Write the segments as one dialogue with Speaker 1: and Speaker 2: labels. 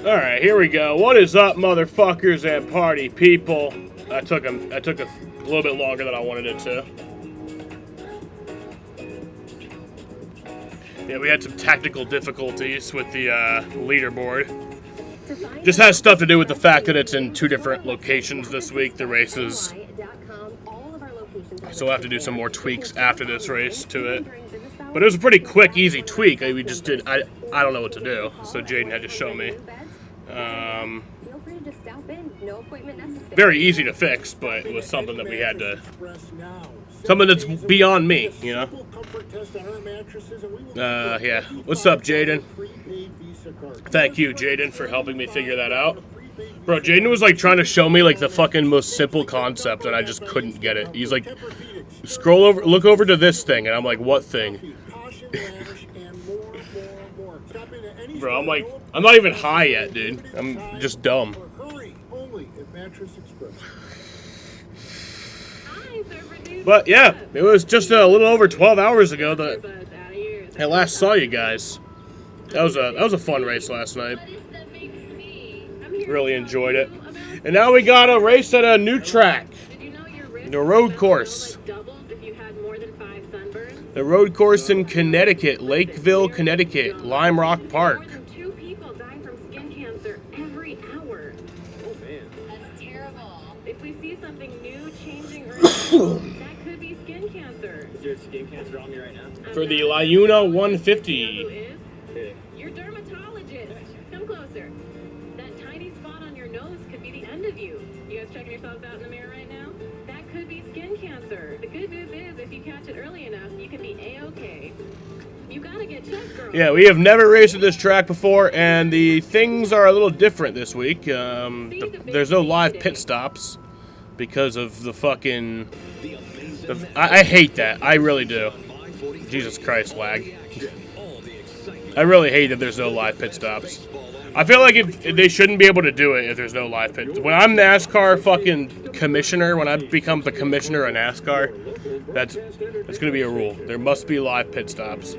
Speaker 1: Alright, here we go. What is up, motherfuckers and party people? I took a little bit longer than I wanted it to. Yeah, we had some technical difficulties with the leaderboard. Just has stuff to do with the fact that it's in two different locations this week, the races. So we'll have to do some more tweaks after this race to it. But it was a pretty quick, easy tweak. We just did, I don't know what to do, so Jaden had to show me. Very easy to fix, but it was something that we had to, something that's beyond me, you know? Yeah. What's up, Jaden? Thank you, Jaden, for helping me figure that out. Bro, Jaden was like trying to show me like the fucking most simple concept, and I just couldn't get it. He's like, scroll over, look over to this thing, and I'm like, what thing? Bro, I'm like, I'm not even high yet, dude. I'm just dumb. But yeah, it was just a little over 12 hours ago that I last saw you guys. That was a fun race last night. Really enjoyed it. And now we got a race at a new track. The road course. The road course in Connecticut, Lakeville, Connecticut, Lime Rock Park.
Speaker 2: If we see something new changing early, that could be skin cancer. Is there skin cancer on me right now?
Speaker 1: For the Liuna 150.
Speaker 2: Your dermatologist. Come closer. That tiny spot on your nose could be the end of you. You guys checking yourselves out in the mirror right now? That could be skin cancer. The good news is if you catch it early enough, you can be A-OK. You gotta get checked, girl.
Speaker 1: Yeah, we have never raced at this track before, and the things are a little different this week. There's no live pit stops because of the fucking... I hate that. I really do. Jesus Christ, lag. I really hate that there's no live pit stops. I feel like if they shouldn't be able to do it if there's no live pit. When I'm NASCAR fucking commissioner, when I become the commissioner of NASCAR, that's going to be a rule. There must be live pit stops.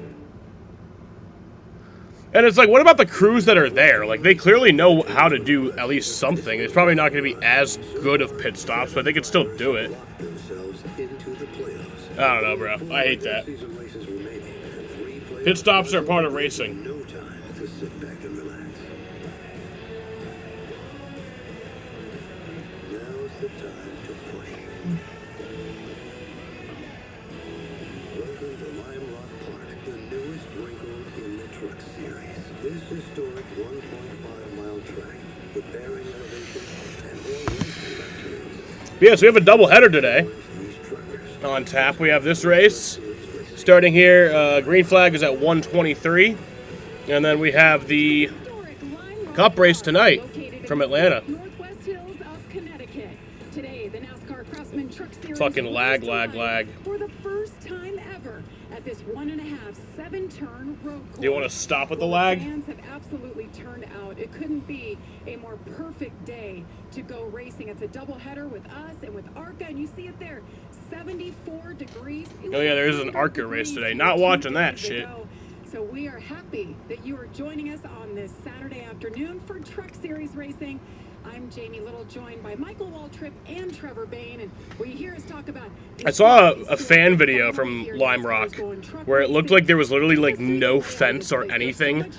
Speaker 1: And it's like, what about the crews that are there? Like, they clearly know how to do at least something. It's probably not going to be as good of pit stops, but they can still do it. I don't know, bro. I hate that. Pit stops are part of racing. Yes, we have a doubleheader today. On tap, we have this race. Starting here, green flag is at 1:23. And then we have the Cup race tonight from Atlanta. Fucking lag.
Speaker 3: For the first time ever at this 1.5 7-turn road course.
Speaker 1: Do you want to stop with the lag?
Speaker 3: Fans have absolutely turned out. It couldn't be a more perfect day to go racing. It's a doubleheader with us and with ARCA, and you see it there, 74 degrees.
Speaker 1: Oh yeah, there is an ARCA race today. Not watching that shit.
Speaker 3: So we are happy that you are joining us on this Saturday afternoon for Truck Series Racing. I'm Jamie Little, joined by Michael Waltrip and Trevor Bain, and what you hear us talk about...
Speaker 1: I saw a fan video from Lime Rock where it looked like there was literally like no fence or anything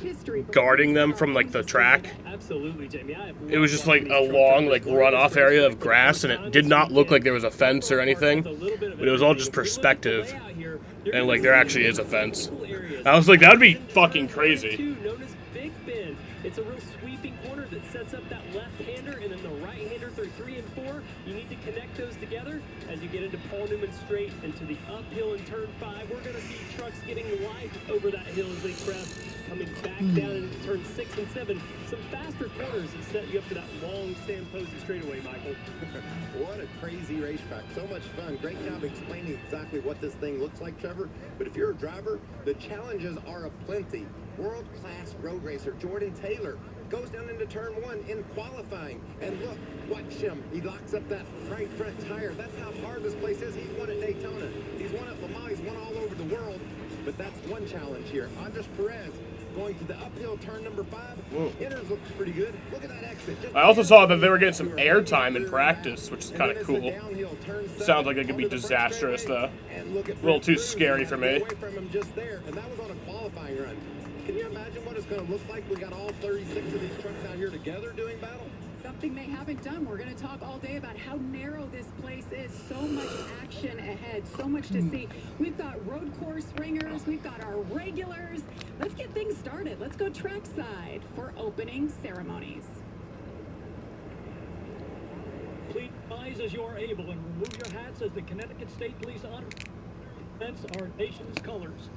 Speaker 1: guarding them from like the track.
Speaker 4: Absolutely, Jamie.
Speaker 1: It was just like a long like runoff area of grass, and it did not look like there was a fence or anything, but it was all just perspective, and like there actually is a fence. I was like, that would be fucking crazy.
Speaker 4: It's a real sweeping corner that sets up that left-hander and then the right-hander through 3 and 4. You need to connect those together as you get into Paul Newman Straight and to the uphill in turn 5. We're going to see trucks getting light over that hill as they crest, coming back down into turn 6 and 7. Some faster corners that set you up for that long stand posted straightaway, Michael.
Speaker 5: What a crazy racetrack. So much fun. Great job explaining exactly what this thing looks like, Trevor. But if you're a driver, the challenges are aplenty. World-class road racer Jordan Taylor goes down into turn 1 in qualifying. And look, watch him. He locks up that right front tire. That's how hard this place is. He's won at Daytona. He's won at Le Mans. He's won all over the world. But that's one challenge here. Andres Perez going to the uphill turn number 5.
Speaker 1: Whoa.
Speaker 5: Inners looks pretty good. Look at that exit. Just
Speaker 1: I also saw that they were getting some airtime in practice, which is kind of cool. Sounds like it could be
Speaker 5: Onto the front
Speaker 1: disastrous,
Speaker 5: straightaway,
Speaker 1: though.
Speaker 5: and look at
Speaker 1: A little too
Speaker 5: Cruz
Speaker 1: scary for me.
Speaker 5: away from him just there, and that was on a qualifying run. Can you imagine what it's going to look like? We got all 36 of these trucks out here together doing battle.
Speaker 3: Something they haven't done. We're going to talk all day about how narrow this place is. So much action ahead, so much to see. We've got road course ringers, we've got our regulars. Let's get things started. Let's go trackside for opening ceremonies.
Speaker 6: Please rise as you are able and remove your hats as the Connecticut State Police honor represents our nation's colors.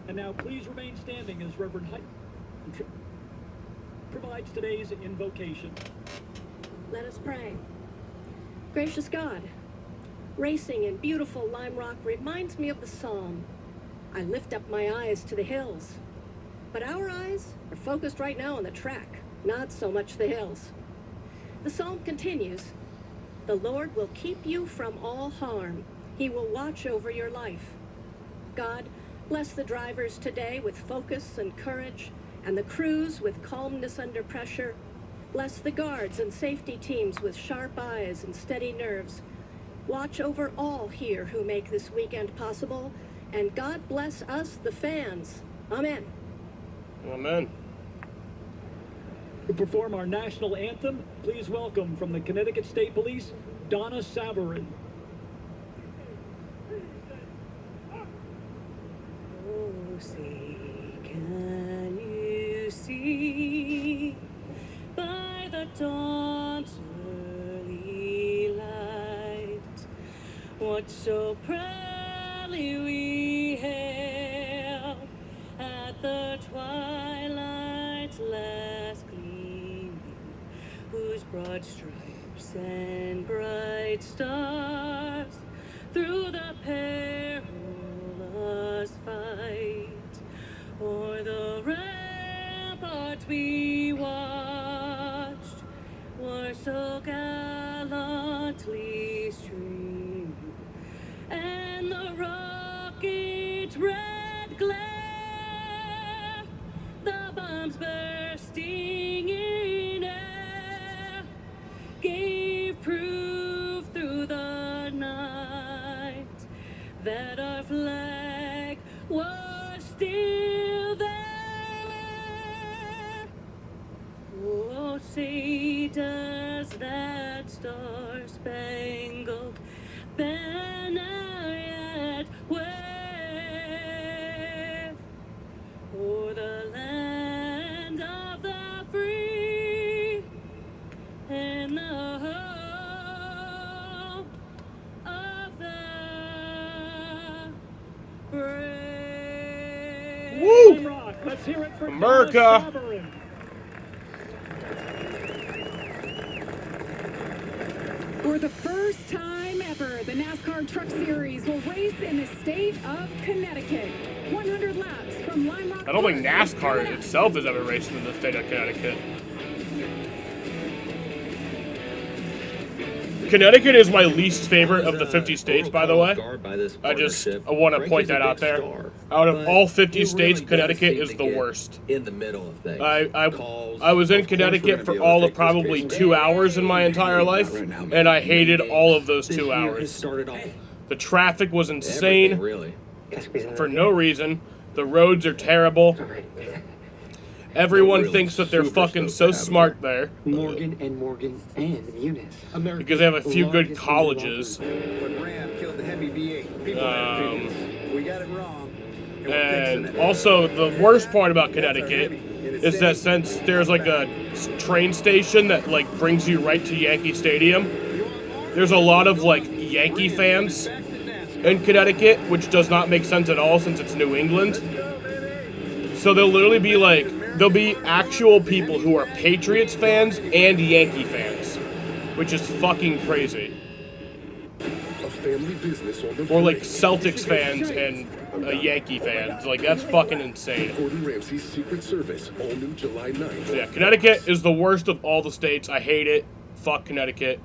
Speaker 6: And now please remain standing as Reverend Hyde provides today's invocation.
Speaker 7: Let us pray. Gracious God, racing in beautiful Lime Rock reminds me of the psalm, I lift up my eyes to the hills. But our eyes are focused right now on the track, not so much the hills. The psalm continues, the Lord will keep you from all harm. He will watch over your life. God, bless the drivers today with focus and courage, and the crews with calmness under pressure. Bless the guards and safety teams with sharp eyes and steady nerves. Watch over all here who make this weekend possible, and God bless us, the fans. Amen.
Speaker 1: Amen.
Speaker 6: To perform our national anthem, please welcome from the Connecticut State Police, Donna Sabarin.
Speaker 7: Oh, say, can you see by the dawn's early light what so proudly we hailed at the twilight's last gleaming, whose broad stripes and bright stars through the perilous fight o'er the ramparts we watched were so gallantly streaming, and the rocket's red glare, the bombs bursting in air, gave proof through the night that our flag was still there. Oh, say does that star-spangled banner yet wave o'er the land of the free and the home of the brave.
Speaker 1: Woo!
Speaker 6: Rock, let's hear it for
Speaker 1: America.
Speaker 6: Donna Sabarin.
Speaker 3: For the first time ever, the NASCAR Truck Series will race in the state of Connecticut. 100 laps from Lime Rock.
Speaker 1: I don't think
Speaker 3: Park.
Speaker 1: NASCAR itself has ever raced in the state of Connecticut. Connecticut is my least favorite of the 50 states, by the way. I want to point that out there. Out of all 50 states, Connecticut is the worst.
Speaker 8: In the middle of things.
Speaker 1: I was in Connecticut for all of probably 2 hours in my entire life, and I hated all of those 2 hours. The traffic was insane
Speaker 8: Really.
Speaker 1: for no reason. The roads are terrible. Everyone
Speaker 8: Really
Speaker 1: thinks that they're
Speaker 8: super
Speaker 1: fucking
Speaker 8: stoked
Speaker 1: so
Speaker 8: to have
Speaker 1: smart there
Speaker 9: Morgan and Morgan and Eunice.
Speaker 1: because they have a few good colleges.
Speaker 5: When Ram killed the heavy V8, people had opinions. We got it wrong. And we're fixing
Speaker 1: And
Speaker 5: it.
Speaker 1: also, the worst part about Connecticut is that since there's like a train station that like brings you right to Yankee Stadium, there's a lot of like Yankee fans in Connecticut, which does not make sense at all since it's New England. So there'll literally be like, there'll be actual people who are Patriots fans and Yankee fans, which is fucking crazy.
Speaker 10: A family business on the
Speaker 1: Or like Celtics fans and Yankee fans. Like, that's fucking insane.
Speaker 10: Gordon Ramsay's Secret Service, all new July 9th.
Speaker 1: So yeah, Connecticut is the worst of all the states. I hate it. Fuck Connecticut.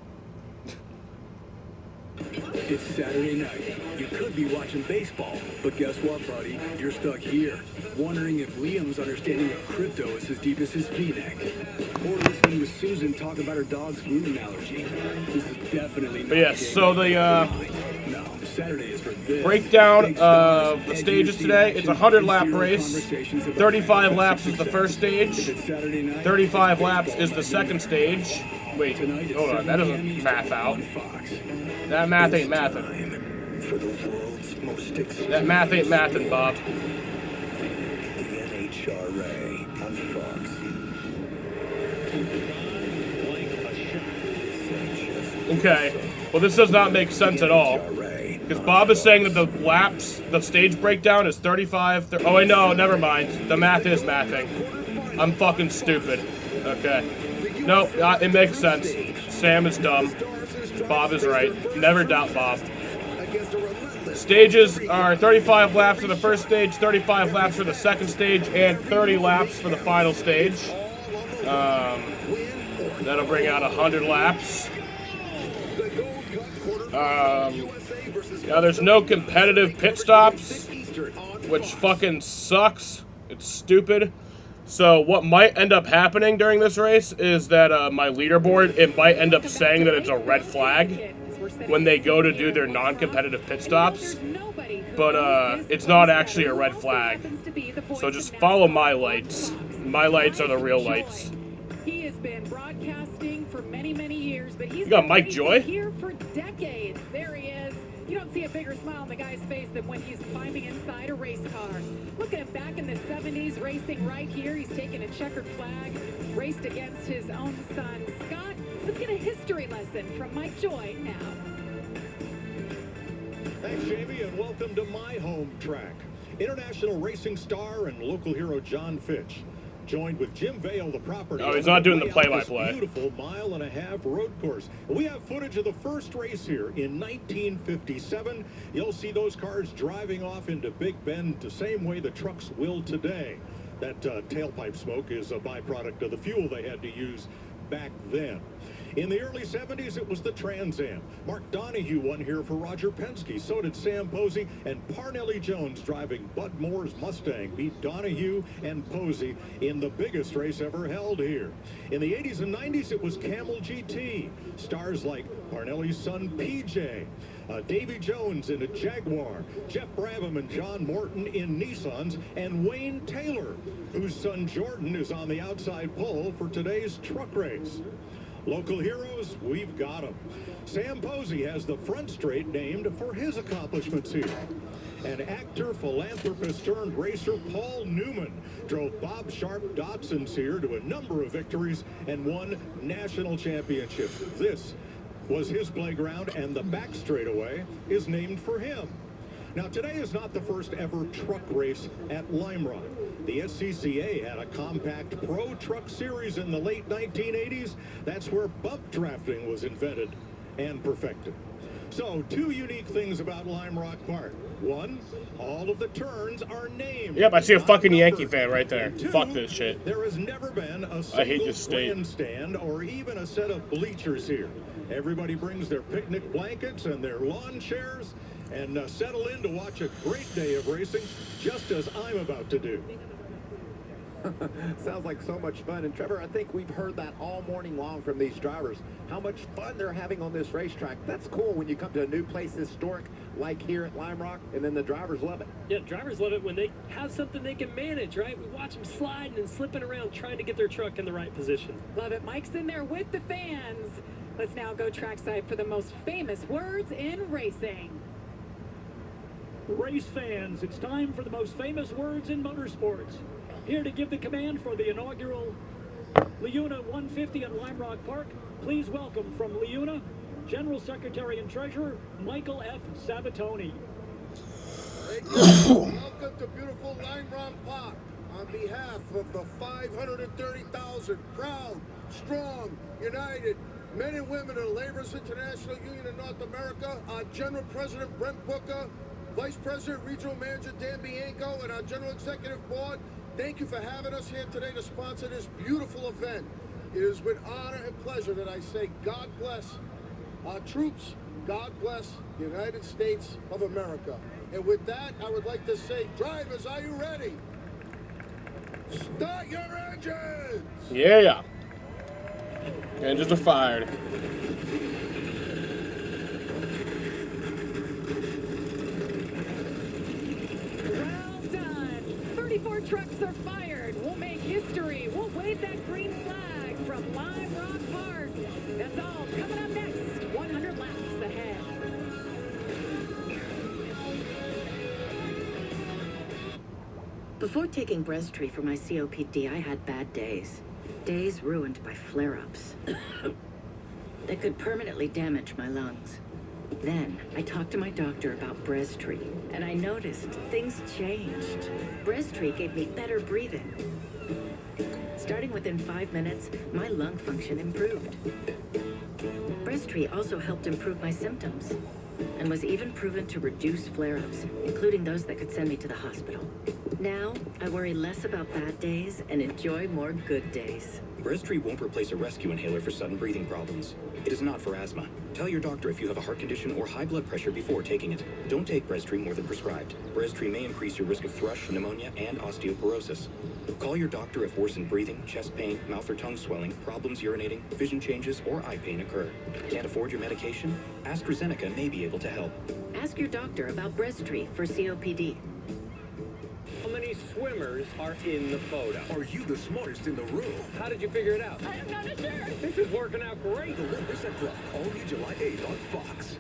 Speaker 8: It's Saturday night. You could be watching baseball, but guess what, buddy? You're stuck here, wondering if Liam's understanding of crypto is as deep as his V-neck. Or listening to Susan talk about her dog's gluten allergy. This is definitely not
Speaker 1: But yes, so the
Speaker 8: No, Saturday is for this.
Speaker 1: breakdown of the stages today. It's a 100-lap race. 35 laps is the first stage. 35 laps is the second stage. Wait, hold on. That doesn't math out. That math ain't mathing. That math ain't mathing, Bob.
Speaker 8: The NHRA on Fox.
Speaker 1: Okay. Well, this does not make sense at all. Because Bob is saying that the laps, the stage breakdown is 35. Oh, wait, no, never mind. The math is mathing. I'm fucking stupid. Okay. Nope, it makes sense. Sam is dumb. Bob is right. Never doubt Bob. Stages are 35 laps for the first stage, 35 laps for the second stage, and 30 laps for the final stage. That'll bring out 100 laps. Now there's no competitive pit stops, which fucking sucks. It's stupid. So what might end up happening during this race is that my leaderboard, it might end up saying that it's a red flag when they go to do their non-competitive pit stops. But it's not actually a red flag. So just follow my lights. My lights are the real lights.
Speaker 3: He has been broadcasting for many, many years, but he's
Speaker 1: You got
Speaker 3: been
Speaker 1: Mike
Speaker 3: racing
Speaker 1: Joy?
Speaker 3: here for decades. There he is. You don't see a bigger smile on the guy's face than when he's climbing inside a race car. Look at him back in the 70s, racing right here. He's taking a checkered flag, raced against his own son, Scott. Let's get a history lesson from Mike Joy now.
Speaker 11: Thanks, Jamie, and welcome to my home track. International racing star and local hero John Fitch, joined with Jim Vale, the property.
Speaker 1: Oh, he's not doing the
Speaker 11: way out this
Speaker 1: play-by-play.
Speaker 11: Beautiful mile-and-a-half road course. We have footage of the first race here in 1957. You'll see those cars driving off into Big Bend the same way the trucks will today. That tailpipe smoke is a byproduct of the fuel they had to use back then. In the early 70s, it was the Trans Am. Mark Donahue won here for Roger Penske. So did Sam Posey, and Parnelli Jones, driving Bud Moore's Mustang, beat Donahue and Posey in the biggest race ever held here. In the 80s and 90s, it was Camel GT. Stars like Parnelli's son, PJ. Davy Jones in a Jaguar, Jeff Brabham and John Morton in Nissans, and Wayne Taylor, whose son Jordan is on the outside pole for today's truck race. Local heroes, we've got them. Sam Posey has the front straight named for his accomplishments here. And actor, philanthropist turned racer Paul Newman drove Bob Sharp Datsuns here to a number of victories and won national championships. This was his playground, and the back straightaway is named for him. Now, today is not the first ever truck race at Lime Rock. The SCCA had a compact pro truck series in the late 1980s. That's where bump drafting was invented and perfected. So, two unique things about Lime Rock Park. One, all of the turns are named.
Speaker 1: Yep, I see a fucking Yankee fan right there.
Speaker 11: Two,
Speaker 1: Fuck this shit.
Speaker 11: There has never been a
Speaker 1: I hate
Speaker 11: single
Speaker 1: this state.
Speaker 11: grandstand or even a set of bleachers here. Everybody brings their picnic blankets and their lawn chairs and settle in to watch a great day of racing, just as I'm about to do.
Speaker 5: Sounds like so much fun. And Trevor, I think we've heard that all morning long from these drivers, how much fun they're having on this racetrack. That's cool when you come to a new place historic like here at Lime Rock, and then the drivers love it.
Speaker 4: Yeah, drivers love it when they have something they can manage, right? We watch them sliding and slipping around trying to get their truck in the right position.
Speaker 3: Love it. Mike's in there with the fans. Let's now go trackside for the most famous words in racing.
Speaker 6: Race fans, it's time for the most famous words in motorsports. Here to give the command for the inaugural Liuna 150 at Lime Rock Park, please welcome from Liuna, General Secretary and Treasurer, Michael F. Sabatoni.
Speaker 12: Welcome to beautiful Lime Rock Park. On behalf of the 530,000 proud, strong, united men and women of the Laborers International Union in North America, our General President Brent Booker, Vice President Regional Manager Dan Bianco, and our General Executive Board, thank you for having us here today to sponsor this beautiful event. It is with honor and pleasure that I say God bless our troops, God bless the United States of America. And with that, I would like to say, drivers, are you ready? Start your engines!
Speaker 1: Yeah. Engines are fired.
Speaker 3: Well done. 34 trucks are fired. We'll make history. We'll wave that green flag from Lime Rock Park. That's all coming up next. 100 laps ahead.
Speaker 13: Before taking Breztri for my COPD, I had bad days. Days ruined by flare-ups. That could permanently damage my lungs. Then, I talked to my doctor about Breztri, and I noticed things changed. Breztri gave me better breathing. Starting within 5 minutes, my lung function improved. Breztri also helped improve my symptoms, and was even proven to reduce flare-ups, including those that could send me to the hospital. Now, I worry less about bad days and enjoy more good days.
Speaker 14: Breztri won't replace a rescue inhaler for sudden breathing problems. It is not for asthma. Tell your doctor if you have a heart condition or high blood pressure before taking it. Don't take Breztri more than prescribed. Breztri may increase your risk of thrush, pneumonia, and osteoporosis. Call your doctor if worsened breathing, chest pain, mouth or tongue swelling, problems urinating, vision changes, or eye pain occur. Can't afford your medication? AstraZeneca may be able to help.
Speaker 13: Ask your doctor about Breztri for COPD.
Speaker 4: How many swimmers are in the photo?
Speaker 8: Are you the smartest in the room?
Speaker 4: How did you figure it out?
Speaker 2: I'm not sure.
Speaker 4: This is working out great.
Speaker 8: The 1% Club, only July 8th on Fox.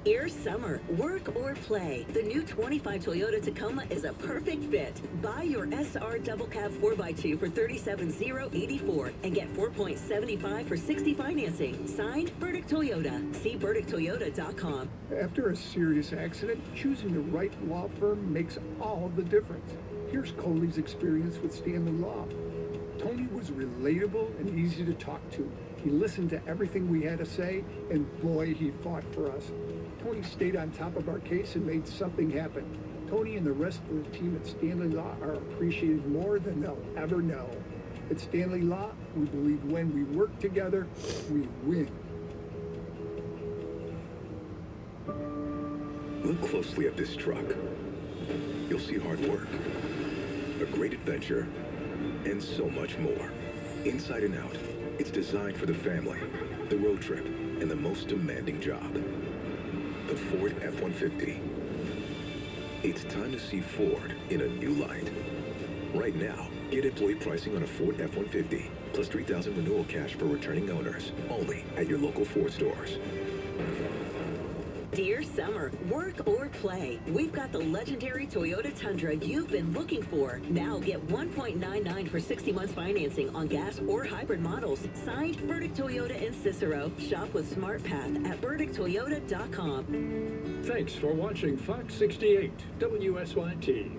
Speaker 15: Here's summer, work or play. The new 25 Toyota Tacoma is a perfect fit. Buy your SR Double Cab 4x2 for $37,084 and get 4.75 for 60 financing. Signed, Burdick Toyota. See BurdickToyota.com.
Speaker 16: After a serious accident, choosing the right law firm makes all the difference. Here's Coley's experience with Stanley Law. Tony was relatable and easy to talk to. He listened to everything we had to say, and boy, he fought for us. Tony stayed on top of our case and made something happen. Tony and the rest of the team at Stanley Law are appreciated more than they'll ever know. At Stanley Law, we believe when we work together, we win.
Speaker 10: Look closely at this truck. You'll see hard work, a great adventure, and so much more. Inside and out, it's designed for the family, the road trip, and the most demanding job. The Ford F-150. It's time to see Ford in a new light. Right now, get employee pricing on a Ford F-150, plus $3,000 renewal cash for returning owners, only at your local Ford stores.
Speaker 15: Dear summer, work or play, we've got the legendary Toyota Tundra you've been looking for. Now get 1.99 for 60 months financing on gas or hybrid models. Signed, Burdick Toyota in Cicero. Shop with SmartPath at BurdickToyota.com.
Speaker 6: Thanks for watching Fox 68 WSYT.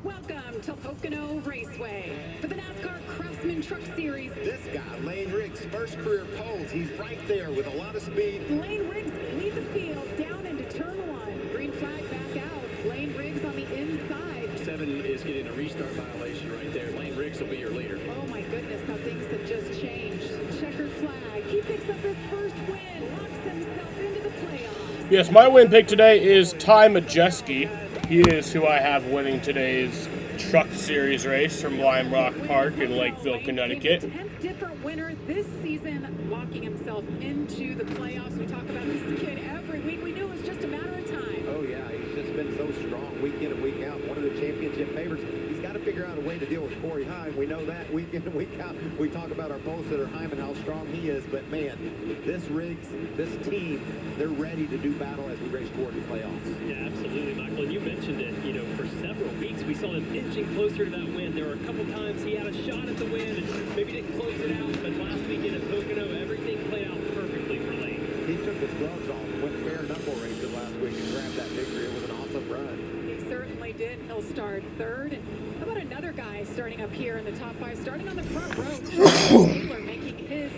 Speaker 3: Welcome to Pocono Raceway for the NASCAR Craftsman Truck Series.
Speaker 5: This guy, Lane Riggs, first career poles. He's right there with a lot of speed.
Speaker 3: Lane Riggs lead the field down into turn one. Green flag back out. Lane Riggs on the inside.
Speaker 4: 7 is getting a restart violation right there. Lane Riggs will be your leader.
Speaker 3: Oh my goodness, how things have just changed. Checkered flag. He picks up his first win. Locks himself into the playoffs.
Speaker 1: Yes, my win pick today is Ty Majeski. He is who I have winning today's Truck Series race from Lime Rock Park in Lakeville, Connecticut.
Speaker 3: 10th different winner this season, locking himself into the playoffs. We talk about this kid every week. We knew it was just a matter of time.
Speaker 5: Oh, yeah, he's just been so strong week in and week out. One of the championship favorites. He's got to figure out a way to deal with Corey Heim. We know that week in and week out. We talk about our pole sitter Heim and how strong he is. But, man, this Riggs, this team, they're ready to do battle as we race toward the playoffs.
Speaker 4: Yeah, absolutely, Michael. And you mentioned it, for several weeks we saw him inching closer to that win. There were a couple times he had a shot at the win and maybe didn't close it out. But last weekend at Pocono, everything played out perfectly for Lane.
Speaker 5: He took his gloves off, went bare knuckle races last week and grabbed that victory. It was an awesome run.
Speaker 3: He certainly did. He'll start third. And how about another guy starting up here in the top 5, starting on the front row? Taylor making his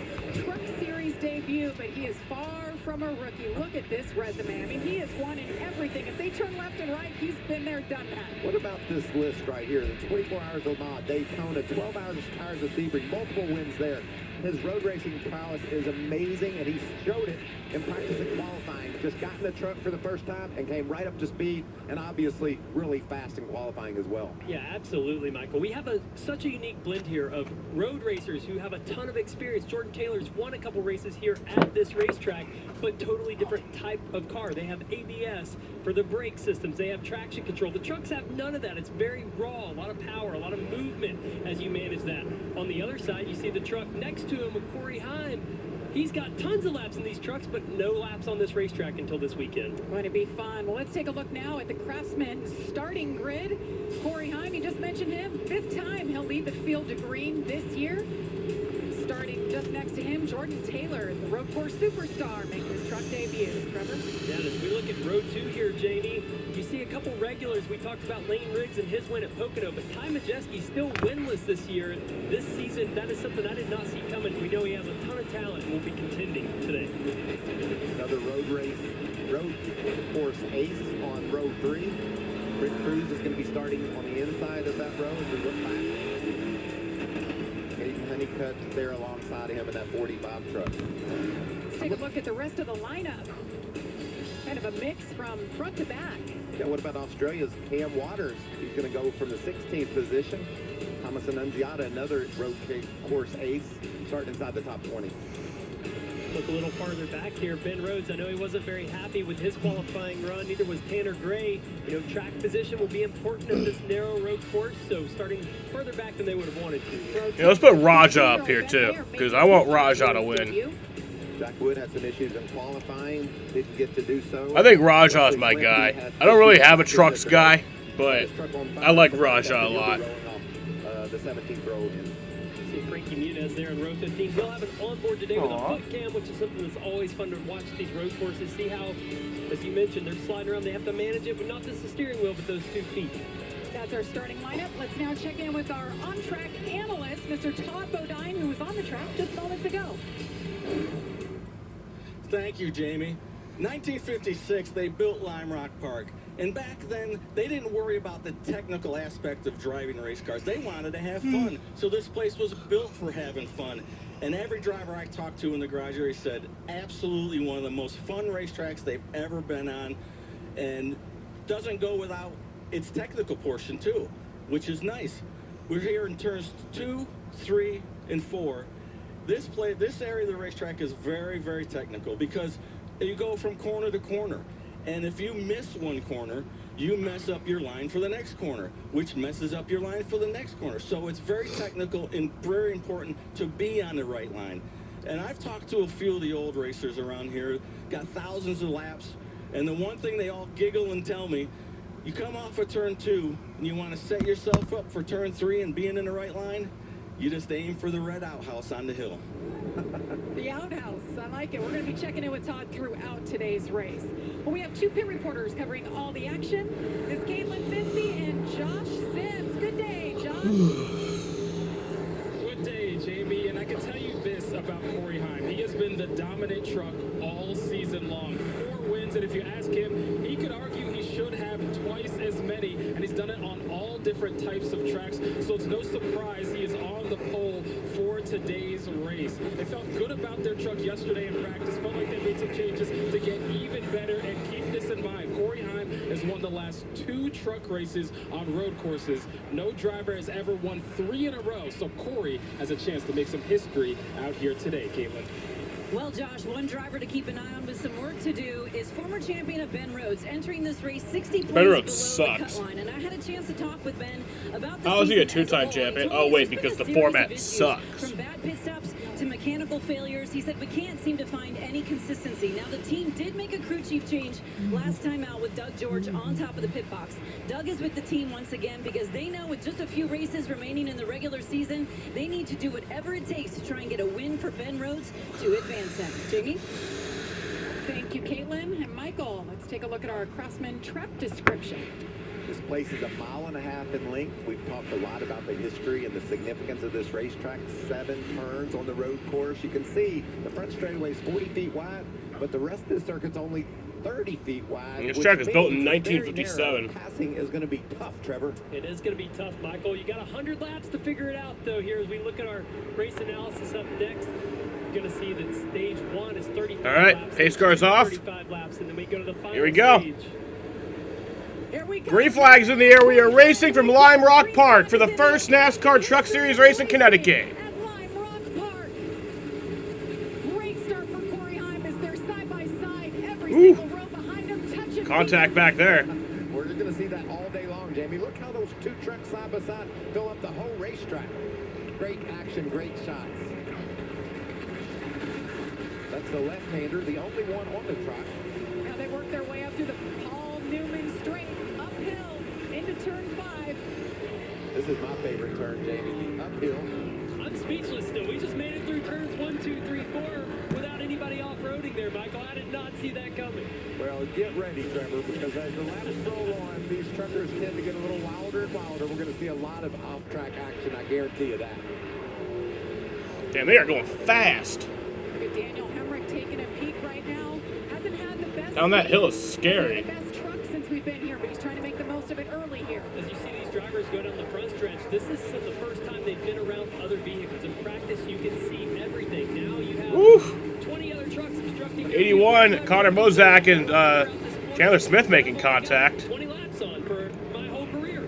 Speaker 3: Truck Series debut, but he is far from a rookie. Look at this resume. I mean, he has won in everything. If they turn left and right, he's been there, done that.
Speaker 5: What about this list right here? The 24 Hours of Le Mans, Daytona, 12 Hours Tires of Sebring, multiple wins there. His road racing prowess is amazing, and he showed it in practice and qualifying. Just got in the truck for the first time and came right up to speed, and obviously really fast in qualifying as well.
Speaker 4: Yeah, absolutely, Michael. We have such a unique blend here of road racers who have a ton of experience. Jordan Taylor's won a couple races here at this racetrack, but totally different type of car. They have ABS for the brake systems. They have traction control. The trucks have none of that. It's very raw, a lot of power, a lot of movement as you manage that. On the other side, you see the truck next to him with Corey Heim. He's got tons of laps in these trucks, but no laps on this racetrack until this weekend.
Speaker 3: Going to be fun. Well, let's take a look now at the Craftsman starting grid. Corey Heim, you just mentioned him. 5th time he'll lead the field to green this year. Starting just next to him, Jordan Taylor, the road course superstar, making his truck debut. Trevor?
Speaker 4: Yeah, as we look at Road 2 here, Jamie, you see a couple regulars. We talked about Lane Riggs and his win at Pocono, but Ty Majeski still winless this year. This season, that is something I did not see coming. We know he has a ton of talent and will be contending today.
Speaker 5: Another road course ace on Road 3. Rick Cruz is going to be starting on the inside of that road as we look back. Honeycutt there alongside him in that 45 truck.
Speaker 3: Let's take a look at the rest of the lineup. Kind of a mix from front to back.
Speaker 5: Yeah, what about Australia's Cam Waters? He's going to go from the 16th position. Thomas Annunziata, another road course ace, starting inside the top 20.
Speaker 4: Look a little farther back here, Ben Rhodes. I know he wasn't very happy with his qualifying run. Neither was Tanner Gray. You know, track position will be important in this narrow road course, so starting further back than they would have wanted to.
Speaker 1: Yeah, let's put Raja up here too, because I want Raja to win.
Speaker 5: Jack Wood had some issues in qualifying, didn't get to do so.
Speaker 1: I think Raja's my guy. I don't really have a trucks guy, but I like Raja a lot.
Speaker 5: The 17th row in.
Speaker 4: See Frankie Muniz there in row 15. He'll have an onboard today with a foot cam, which is something that's always fun to watch these road courses. See how, as you mentioned, they're sliding around. They have to manage it, but not just the steering wheel, but those 2 feet.
Speaker 3: That's our starting lineup. Let's now check in with our on-track analyst, Mr. Todd Bodine, who was on the track just moments ago.
Speaker 17: Thank you, Jamie. 1956, they built Lime Rock Park. And back then, they didn't worry about the technical aspect of driving race cars. They wanted to have fun. So this place was built for having fun. And every driver I talked to in the garage area said, absolutely one of the most fun racetracks they've ever been on. And doesn't go without its technical portion, too, which is nice. We're here in turns 2, 3, and 4. This area of the racetrack is very, very technical because you go from corner to corner. And if you miss one corner, you mess up your line for the next corner, which messes up your line for the next corner. So it's very technical and very important to be on the right line. And I've talked to a few of the old racers around here, got thousands of laps, and the one thing they all giggle and tell me, you come off of turn 2 and you want to set yourself up for turn 3 and being in the right line, you just aim for the red outhouse on the hill.
Speaker 3: The outhouse, I like it. We're going to be checking in with Todd throughout today's race. Well, we have 2 pit reporters covering all the action. This is Caitlin Finsey and Josh Sims. Good day, Josh.
Speaker 18: Good day, Jamie. And I can tell you this about Corey Heim. He has been the dominant truck all season long. 4 wins, and if you ask him, he could argue he should have twice as many, and he's done it on all different types of tracks. So it's no surprise he is on the pole for today's race. They felt good about their truck yesterday in practice. Felt like they made some changes to get even better. And keep this in mind, Corey Heim has won the last 2 truck races on road courses. No driver has ever won 3 in a row. So Corey has a chance to make some history out here today, Caitlin.
Speaker 19: Well, Josh, one driver to keep an eye on with some work to do is former champion of Ben Rhodes, entering this race 60 points below the cut line. And I had a chance to talk with Ben about the
Speaker 1: How is he a 2-time champion? Oh, wait, because the format sucks.
Speaker 19: From bad pit stops to mechanical failures, he said we can't seem to find any consistency. Now, the team did make a crew chief change last time out with Doug George on top of the pit box. Doug is with the team once again because they know with just a few races remaining in the regular season, they need to do whatever it takes to try and get a win for Ben Rhodes to advance them. Jamie?
Speaker 3: Thank you, Caitlin. And Michael, let's take a look at our Craftsman track description.
Speaker 5: This place is 1.5 miles in length. We've talked a lot about the history and the significance of this racetrack. 7 turns on the road course. You can see the front straightaway is 40 feet wide. but the rest of the circuit's only 30 feet wide.
Speaker 1: And this
Speaker 5: which
Speaker 1: track was built in
Speaker 5: means it's very
Speaker 1: 1957.
Speaker 5: narrow. Passing is going to be tough, Trevor.
Speaker 4: It is going to be tough, Michael. You got 100 laps to figure it out, though, here as we look at our race analysis up next. You're going to see that stage 1 is 35
Speaker 1: All right,
Speaker 4: laps.
Speaker 1: pace car's off.
Speaker 4: 35 laps, and then we go to the final
Speaker 1: Here we go.
Speaker 4: stage.
Speaker 1: Green flags in the air. We are racing from Lime Rock Park for the first NASCAR Truck Series race in Connecticut.
Speaker 3: Great start for Corey Heim as they're side by side. Every
Speaker 1: Ooh.
Speaker 3: single row behind them touching.
Speaker 1: Contact back there.
Speaker 5: We're just going to see that all day long, Jamie. Look how those two trucks side by side fill up the whole racetrack. Great action, great shots. That's the left-hander, the only one on the track.
Speaker 3: Now they work their way up through the Paul Newman straight, uphill, into turn 5.
Speaker 5: This is my favorite turn, Jamie. The uphill.
Speaker 4: I'm speechless still. We just made it through turns 1, 2, 3, 4 without anybody off-roading there, Michael. I did not see that coming.
Speaker 5: Well, get ready, Trevor, because as the laps roll on, these truckers tend to get a little wilder and wilder. We're going to see a lot of off-track action, I guarantee you that.
Speaker 1: Damn, they are going fast.
Speaker 3: Look at Daniel Hemrick taking a peek right now. Hasn't had the best.
Speaker 1: Down that hill is scary.
Speaker 3: The best truck since we've been here, but he's trying to make the most of it early here.
Speaker 4: As you see these drivers go down the front stretch, this is the first time they've been around other vehicles. In practice, you can see everything. Now you have
Speaker 1: Woo.
Speaker 4: 20 other trucks obstructing.
Speaker 1: 81, Connor Mozak and Chandler Smith making contact.
Speaker 4: 20 laps on for my whole career.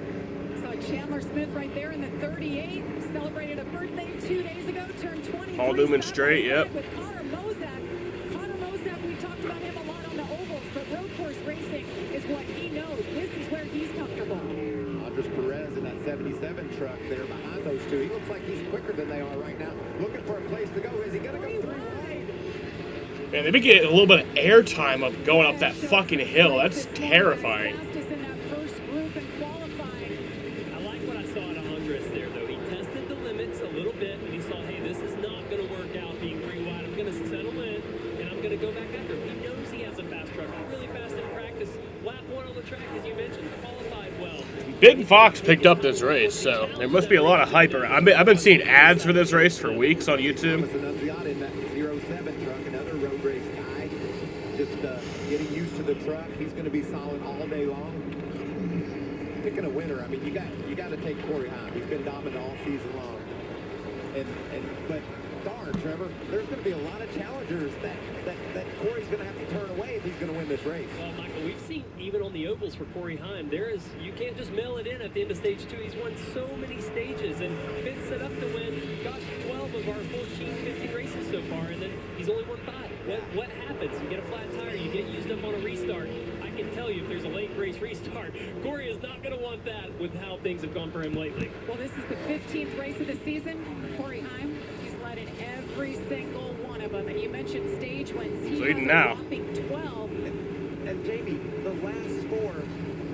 Speaker 3: Saw Chandler Smith right there in the 38. Celebrated a birthday 2 days ago. Turned 20.
Speaker 1: Paul Newman straight, yep.
Speaker 3: With Connor Mozak. Connor Mozak, we talked about him a lot on the ovals, but road course racing is what he knows. This is where he's comfortable.
Speaker 5: Andres Perez in that 77 truck there behind those two. He looks like he's quicker than they are right now. Looking for a place to go. Is he going to go through wide?
Speaker 1: Man, they've been getting a little bit of air time up going up that fucking hill. That's terrifying.
Speaker 3: Fastest in that first group in qualifying.
Speaker 4: I like what I saw at Andres there, though. He tested the limits a little bit, and he saw, hey, this is not going to work out being 3 wide. I'm going to settle in, and I'm going to go back after him. He knows he has a fast truck. He's really fast in practice. Lap 1 on the track, as you mentioned, qualified well.
Speaker 1: Big Fox picked up this race, so there must be a lot of hype around. I've been seeing ads for this race for weeks on YouTube.
Speaker 5: Thomas Annunziata in that 07 truck, another road race guy. Just getting used to the truck. He's going to be solid all day long. Picking a winner, I mean, you got to take Corey Heim. He's been dominant all season long. But darn, Trevor, there's going to be a lot of challengers that Corey's going to have to turn away if he's going to win this race.
Speaker 4: Well, Michael, we've seen even on the ovals for Corey Heim, you can't just mail it in at the end of stage 2. He's won so many stages and been set up to win, gosh, 12 of our 14, 15 races so far, and then he's only won 5. What happens? You get a flat tire, you get used up on a restart. I can tell you if there's a late race restart, Corey is not going to want that with how things have gone for him lately.
Speaker 3: Well, this is the 15th race of the season. Corey Heim, he's led in every single one of them. And you mentioned stage wins. He
Speaker 1: Leading
Speaker 3: has
Speaker 1: now.
Speaker 3: a whopping 12.
Speaker 5: And Jamie, the last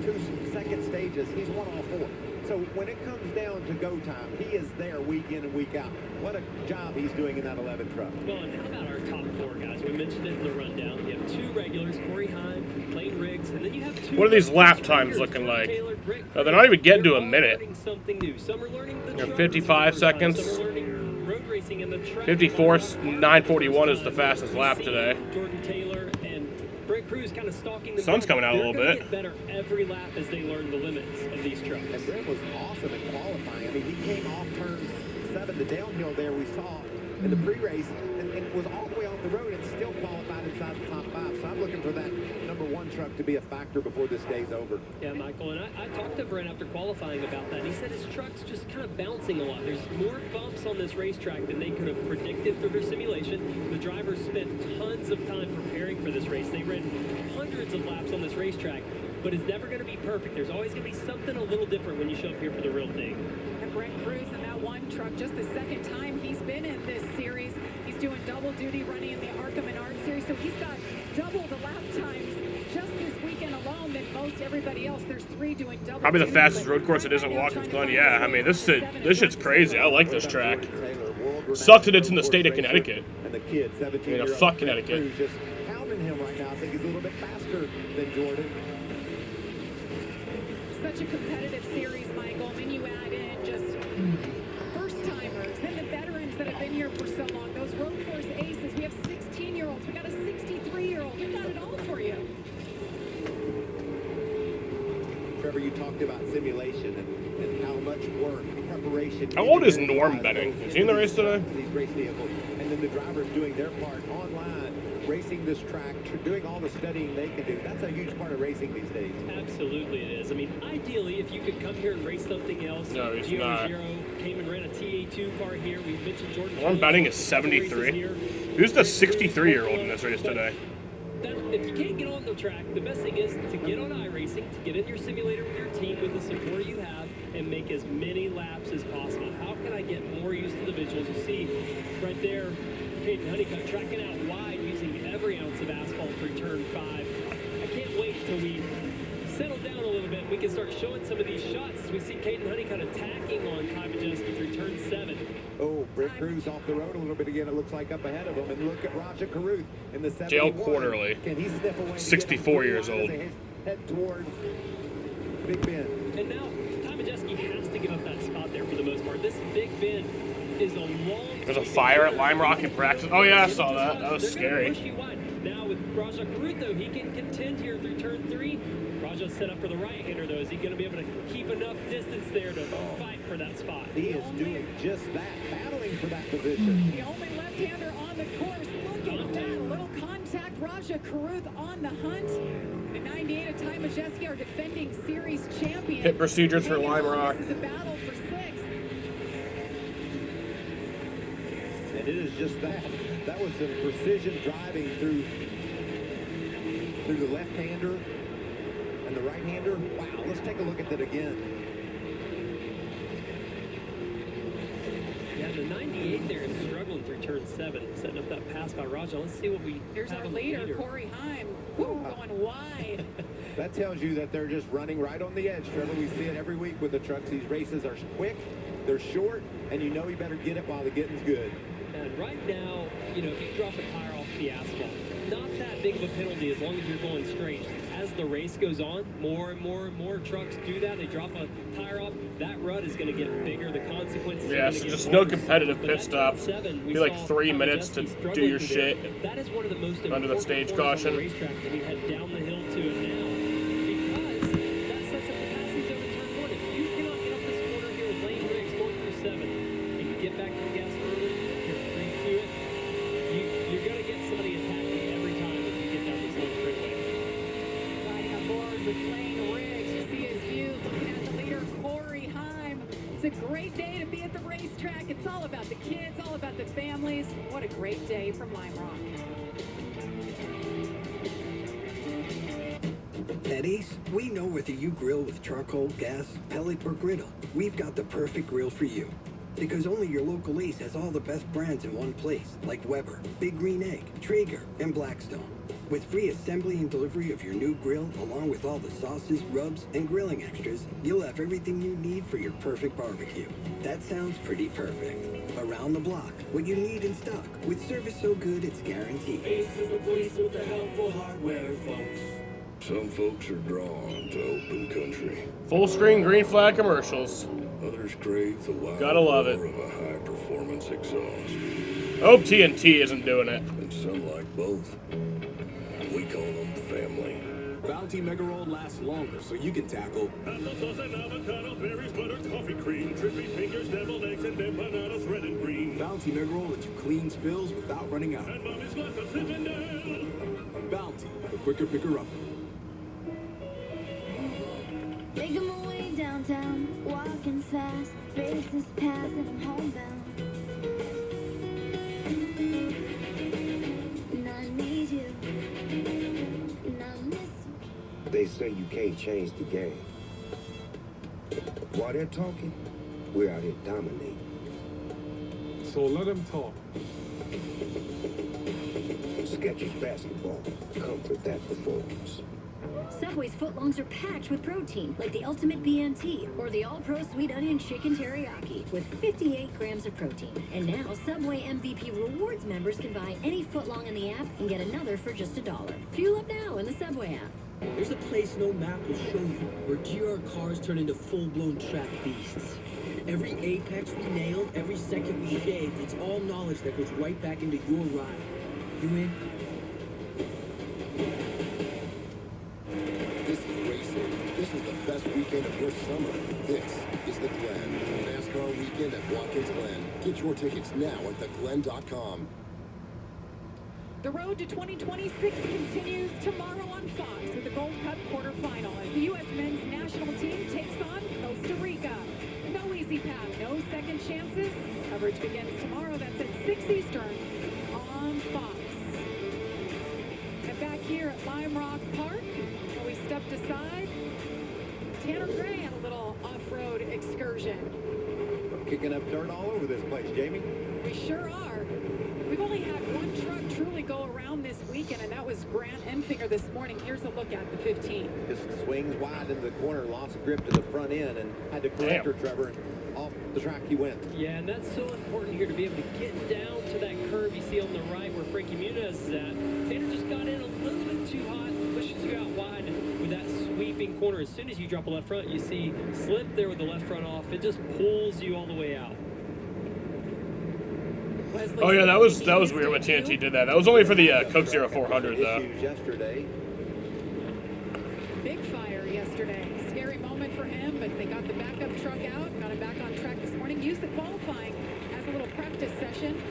Speaker 5: 2 second stages, he's won all 4. So when it comes down to go time, he is there week in and week out. What a job he's doing in that 11 truck.
Speaker 4: Well, and how about our top 4 guys? We mentioned it in the rundown. You have 2 regulars, Corey Heim, Lane Riggs, and then you have 2.
Speaker 1: What are these lap times looking like? They're not even getting to a minute.
Speaker 4: Something new. Some are learning the
Speaker 1: They're 55 seconds.
Speaker 4: Some are learning road racing in the track.
Speaker 1: 54, 9:41 is the fastest lap today.
Speaker 4: Jordan Taylor and Brett Cruz kind of stalking the
Speaker 1: Sun's coming out a little bit.
Speaker 4: Get better every lap as they learn the limits of these trucks.
Speaker 5: And Brett was awesome in qualifying. I mean, he came off turn 7, the downhill there we saw in the pre-race, and was all the way off the road and still qualified inside the top 5. So I'm looking for that number 1 truck to be a factor before this day's over.
Speaker 4: Yeah, Michael, and I talked to Brent after qualifying about that. He said his truck's just kind of bouncing a lot. There's more bumps on this racetrack than they could have predicted through their simulation. The drivers spent tons of time preparing for this race. They ran hundreds of laps on this racetrack, but it's never going to be perfect. There's always going to be something a little different when you show up here for the real thing.
Speaker 3: And Brent Cruz in that 1 truck, just the 2nd time he's been in this series. He's doing double duty running in the Arkham and Art series, so he's got double the lap times just this weekend alone than most everybody else. There's 3 doing double.
Speaker 1: Probably the fastest road course it isn't Watkins Glen. Yeah, I mean, this shit's crazy. I like this track. Sucks that it's in the state of Connecticut.
Speaker 5: And the kid, 17
Speaker 1: I mean, fuck Connecticut.
Speaker 5: Just pounding him right now. I think he's a little bit faster than Jordan.
Speaker 3: Such a competitive series, Michael. I mean, you add in just first-timers, then the veterans that have been here for so long. Those road course aces. We have 16-year-olds. We got a 63 3-year-old. We got it all for you.
Speaker 5: Trevor, you talked about simulation and how much work, preparation.
Speaker 1: How old is Norm Benning? Is he in the race today?
Speaker 5: These race vehicles, and then the drivers doing their part online, racing this track, doing all the studying they can do. That's a huge part of racing these days.
Speaker 4: Absolutely it is. I mean, ideally, if you could come here and race something else.
Speaker 1: No, he's
Speaker 4: Gio
Speaker 1: not.
Speaker 4: Giro came and ran a TA2 car here. We mentioned Jordan.
Speaker 1: Norm Benning is 73. Who's the 63-year-old in this race today?
Speaker 4: If you can't get on the track, the best thing is to get on iRacing, to get in your simulator with your team, with the support you have, and make as many laps as possible. How can I get more used to the visuals? You see right there, Peyton Honeycutt tracking out wide using every ounce of asphalt through turn 5. I can't wait till we settle down a little bit and we can start showing some of these shots as we see Caden Honeycutt attacking on Kai Majeski through turn 7.
Speaker 5: Oh, Britt Cruz off the road a little bit again, it looks like up ahead of him. And look at Raja Caruth in the 71.
Speaker 1: Dale Quarterly,
Speaker 5: Can he step away
Speaker 1: 64 years old.
Speaker 5: Head toward Big Bend.
Speaker 4: And now, Kai Majeski has to give up that spot there for the most part. This Big Bend is a long...
Speaker 1: There's a fire at Lime Rock in practice. Oh yeah, I saw that. That was scary.
Speaker 4: Now with Raja Caruth, though, he can contend here through turn 3. Raja's set up for the right-hander, though. Is he going to be able to keep enough distance there to fight for that spot?
Speaker 5: He is doing just that, battling for that position.
Speaker 3: The only left-hander on the course. Look at that. A little contact. Raja Caruth on the hunt. The 98 of Ty Majeski, our defending series champion.
Speaker 1: Pit procedures for Lime Rock.
Speaker 3: This is a battle for 6th.
Speaker 5: And it is just that. That was some precision driving through the left-hander and the right-hander. Wow, let's take a look at that again.
Speaker 4: Yeah, the 98 there is struggling through turn 7, setting up that pass by Raja. Let's see what we
Speaker 3: Here's
Speaker 4: have
Speaker 3: our
Speaker 4: on the
Speaker 3: leader, Corey Heim. Woo, going wide.
Speaker 5: That tells you that they're just running right on the edge, Trevor. We see it every week with the trucks. These races are quick, they're short, and you know you better get it while the getting's good.
Speaker 4: And right now, you know, if you drop a tire off the asphalt, not that big of a penalty as long as you're going straight. As the race goes on, more and more and more trucks do that. They drop a tire off. That rut is going to get bigger. The consequences
Speaker 1: Yeah,
Speaker 4: are
Speaker 1: so
Speaker 4: going to
Speaker 1: just
Speaker 4: get
Speaker 1: no
Speaker 4: worse.
Speaker 1: competitive
Speaker 4: But
Speaker 1: pit
Speaker 4: that
Speaker 1: stops.
Speaker 4: turn 7, we
Speaker 1: Be like
Speaker 4: saw
Speaker 1: 3
Speaker 4: Kai
Speaker 1: minutes to
Speaker 4: Majeski
Speaker 1: do
Speaker 4: struggling
Speaker 1: your
Speaker 4: through
Speaker 1: shit
Speaker 4: there. That is one of the most
Speaker 1: under the
Speaker 4: important
Speaker 1: stage
Speaker 4: corners on
Speaker 1: caution.
Speaker 4: the racetrack as we head down the hill to it now. Because that sets up the passing zone in turn 1. If you cannot get up this corner here with Lane Riggs going through 7, and you get back to the gas early, you're free to it, you're going to get somebody attacking every time as you get down this little straightway.
Speaker 3: Riding aboard with Lane Riggs. You see his view, looking at the leader, Corey Heim. It's a great day to be at the racetrack. It's all about the kids, all about the families. What a great day from Lime Rock.
Speaker 8: At Ace, we know whether you grill with charcoal, gas, pellet, or griddle, we've got the perfect grill for you. Because only your local Ace has all the best brands in one place, like Weber, Big Green Egg, Traeger, and Blackstone. With free assembly and delivery of your new grill, along with all the sauces, rubs, and grilling extras, you'll have everything you need for your perfect barbecue. That sounds pretty perfect. Around the block, what you need in stock, with service so good it's guaranteed.
Speaker 20: Ace is the place with the helpful hardware, folks.
Speaker 10: Some folks are drawn to open country.
Speaker 1: Full screen green flag commercials.
Speaker 10: Others crave the wild
Speaker 1: Gotta love it.
Speaker 10: roar of a high-performance exhaust.
Speaker 1: Hope TNT isn't doing it.
Speaker 10: And some like both. We call them family.
Speaker 21: Bounty Mega Roll lasts longer, so you can tackle
Speaker 11: Applesauce and avocado, berries, butter, coffee cream, trippy fingers, deviled eggs, and empanadas, red and green.
Speaker 21: Bounty Mega Roll lets you clean spills without running out.
Speaker 11: And mommy's glass of Zinfandel.
Speaker 21: Bounty, the quicker picker-upper.
Speaker 22: Making my way downtown, walking fast, faces pass and I'm homebound. And I need you, and I miss you.
Speaker 23: They say you can't change the game. While they're talking, we're out here dominating.
Speaker 16: So let them talk.
Speaker 23: Skechers basketball, comfort that performance.
Speaker 24: Subway's footlongs are packed with protein, like the Ultimate BNT or the All-Pro Sweet Onion Chicken Teriyaki, with 58 grams of protein. And now, Subway MVP Rewards members can buy any footlong in the app and get another for just $1. Fuel up now in the Subway app.
Speaker 25: There's a place no map will show you, where GR cars turn into full-blown track beasts. Every apex we nailed, every second we shaved, it's all knowledge that goes right back into your ride. You in?
Speaker 7: weekend of your summer. This is the Glen. NASCAR weekend at Watkins Glen. Get your tickets now at theglen.com.
Speaker 3: The road to 2026 continues tomorrow on Fox with the Gold Cup quarterfinal as the U.S. men's national team takes on Costa Rica. No easy path, no second chances. Coverage begins tomorrow. That's at 6 Eastern on Fox. And back here at Lime Rock Park, where we stepped aside, Tanner Gray had a little off-road excursion.
Speaker 5: We're kicking up dirt all over this place, Jamie.
Speaker 3: We sure are. We've only had one truck truly go around this weekend, and that was Grant Enfinger this morning. Here's a look at the 15.
Speaker 5: Just swings wide into the corner, lost grip to the front end, and had to correct her, Trevor. And off the track he went.
Speaker 4: Yeah, and that's so important here to be able to get down to that curve you see on the right where Frankie Muniz is at. Tanner just got in a little bit too hot, pushes you out wide with that sweeping corner. As soon as you drop a left front, you see slip there with the left front off. It just pulls you all the way out.
Speaker 1: Oh yeah, that was weird when TNT did that. That was only for the Coke Zero 400 though.
Speaker 5: Yesterday.
Speaker 3: Big fire yesterday. Scary moment for him, but they got the backup truck out, got him back on track this morning. Used the qualifying as a little practice session.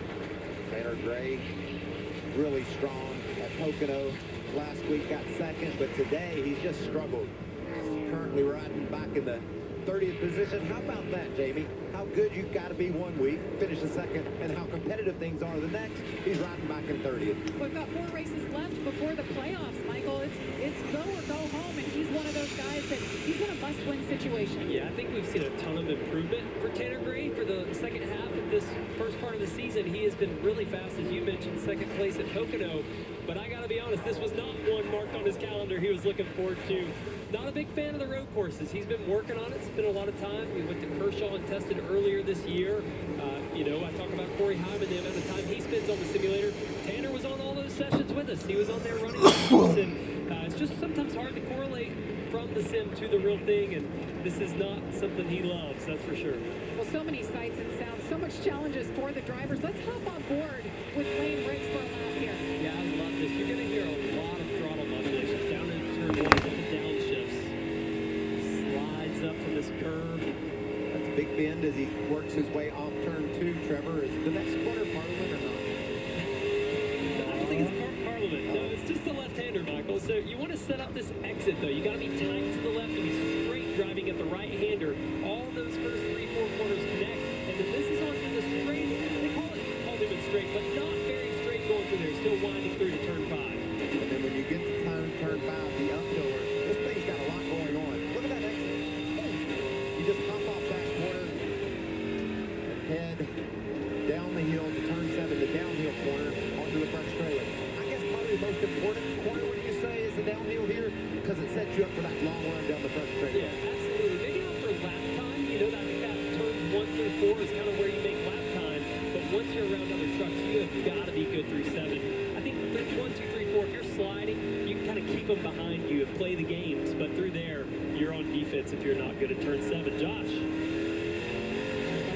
Speaker 5: Tanner Gray, really strong at Pocono. Last week got second, but today he's just struggled. He's currently riding back in the 30th position. How about that, Jamie? How good you've got to be one week, finish the second, and how competitive things are the next. He's riding back in 30th.
Speaker 3: We've got 4 races left before the playoffs, Michael. It's go or go home, and he's one of those guys that he's in a must-win situation.
Speaker 4: Yeah, I think we've seen a ton of improvement for Tanner Gray for the second half of this first part of the season. He has been really fast, as you mentioned, second place at Pocono. But I got to be honest, this was not one marked on his calendar he was looking forward to. Not a big fan of the road courses. He's been working on it, spent a lot of time. We went to Kershaw and tested earlier this year. I talk about Corey Hyman, the amount of time he spends on the simulator. Tanner was on all those sessions with us. He was on there running laps, and it's just sometimes hard to correlate from the sim to the real thing, and this is not something he loves, that's for sure.
Speaker 3: Well, so many sights and sounds, so much challenges for the drivers. Let's hop on board with Lane Riggs for a lap here.
Speaker 4: Yeah, I love this. You're going to hear a lot of throttle modulations down in turn 1 with the downshifts. Slides up from this curve.
Speaker 5: That's a big bend as he works his way off turn 2. Trevor, is the next corner Parliament or not?
Speaker 4: I don't think it's Parliament. No, it's just the left-hander, Michael. So you want to set up this exit, though. You got to be tight to the left and be straight driving at the right-hander. All those first 3-4 corners connect, and then this is on the straight. They call it Newman straight, but not very straight going through there. Still winding through to turn 5.
Speaker 5: And then when you get to turn 5, the uphiller, this thing's got a lot going on. Look at that exit. You just hop off that corner and head down the hill to turn 7, the downhill corner onto the front straightaway. I guess probably the most important corner, would you say, is the downhill here? Because it sets you up for that long run down the front straightaway.
Speaker 4: Yeah, absolutely. Maybe not for lap time. I think that turns 1 through 4 is kind of where you make lap time. But once you're around other trucks, you have got to be good through 7. I think 1, 2, 3, 4, if you're sliding, you can kind of keep them behind you and play the games. But through there, you're on defense if you're not good at turn 7. Josh.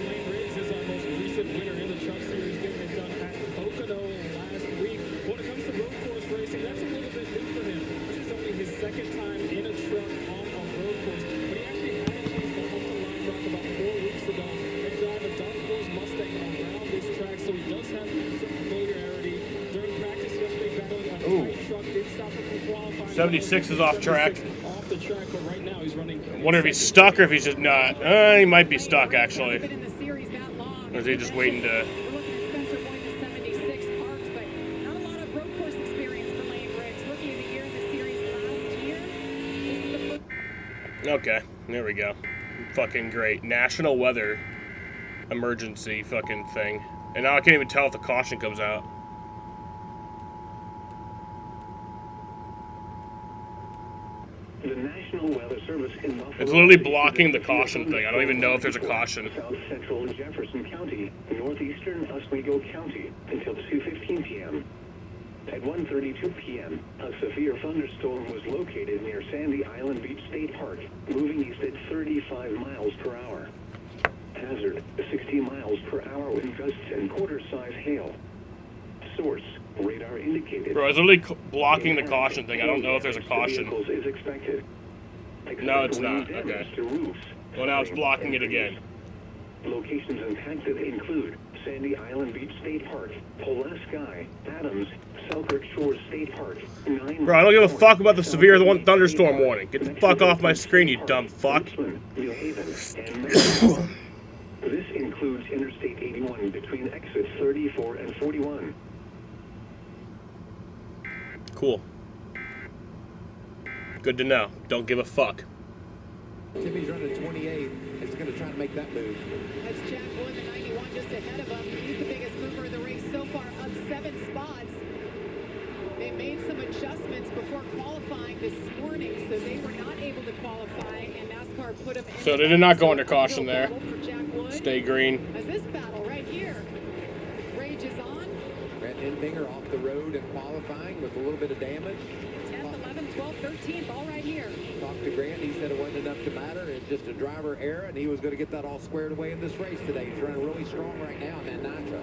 Speaker 18: Lane Riggs is our most recent winner in the Truck Series, getting it done at Pocono last week. When it comes to road course racing, that's a little bit new for him. This is only his second time in a truck on a road course. But he actually had a chance to come to Lime Rock about 4 weeks ago and drive a Dark Horse Mustang around this track, so he does have some familiarity. During practice yesterday, battling a tight truck, did stop him from qualifying.
Speaker 1: 76 is off track.
Speaker 18: Off the track, but right now he's running.
Speaker 1: I wonder if he's stuck or if he's just not. He might be stuck actually. Or is he just waiting to? Okay, there we go. Fucking great. National weather emergency fucking thing. And now I can't even tell if the caution comes out.
Speaker 9: The National Weather Service in Buffalo.
Speaker 1: It's literally blocking the caution thing. I don't even know if there's a caution.
Speaker 9: South Central Jefferson County, northeastern Oswego County, until 2:15 p.m. At 1:32 p.m., a severe thunderstorm was located near Sandy Island Beach State Park, moving east at 35 miles per hour. Hazard, 60 miles per hour with gusts and quarter-size hail. Source, radar indicated.
Speaker 1: Bro, I was literally blocking the caution thing. I don't know if there's a caution.
Speaker 9: Is expected.
Speaker 1: No, it's not. Okay. Well, now it's blocking it again.
Speaker 9: Locations impacted include Sandy Island Beach State Park, Pulaski, Adams, Selkirk Shores State Park, 9.
Speaker 1: Bro, I don't give a fuck about the severe thunderstorm warning. Get the fuck off my screen, you dumb fuck.
Speaker 9: New Haven, and Madison. This includes Interstate 81 between exits 34 and 41.
Speaker 1: Cool. Good to know. Don't give a fuck.
Speaker 5: Timmy's running 28. He's going to try to make that move.
Speaker 3: That's Jack Wood, the 91, just ahead of him. He's the biggest mover of the race so far, up 7 spots. They made some adjustments before qualifying this morning, so they were not able to qualify, and NASCAR put them in.
Speaker 1: So they did not go under caution there. Stay green.
Speaker 3: As this battle right here rages on.
Speaker 5: Brent Enfinger off the road and qualifying with a little bit of damage.
Speaker 3: 10th, 11th, 12th, 13th, all right here.
Speaker 5: Talked to Grant, he said it wasn't enough to matter. It's just a driver error, and he was going to get that all squared away in this race today. He's running really strong right now in that Nitro.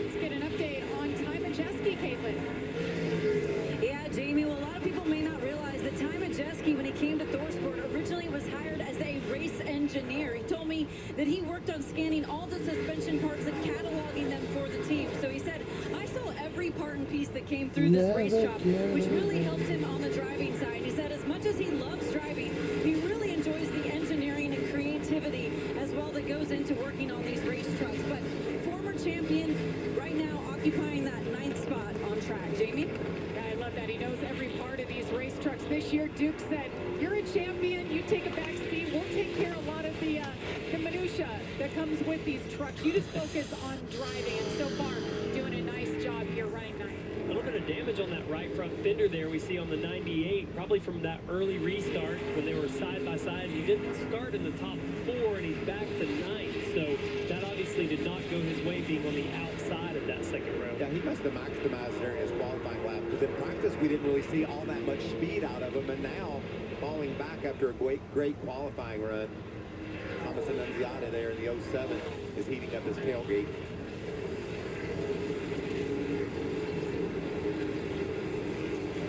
Speaker 3: Let's get an update on Ty Majeski, Caitlin.
Speaker 19: Yeah, Jamie, well, a lot of people may not realize that Ty Majeski, when he came to ThorSport, originally was hired as a race engineer. He told me that he worked on scanning all the suspension parts and cataloging them for the team. So he said, I saw every part and piece that came through this race shop, which really helped him on the driving side. He said as much as he loves driving, he really enjoys the engineering and creativity as well that goes into working on these race trucks. But former champion, right now occupying that 9th spot on track. Jamie?
Speaker 3: Yeah, I love that. He knows every part of these race trucks. This year, Duke said, you're a champion, you take a back seat, we'll take care of a lot of the minutia that comes with these trucks. You just focus on driving, and so far, doing a nice job here, Ryan Knight.
Speaker 4: A little bit of damage on that right front fender there we see on the 98, probably from that early restart when they were side by side. He didn't start in the top 4 and he's back to 9th, so that obviously did not go his way being on the outside of that second row.
Speaker 5: Yeah, he must have maximized during his qualifying lap, because in practice we didn't really see all that much speed out of him, and now falling back after a great qualifying run. Thomas Annunziata there in the 07 is heating up his tailgate.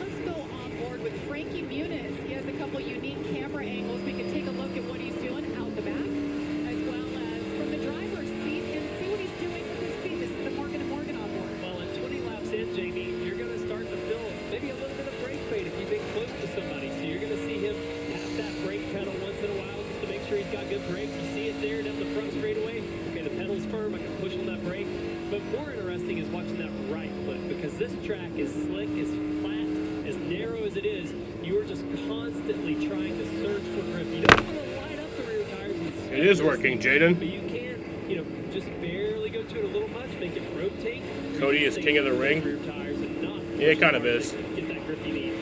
Speaker 3: Let's go on board with Frankie Muniz. He has a couple unique camera angles. We can take a look at what he's doing out the back, as well as from the driver's seat, and see what he's doing with his feet. This is the Morgan & Morgan on board.
Speaker 4: Well, at 20 laps in, Jamie, you're going to start to feel maybe a little bit of brake fade if you've been close to somebody. So you're going to see him tap that brake pedal once in a while just to make sure he's got good brakes. You see it there down the front straightaway. Okay, the pedal's firm. I can push on that brake. But more interesting is watching that right foot, because this track is slick, as flat, as narrow as it is. You are just constantly trying to search for grip. You don't want to light up the rear tires.
Speaker 1: It is working, Jaden.
Speaker 4: But you can, just barely go to it a little much, make it rotate.
Speaker 1: Cody is king of the ring.
Speaker 4: Rear tires and not
Speaker 1: Yeah, it kind of is.
Speaker 4: get that grip you need.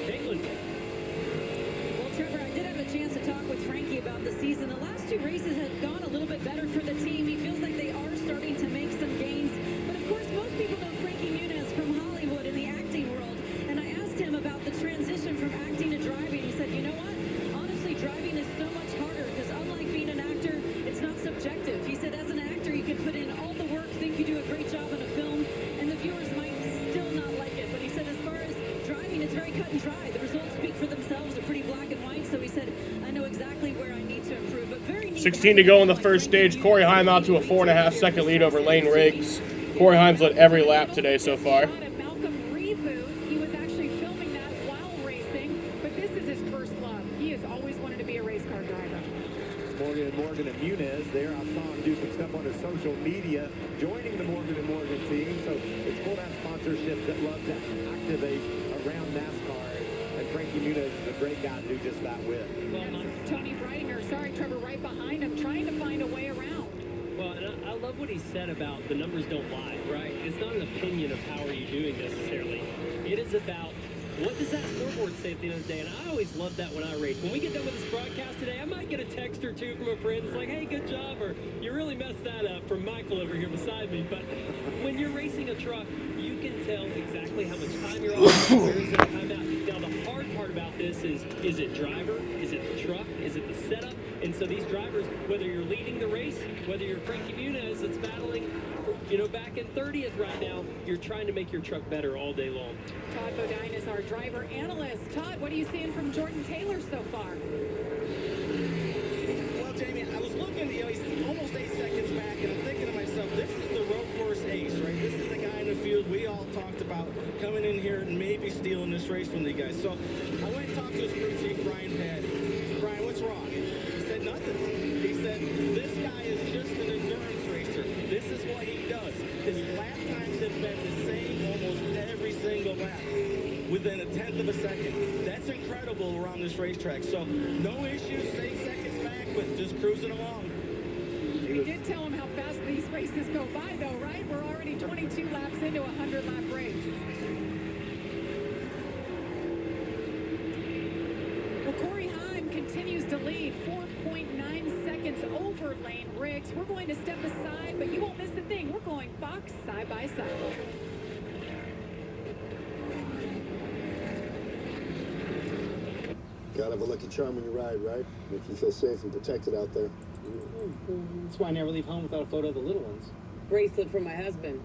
Speaker 4: Caitlin.
Speaker 19: Well, Trevor, I did have a chance to talk with Frankie about the season. The last 2 races have gone a little bit better for the team. He feels like they are starting to make some gains. But of course, most people know Frankie Muniz from Hollywood in the acting world. And I asked him about the transition from acting to driving. He said, you know what? Honestly, driving is so much harder because unlike being an actor, it's not subjective. He said, as an actor, you can put in all the work, think you do a great job in a film, and the viewers might still not like it. But he said, as far as driving, it's very cut and dry. The results speak for themselves. They're pretty black and white. So he said, I know exactly where I need to improve. But very neat
Speaker 1: 16 to go in the first stage. Corey Heim out to a 4.5-second lead over Lane Riggs. Corey Heim's led every lap today so far.
Speaker 3: Malcolm Reboot, he was actually filming that while racing, but this is his first love. He has always wanted to be a race car driver.
Speaker 5: Morgan & Morgan and Muniz there. I saw him do some stuff on his social media, joining the Morgan & Morgan team. So it's cool to have sponsorships that love to activate around NASCAR. And Frankie Muniz is a great guy to do just that with.
Speaker 3: Tony Breidinger, Trevor, right behind him, trying to find a way around.
Speaker 4: Well, and I love what he said about the numbers don't lie, right? It's not an opinion of how are you doing necessarily. It is about what does that scoreboard say at the end of the day? And I always love that when I race. When we get done with this broadcast today, I might get a text or two from a friend. It's like, hey, good job, or you really messed that up, from Michael over here beside me. But when you're racing a truck, you can tell exactly how much time you're on, where is there time out. Now, the hard part about this is it driver? Is it the truck? Is it the setup? And so these drivers, whether you're leading the race, whether you're Frankie Muniz that's battling You know, back in 30th right now, you're trying to make your truck better all day long.
Speaker 3: Todd Bodine is our driver analyst. Todd, what are you seeing from Jordan Taylor so far?
Speaker 17: Well, Jamie, I was looking, he's almost 8 seconds back, and I'm thinking to myself, this is the road course ace, right? This is the guy in the field we all talked about coming in here and maybe stealing this race from you guys. So I went and talked to his crew chief, Brian Paddy. Brian, what's wrong? He said nothing. He said, this guy is just an endurance racer. This is what he does. His lap times have been the same almost every single lap, within a tenth of a second. That's incredible around this racetrack. So no issues, 8 seconds back, but just cruising along.
Speaker 3: You did tell him how fast these races go by, though, right? We're already 22 laps into a 100-lap race. Well, Corey Heim continues to lead, 4.9 seconds over Lane Riggs. We're going to step aside, but you won't miss a thing. We're going Fox side by side.
Speaker 2: Gotta have a lucky charm when you ride, right? Make you feel safe and protected out there.
Speaker 12: That's why I never leave home without a photo of the little ones.
Speaker 13: Bracelet from my husband.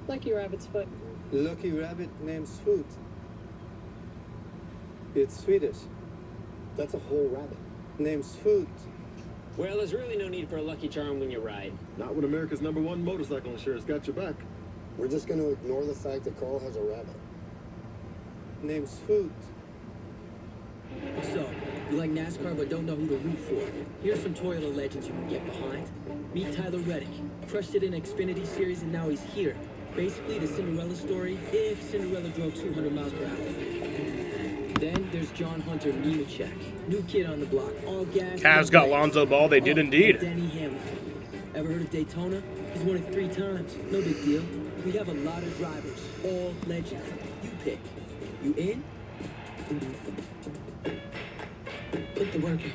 Speaker 13: Lucky rabbit's foot.
Speaker 14: Lucky rabbit named Sweet. It's Swedish.
Speaker 2: That's a whole rabbit.
Speaker 14: Named Sweet.
Speaker 12: Well, there's really no need for a lucky charm when you ride.
Speaker 2: Not when America's #1 motorcycle insurance got your back. We're just gonna ignore the fact that Carl has a rabbit.
Speaker 14: Named Sweet.
Speaker 25: So, you like NASCAR but don't know who to root for? Here's some Toyota legends you can get behind. Meet Tyler Reddick. Crushed it in Xfinity Series and now he's here. Basically the Cinderella story, if Cinderella drove 200 miles per hour. Then there's John Hunter Nemechek. New kid on the block, all gas.
Speaker 1: Cavs got Lonzo Ball, they did indeed.
Speaker 25: Denny Hamlin. Ever heard of Daytona? He's won it 3 times. No big deal. We have a lot of drivers, all legends. You pick. You in? Put the work in.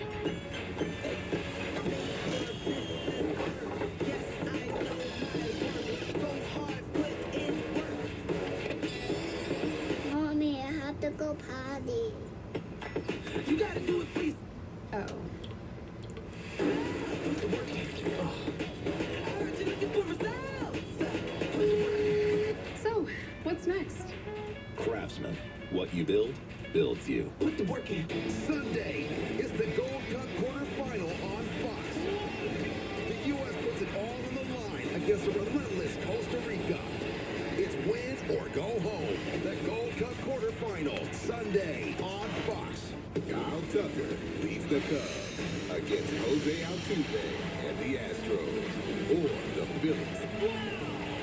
Speaker 22: Mommy, I have to go potty.
Speaker 25: You gotta do it, please.
Speaker 3: Oh. So, what's next?
Speaker 10: Craftsman. What you build, builds you.
Speaker 25: Put the work in.
Speaker 7: Sunday is the Gold Cup quarterfinal on Fox. The U.S. puts it all on the line against a relentless Costa Rica. It's win or go home. The Gold Cup quarterfinal, Sunday on Fox.
Speaker 10: Kyle Tucker leads the Cubs against Jose Altuve and the Astros. Or the Phillies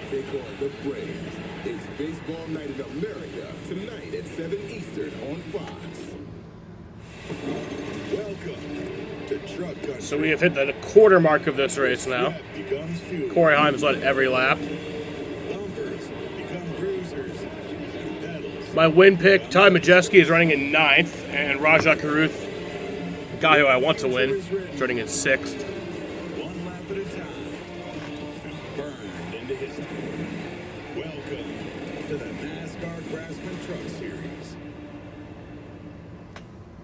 Speaker 10: take on the Braves. It's Baseball Night in America tonight at 7 Eastern on Fox.
Speaker 11: Welcome to Truck Country.
Speaker 1: So we have hit the quarter mark of this race now. Corey Heim has led every lap. My win pick, Ty Majeski, is running in 9th, and Rajah Caruth, the guy who I want to win, is running in 6th.
Speaker 11: One lap at a time. Burned into history. Welcome to the NASCAR Craftsman Truck Series.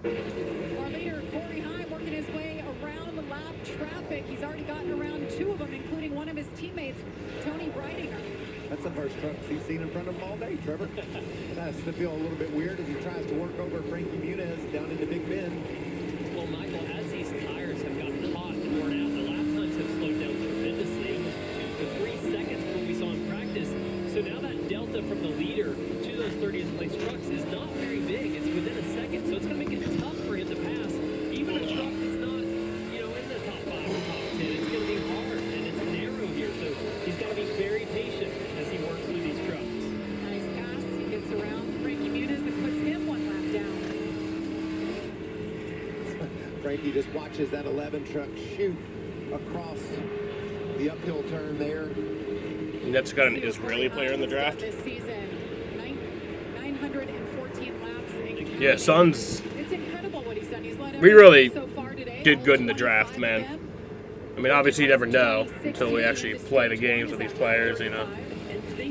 Speaker 3: Our leader, Corey Heim, working his way around the lap traffic. He's already gotten around 2 of them, including one of his teammates, Tony Breidinger.
Speaker 5: That's the first truck he's seen in front of him all day, Trevor. That's to feel a little bit weird as he tries to work over Frankie Muniz down into Big Bend.
Speaker 4: Well, Michael, as these tires have gotten hot and worn out, the lap times have slowed down tremendously to 3 seconds from what we saw in practice. So now that delta from the leader to those 30th place trucks is not very big. It's within a second, so it's going to make it tough for him to pass. Even a truck that's not, in the top 5 or top 10, it's going to be hard, and it's narrow here. So he's got to be very patient as he works through these trucks.
Speaker 3: Nice pass. He gets around Frankie Muniz and puts him 1 lap down.
Speaker 5: Frankie just watches that 11 truck shoot across the uphill turn there.
Speaker 1: Nets got an Israeli player in the draft.
Speaker 3: This season, 914 laps.
Speaker 1: Yeah, Suns.
Speaker 3: It's incredible what he's done. He's led
Speaker 1: We really
Speaker 3: so far today.
Speaker 1: did good in the draft, man. I mean, obviously you never know until we actually play the games with these players, You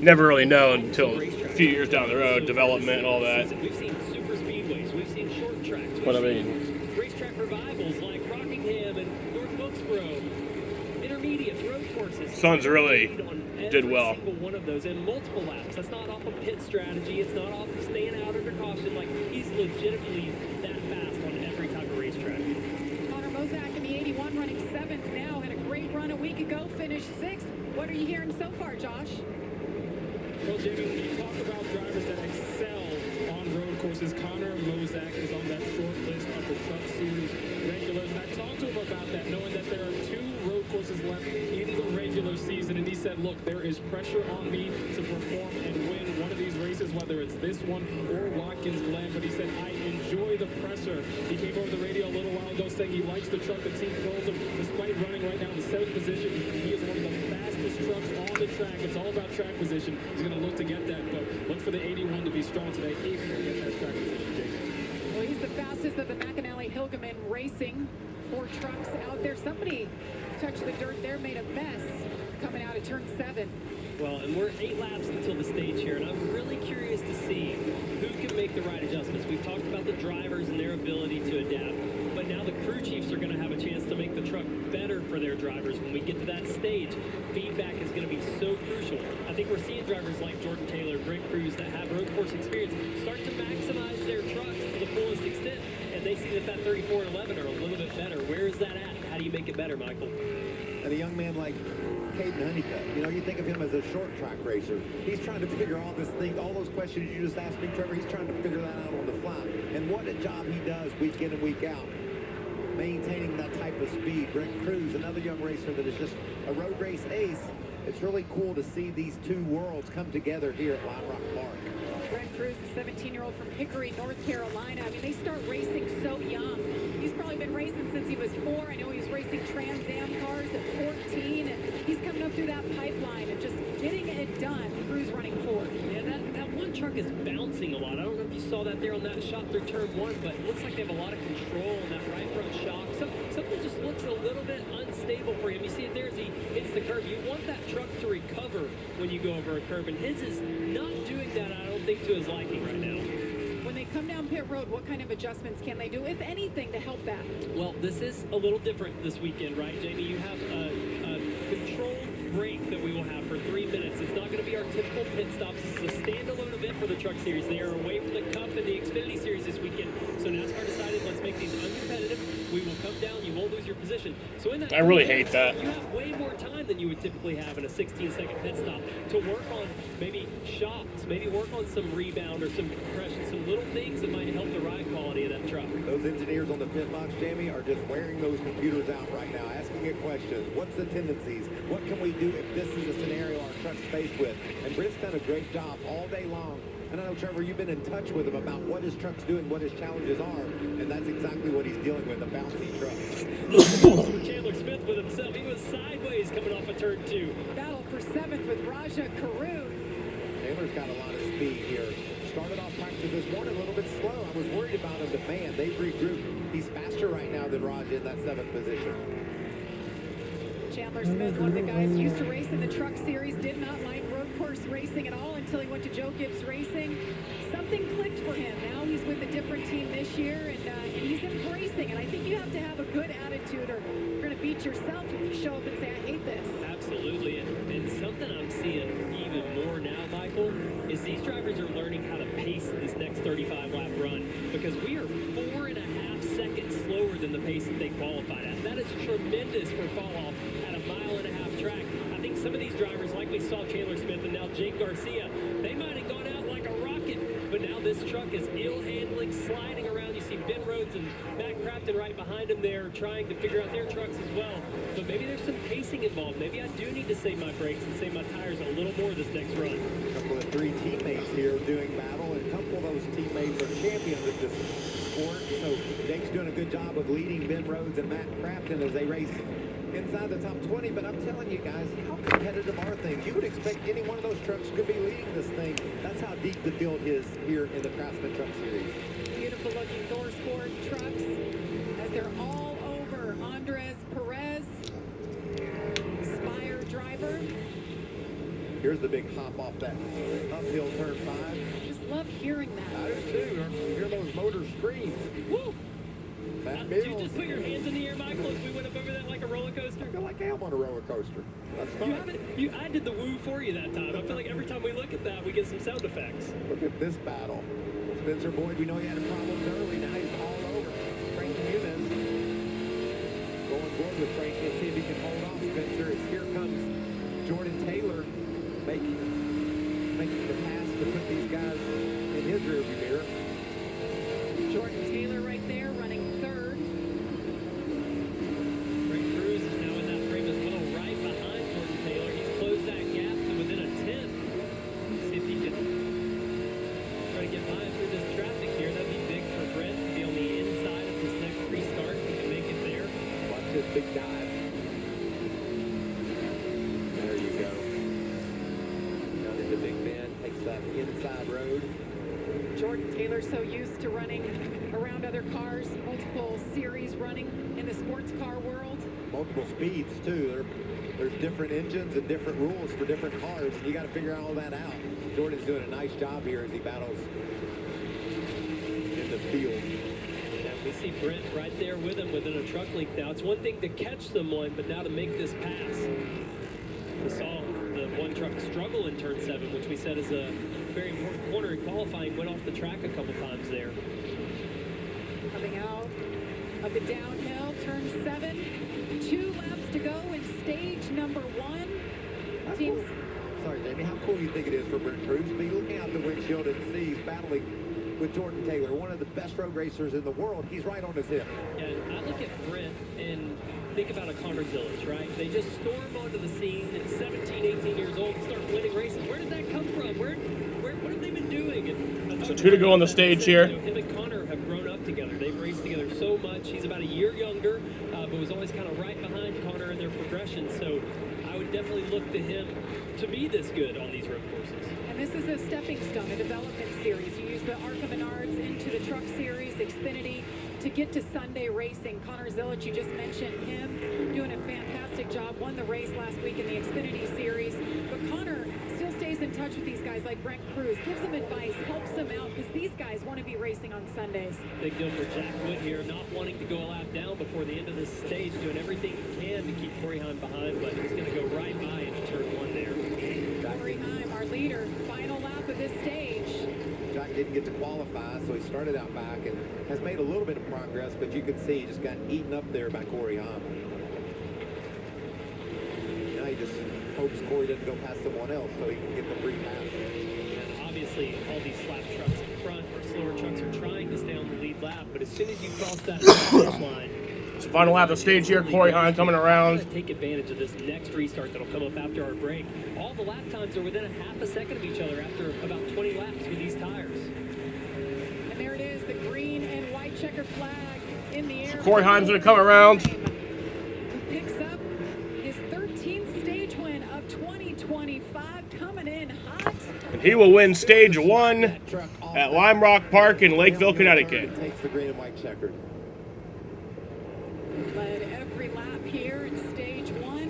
Speaker 1: never really know until a few years down the road, development and all that.
Speaker 4: We've seen super speedways, we've seen short tracks,
Speaker 1: What I mean.
Speaker 4: racetrack revivals like Rockingham and North Wilkesboro, intermediate road courses.
Speaker 1: Suns really did well.
Speaker 4: Every single one of those in multiple laps. That's not off of pit strategy. It's not off of staying out under caution. Like, he's legitimately that fast on every type of racetrack.
Speaker 3: Connor Mozak in the 81 running 7th now. Had a great run a week ago, finished 6th. What are you hearing so far, Josh?
Speaker 18: Well, Jamie, when you talk about drivers that excel on road courses, Connor Mozak is on that short list of the Truck Series regulars. And I talked to him about that, knowing that there are 2 road courses left in the regular season. And he said, look, there is pressure on me to perform and win one of these races, whether it's this one or Watkins Glen. But he said, I enjoy the pressure. He came over the radio a little while ago saying he likes the truck the team throws him. Despite running right now in the 7th position, he is one of the fastest trucks on the track. It's all about track position. He's going to look to get that, but look for the 81 to be strong today, if he can get that track position, Jason.
Speaker 3: Well, he's the fastest of the McAnally Hilgeman Racing. 4 trucks out there. Somebody touched the dirt there, made a mess coming out of turn 7.
Speaker 4: Well, and we're 8 laps until the stage here, and I'm really curious to see who can make the right adjustments. We've talked about the drivers and their ability to adapt, but now the crew chiefs are going to have a chance to make the truck better for their drivers. When we get to that stage, feedback is going to be so crucial. I think we're seeing drivers like Jordan Taylor, Brent Cruz, that have road course experience start to maximize their trucks to the fullest extent, and they see that 34 and 11 are a little bit better. Where is that at? How do you make it better, Michael?
Speaker 5: And a young man like Caden Honeycutt, you know, you think of him as a short track racer. He's trying to figure all this thing, all those questions you just asked me, Trevor, he's trying to figure that out on the fly. And what a job he does week in and week out, maintaining that type of speed. Brent Cruz, another young racer that is just a road race ace. It's really cool to see these 2 worlds come together here at Lime Rock Park.
Speaker 3: Brent Cruz, the 17-year-old from Hickory, North Carolina. I mean, they start racing so young. He's probably been racing since he was 4. I know he was racing Trans Am cars at 14, and he's coming up through that pipeline and just getting it done. Cruz running 4.
Speaker 4: Yeah, that one truck is bouncing a lot. I don't know if you saw that there on that shot through turn 1, but it looks like they have a lot of control on that right front shock. Something just looks a little bit unstable for him. You see it there as he hits the curb. You want that truck to recover when you go over a curb, and his is not doing that, I don't think, to his liking right now.
Speaker 3: When they come down pit road, what kind of adjustments can they do, if anything, to help that?
Speaker 4: Well, this is a little different this weekend, right, Jamie? You have a controlled break that we will have for 3 minutes. It's not going to be our typical pit stops. This is a standalone event for the Truck Series. They are away from the Cup and the Xfinity Series this weekend. So NASCAR decided, let's make these uncompetitive. We will come down. You won't lose your position. So in that,
Speaker 1: I really hate that.
Speaker 4: You have way more time than you would typically have in a 16-second pit stop to work on maybe shots, maybe work on some rebound or some compression, some little things that might help the ride quality of that truck.
Speaker 5: Those engineers on the pit box, Jamie, are just wearing those computers out right now, asking it questions. What's the tendencies? What can we do if this is a scenario our truck's faced with? And Britt's done a great job all day long. And I know, Trevor, you've been in touch with him about what his truck's doing, what his challenges are, and that's exactly what he's dealing with, a bouncy truck.
Speaker 4: Chandler Smith with himself. He was sideways coming off of turn 2.
Speaker 3: Battle for 7th with Raja Caruth.
Speaker 5: Taylor's got a lot of speed here. Started off practice this morning a little bit slow. I was worried about him, but man, they've regrouped. He's faster right now than Raja in that 7th position.
Speaker 3: Chandler Smith, one of the guys used to race in the Truck Series, did not like road course racing at all until he went to Joe Gibbs Racing. Something clicked for him. Now he's with a different team this year, and he's embracing it. I think you have to have a good attitude, or you're going to beat yourself if you show up and say, I hate this.
Speaker 4: Absolutely, and something I'm seeing even more now, Michael, is these drivers are learning how to pace this next 35-lap run, because we are 4.5 seconds slower than the pace that they qualified at. That is tremendous for fall-off at a 1.5-mile track. I think some of these drivers, like we saw Chandler Smith and now Jake Garcia, they might have gone out like a rocket, but now this truck is ill-handling, sliding around. You see Ben Rhodes and Matt Crafton right behind him there trying to figure out their trucks as well. But maybe there's some pacing involved. Maybe I do need to save my brakes and save my tires a little more this next run.
Speaker 5: A couple of 3 teammates here doing battle, and a couple of those teammates are champions of this sport. So Jake's doing a good job of leading Ben Rhodes and Matt Crafton as they race inside the top 20. But I'm telling you guys, how competitive are things? You would expect any one of those trucks could be leading this thing. That's how deep the field is here in the Craftsman Truck Series.
Speaker 3: Beautiful looking ThorSport trucks as they're all over Andres Perez, Spire driver.
Speaker 5: Here's the big hop off that uphill turn 5.
Speaker 3: Just love hearing that.
Speaker 5: I do too. Hear those motors scream. Woo!
Speaker 4: Did you just put your hands in the air, Michael, as we went up over that like a roller coaster?
Speaker 5: I feel like I am on a roller coaster. That's fun.
Speaker 4: I did the woo for you that time. I feel like every time we look at that, we get some sound effects.
Speaker 5: Look at this battle. Spencer Boyd, we know he had problems early. Now he's all over. Frank Muniz going forward with Frank. Let's see if he can hold off Spencer. As here comes Jordan Taylor making the pass to put these guys in his rearview mirror.
Speaker 3: Jordan Taylor right there running third.
Speaker 4: Greg Cruz is now in that frame as well, right behind Jordan Taylor. He's closed that gap to within a tenth. See if he can try to get by through this traffic here. That'd be big for Brent to be on the inside of this next restart. If he can make it there.
Speaker 5: Watch this big dive. There you go. Down into Big Bend, takes that inside road.
Speaker 3: Jordan Taylor so used to running around other cars, multiple series running in the sports car world.
Speaker 5: Multiple speeds too. There's different engines and different rules for different cars, and you got to figure all that out. Jordan's doing a nice job here as he battles in the field.
Speaker 4: And we see Brent right there with him within a truck length now. It's one thing to catch someone, but now to make this pass. We saw the one truck struggle in turn 7, which we said is a very important corner in qualifying. Went off the track a couple times there.
Speaker 3: Coming out of the downhill, turn 7. 2 laps to go in stage number 1. Teams.
Speaker 5: Sorry, Jamie. How cool do you think it is for Brent Cruz to be looking out the windshield and see he's battling with Jordan Taylor, one of the best road racers in the world? He's right on his hip.
Speaker 4: And I look at Brent and think about a Connor Zillage, right? They just storm onto the scene at 17, 18 years old and start winning races. Where did that come from? What have they been doing? And
Speaker 1: So 2 to go on the stage here.
Speaker 4: You know, him and Connor have grown up together. They've raced together so much. He's about a year younger, but was always kind of right behind Connor in their progression. So I would definitely look to him to be this good on these road courses.
Speaker 3: And this is a stepping stone, a development series. You use the ARCA Menards into the Truck Series, Xfinity, to get to Sunday racing. Connor Zillage, you just mentioned him, doing a fantastic job. Won the race last week in the Xfinity Series. But Connor still stays in touch with these guys like Brent Cruz, gives them advice, helps them out, because these guys want to be racing on Sundays.
Speaker 4: Big deal for Jack Wood here, not wanting to go a lap down before the end of this stage, doing everything he can to keep Corey Heim behind, but he's going to go right by into turn 1 there.
Speaker 3: Corey Heim, our leader, final lap of this stage.
Speaker 5: Jack didn't get to qualify, so he started out back and has made a little bit of progress, but you can see he just got eaten up there by Corey Heim. Now he just hopes Corey doesn't go past someone else so he can get the free pass.
Speaker 4: And obviously, all these slap trucks in front or slower trucks are trying to stay on the lead lap, but as soon as you cross that finish line,
Speaker 1: So final lap of the stage here. Corey Heim coming around.
Speaker 4: take advantage of this next restart that'll come up after our break. All the lap times are within a half a second of each other after about 20 laps with these tires.
Speaker 3: And there it is, the green and white checkered flag in the air.
Speaker 1: Corey Heim's going to come around.
Speaker 3: Who picks up his 13th stage win of 2025, coming in hot.
Speaker 1: And he will win stage 1 at Lime Rock Park in Lakeville, Connecticut.
Speaker 5: Takes the green and white checkered.
Speaker 3: Led every lap here in stage 1.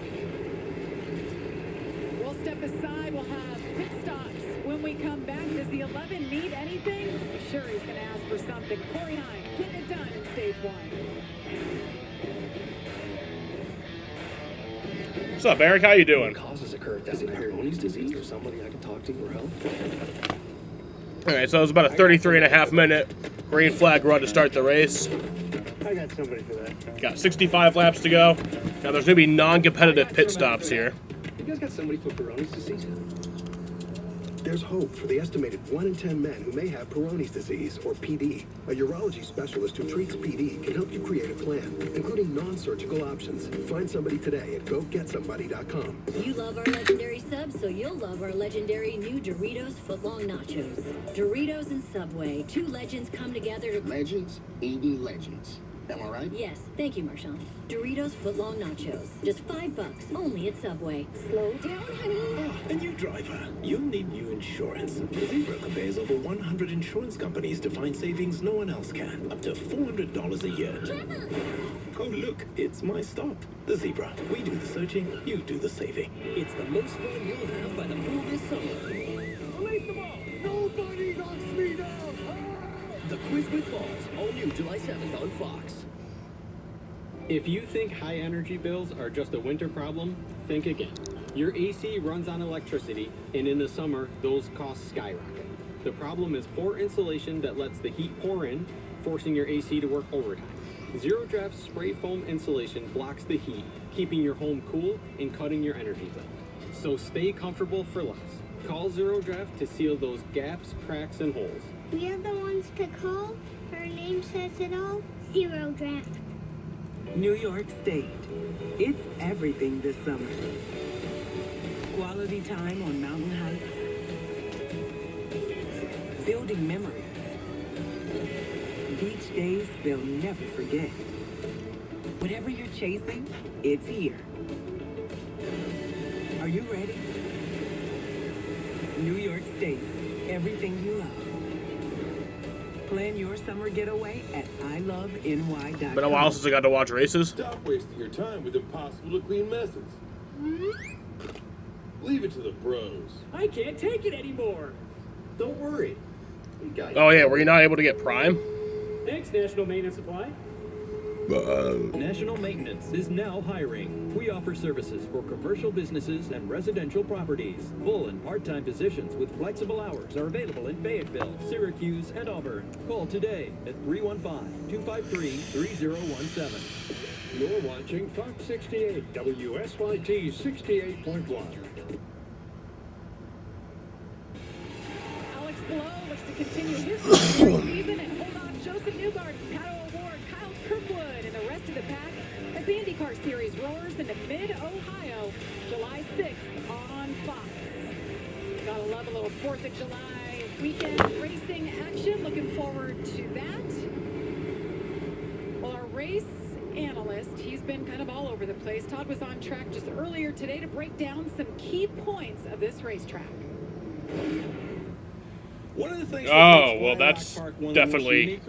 Speaker 3: We'll step aside. We'll have pit stops when we come back. Does the 11 need anything? Sure, he's going to ask for something. Corey Heim getting it done in stage 1.
Speaker 1: What's up, Eric? How you doing?
Speaker 6: What causes a curve? Is it Peyronie's disease or somebody I can talk to for help?
Speaker 1: All right, so it was about a 33.5 minute green flag run to start the race.
Speaker 14: I got somebody for that.
Speaker 1: Got 65 laps to go. Now there's going to be non-competitive pit stops here.
Speaker 6: You guys got somebody for Peyronie's disease?
Speaker 23: There's hope for the estimated 1 in 10 men who may have Peyronie's disease, or PD. A urology specialist who treats PD can help you create a plan, including non-surgical options. Find somebody today at GoGetSomebody.com.
Speaker 24: You love our legendary subs, so you'll love our legendary new Doritos Footlong Nachos. Doritos and Subway, 2 legends come together to...
Speaker 23: Legends eating legends. Am I right?
Speaker 24: Yes, thank you, Marshawn. Doritos Footlong Nachos. Just $5, only at Subway. Slow down, honey.
Speaker 23: A new driver. You'll need new insurance. Zebra compares over 100 insurance companies to find savings no one else can. Up to $400 a year.
Speaker 24: Trevor!
Speaker 23: Oh, look, it's my stop. The Zebra. We do the searching, you do the saving.
Speaker 25: It's the most fun you'll have by the pool this summer.
Speaker 23: Release the ball. Nobody knocks me down.
Speaker 25: The Quiz with Balls, all new July 7th on Fox.
Speaker 12: If you think high energy bills are just a winter problem, think again. Your AC runs on electricity, and in the summer, those costs skyrocket. The problem is poor insulation that lets the heat pour in, forcing your AC to work overtime. Zero Draft spray foam insulation blocks the heat, keeping your home cool and cutting your energy bill. So stay comfortable for less. Call Zero Draft to seal those gaps, cracks, and holes.
Speaker 22: We're the ones to call. Her name says it all. Zero Draft.
Speaker 8: New York State. It's everything this summer. Quality time on mountain heights. Building memories. Beach days they'll never forget. Whatever you're chasing, it's here. Are you ready? New York State. Everything you love. Plan your summer getaway at iloveny.com.
Speaker 1: Been a while since I got to watch races.
Speaker 7: Stop wasting your time with impossible to clean messes. Leave it to the pros.
Speaker 4: I can't take it anymore.
Speaker 5: Don't worry. We got you.
Speaker 1: Oh yeah, were you not able to get Prime?
Speaker 4: Thanks, National Maintenance Supply.
Speaker 15: National Maintenance is now hiring. We offer services for commercial businesses and residential properties. Full and part-time positions with flexible hours are available in Fayetteville, Syracuse, and Auburn. Call today at 315-253-3017.
Speaker 11: You're watching Fox 68, WSYT 68.1.
Speaker 3: Alex Blow looks to continue his season and hold off Joseph Newgarden, Pato O'Ward, Kyle Kirkwood, and the rest of the pack as the IndyCar Series roars into mid-Ohio, July 6th on Fox. Gotta love a little 4th of July weekend racing action. Looking forward to that. Well, our race analyst, he's been kind of all over the place. Todd was on track just earlier today to break down some key points of this racetrack.
Speaker 17: One of the things
Speaker 1: Oh, well, that's definitely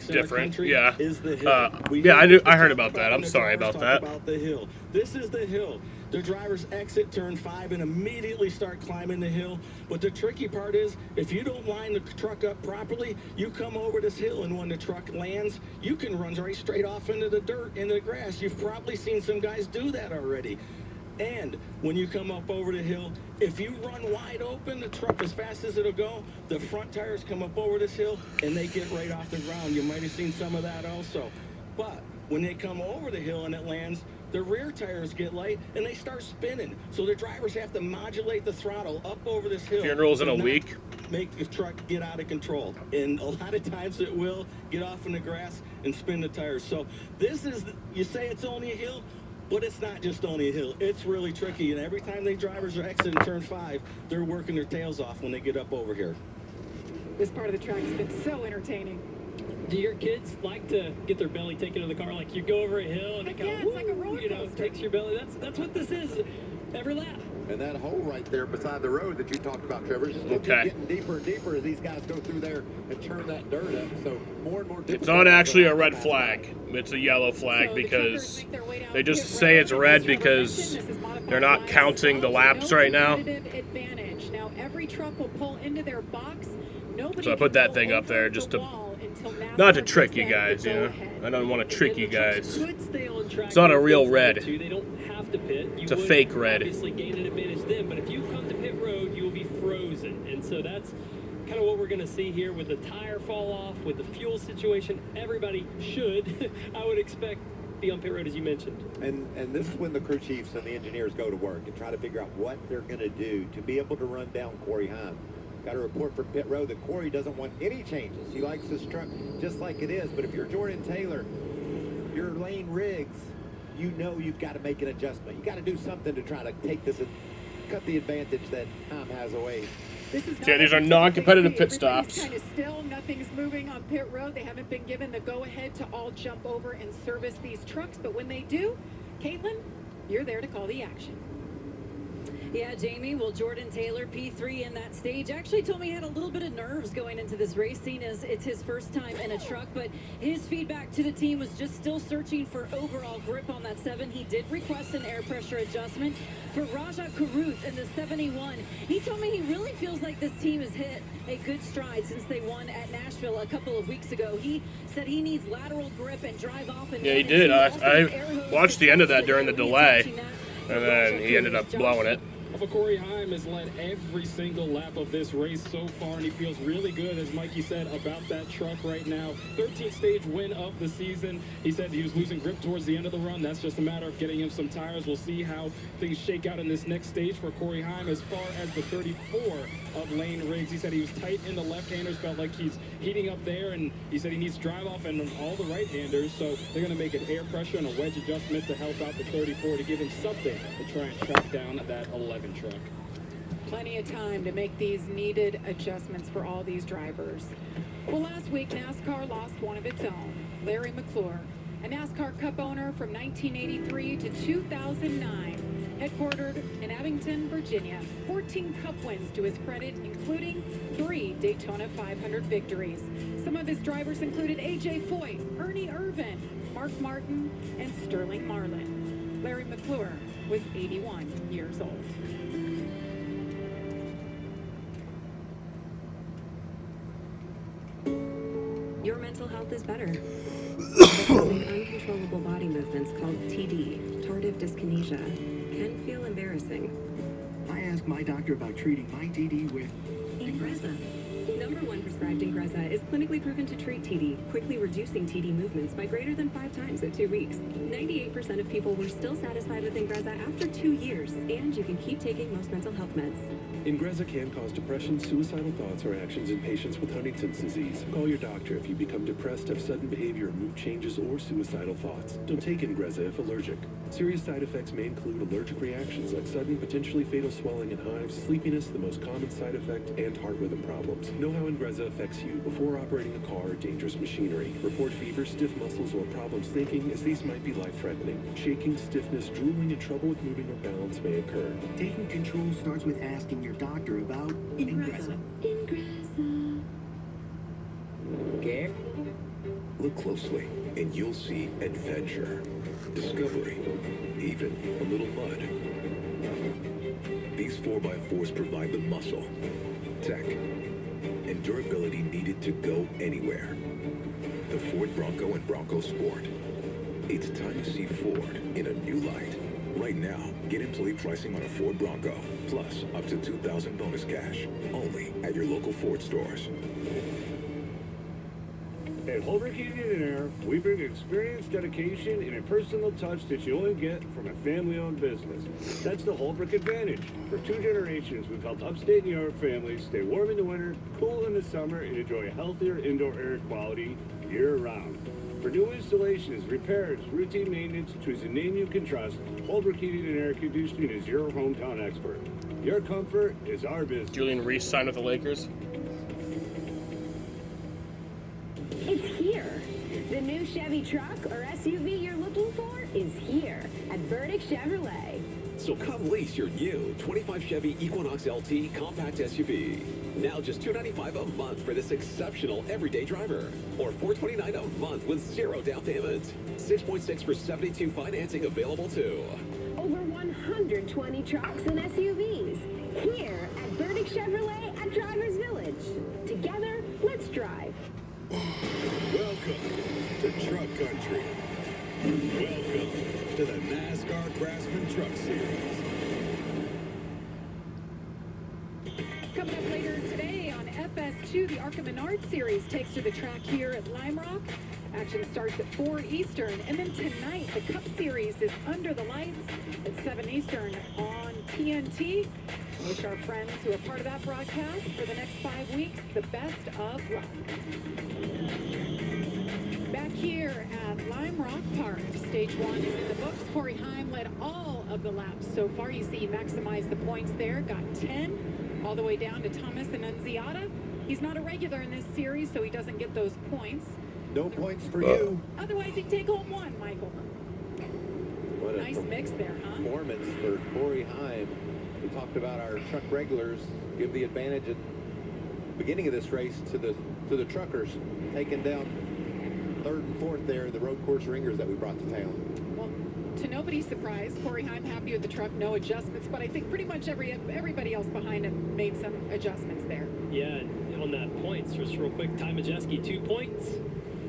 Speaker 1: different. Yeah. I heard about that. I'm sorry about that.
Speaker 17: About the hill. This is the hill. The drivers exit turn 5 and immediately start climbing the hill. But the tricky part is, if you don't line the truck up properly, you come over this hill, and when the truck lands, you can run right straight off into the dirt, into the grass. You've probably seen some guys do that already. And when you come up over the hill, if you run wide open, the truck as fast as it'll go, the front tires come up over this hill and they get right off the ground. You might have seen some of that also. But when they come over the hill and it lands, the rear tires get light and they start spinning. So the drivers have to modulate the throttle up over this hill.
Speaker 1: Funerals in a
Speaker 17: and not
Speaker 1: week.
Speaker 17: Make the truck get out of control. And a lot of times it will get off in the grass and spin the tires. So this is, you say it's only a hill, but it's not just only a hill. It's really tricky, and every time the drivers are exiting turn 5, they're working their tails off when they get up over here.
Speaker 3: This part of the track has been so entertaining.
Speaker 4: Do your kids like to get their belly taken to the car? Like you go over a hill and it kind of,
Speaker 3: it's like a roller coaster.
Speaker 4: Takes your belly. That's what this is. Every lap.
Speaker 5: And that hole right there beside the road that you talked about, Trevor, is going to keep getting deeper and deeper as these guys go through there and turn that dirt up. So more and more difficult.
Speaker 1: It's not actually a red flag. It's a yellow flag because they just say it's red because they're not counting the laps right now.
Speaker 3: Now every truck will pull into their box.
Speaker 1: So I put that thing up there just to, not to trick you guys, you know. I don't want to trick you guys. It's not a real red.
Speaker 4: They don't have to pit.
Speaker 1: It's a fake red.
Speaker 4: Obviously gain an advantage then, but if you come to pit road, you will be frozen. And so that's kind of what we're going to see here with the tire fall off, with the fuel situation. Everybody should, I would expect, be on pit road as you mentioned.
Speaker 5: And this is when the crew chiefs and the engineers go to work and try to figure out what they're going to do to be able to run down Corey Heim. Got a report from pit road that Corey doesn't want any changes. He likes this truck just like it is. But if you're Jordan Taylor, you're Lane Riggs, you know you've got to make an adjustment. You got to do something to try to take this and cut the advantage that Heim has away.
Speaker 1: Yeah, these are non-competitive pit stops.
Speaker 3: Kind of still, nothing's moving on pit road. They haven't been given the go-ahead to all jump over and service these trucks. But when they do, Caitlin, you're there to call the action.
Speaker 9: Yeah, Jamie. Well, Jordan Taylor, P3 in that stage, actually told me he had a little bit of nerves going into this race, seeing as it's his first time in a truck. But his feedback to the team was just still searching for overall grip on that 7. He did request an air pressure adjustment. For Rajat Karuth in the 71, he told me he really feels like this team has hit a good stride since they won at Nashville a couple of weeks ago. He said he needs lateral grip and drive off. And
Speaker 1: yeah, he did. I watched the end of that during the delay, and then he ended up blowing it.
Speaker 18: But Corey Heim has led every single lap of this race so far, and he feels really good, as Mikey said, about that truck right now. 13th stage win of the season. He said he was losing grip towards the end of the run. That's just a matter of getting him some tires. We'll see how things shake out in this next stage for Corey Heim. As far as the 34 of Lane Riggs, he said he was tight in the left-handers, felt like he's heating up there, and he said he needs drive off and all the right-handers, so they're going to make an air pressure and a wedge adjustment to help out the 34 to give him something to try and track down that 11 truck.
Speaker 3: Plenty of time to make these needed adjustments for all these drivers. Well, last week, NASCAR lost one of its own, Larry McClure, a NASCAR Cup owner from 1983 to 2009, headquartered in Abington, Virginia. 14 Cup wins to his credit, including 3 Daytona 500 victories. Some of his drivers included A.J. Foyt, Ernie Irvan, Mark Martin, and Sterling Marlin. Larry McClure was 81 years old.
Speaker 16: Your mental health is better. Causing uncontrollable body movements called TD, tardive dyskinesia, can feel embarrassing.
Speaker 19: I asked my doctor about treating my TD with
Speaker 16: Ingrezza. #1 prescribed Ingrezza is clinically proven to treat TD, quickly reducing TD movements by greater than 5 times at 2 weeks. 98% of people were still satisfied with Ingrezza after 2 years, and you can keep taking most mental health meds.
Speaker 20: Ingrezza can cause depression, suicidal thoughts, or actions in patients with Huntington's disease. Call your doctor if you become depressed, have sudden behavior, mood changes, or suicidal thoughts. Don't take Ingrezza if allergic. Serious side effects may include allergic reactions like sudden, potentially fatal swelling and hives, sleepiness, the most common side effect, and heart rhythm problems. Know how Ingrezza affects you before operating a car or dangerous machinery. Report fever, stiff muscles, or problems thinking, as these might be life-threatening. Shaking, stiffness, drooling, and trouble with moving or balance may occur.
Speaker 19: taking control starts with asking your doctor about Ingrezza.
Speaker 10: Okay. Look closely, and you'll see adventure, discovery, even a little mud. These 4x4s provide the muscle, tech, and durability needed to go anywhere. The Ford Bronco and Bronco Sport. It's time to see Ford in a new light. Right now, get employee pricing on a Ford Bronco, plus up to $2,000 bonus cash, only at your local Ford stores.
Speaker 14: At Holbrook Heating and Air, we bring experience, dedication, and a personal touch that you only get from a family-owned business. That's the Holbrook advantage. For 2 generations, we've helped upstate New York families stay warm in the winter, cool in the summer, and enjoy healthier indoor air quality year-round. For new installations, repairs, routine maintenance, choose a name you can trust. Holbrook Heating and Air Conditioning is your hometown expert. Your comfort is our business.
Speaker 1: Julian Reese signed with the Lakers.
Speaker 21: It's here. The new Chevy truck or SUV you're looking for is here at Burdick Chevrolet.
Speaker 26: So come lease your new 25 Chevy Equinox LT compact SUV. Now just $295 a month for this exceptional everyday driver. Or $429 a month with 0 down payment. 6.6 for 72 financing available too.
Speaker 21: Over 120 trucks and SUVs. Here at Burdick Chevrolet at Drivers Village. Together, let's drive.
Speaker 7: Welcome to Truck Country. Welcome to the NASCAR Craftsman Truck Series.
Speaker 3: Coming up later today on FS2, the ARCA Menard Series takes to the track here at Lime Rock. Action starts at 4 Eastern, and then tonight the Cup Series is under the lights at 7 Eastern on TNT. Wish our friends who are part of that broadcast for the next 5 weeks the best of luck. Back here at Lime Rock Park, stage 1 is in the books. Corey Heim led all of the laps so far. You see he maximized the points there, got 10, all the way down to Thomas Annunziata. He's not a regular in this series, so he doesn't get those points.
Speaker 5: No points for you.
Speaker 3: Otherwise, he'd take home 1, Michael.
Speaker 5: What a
Speaker 3: Nice mix there, huh?
Speaker 5: performance for Corey Heim. We talked about our truck regulars give the advantage at the beginning of this race to the truckers, taking down third and fourth there, the road course ringers that we brought to town.
Speaker 3: Well, to nobody's surprise, Corey Heim happy with the truck, no adjustments, but I think pretty much everybody else behind him made some adjustments there.
Speaker 4: Yeah, and on that points, just real quick, Ty Majeski, 2 points.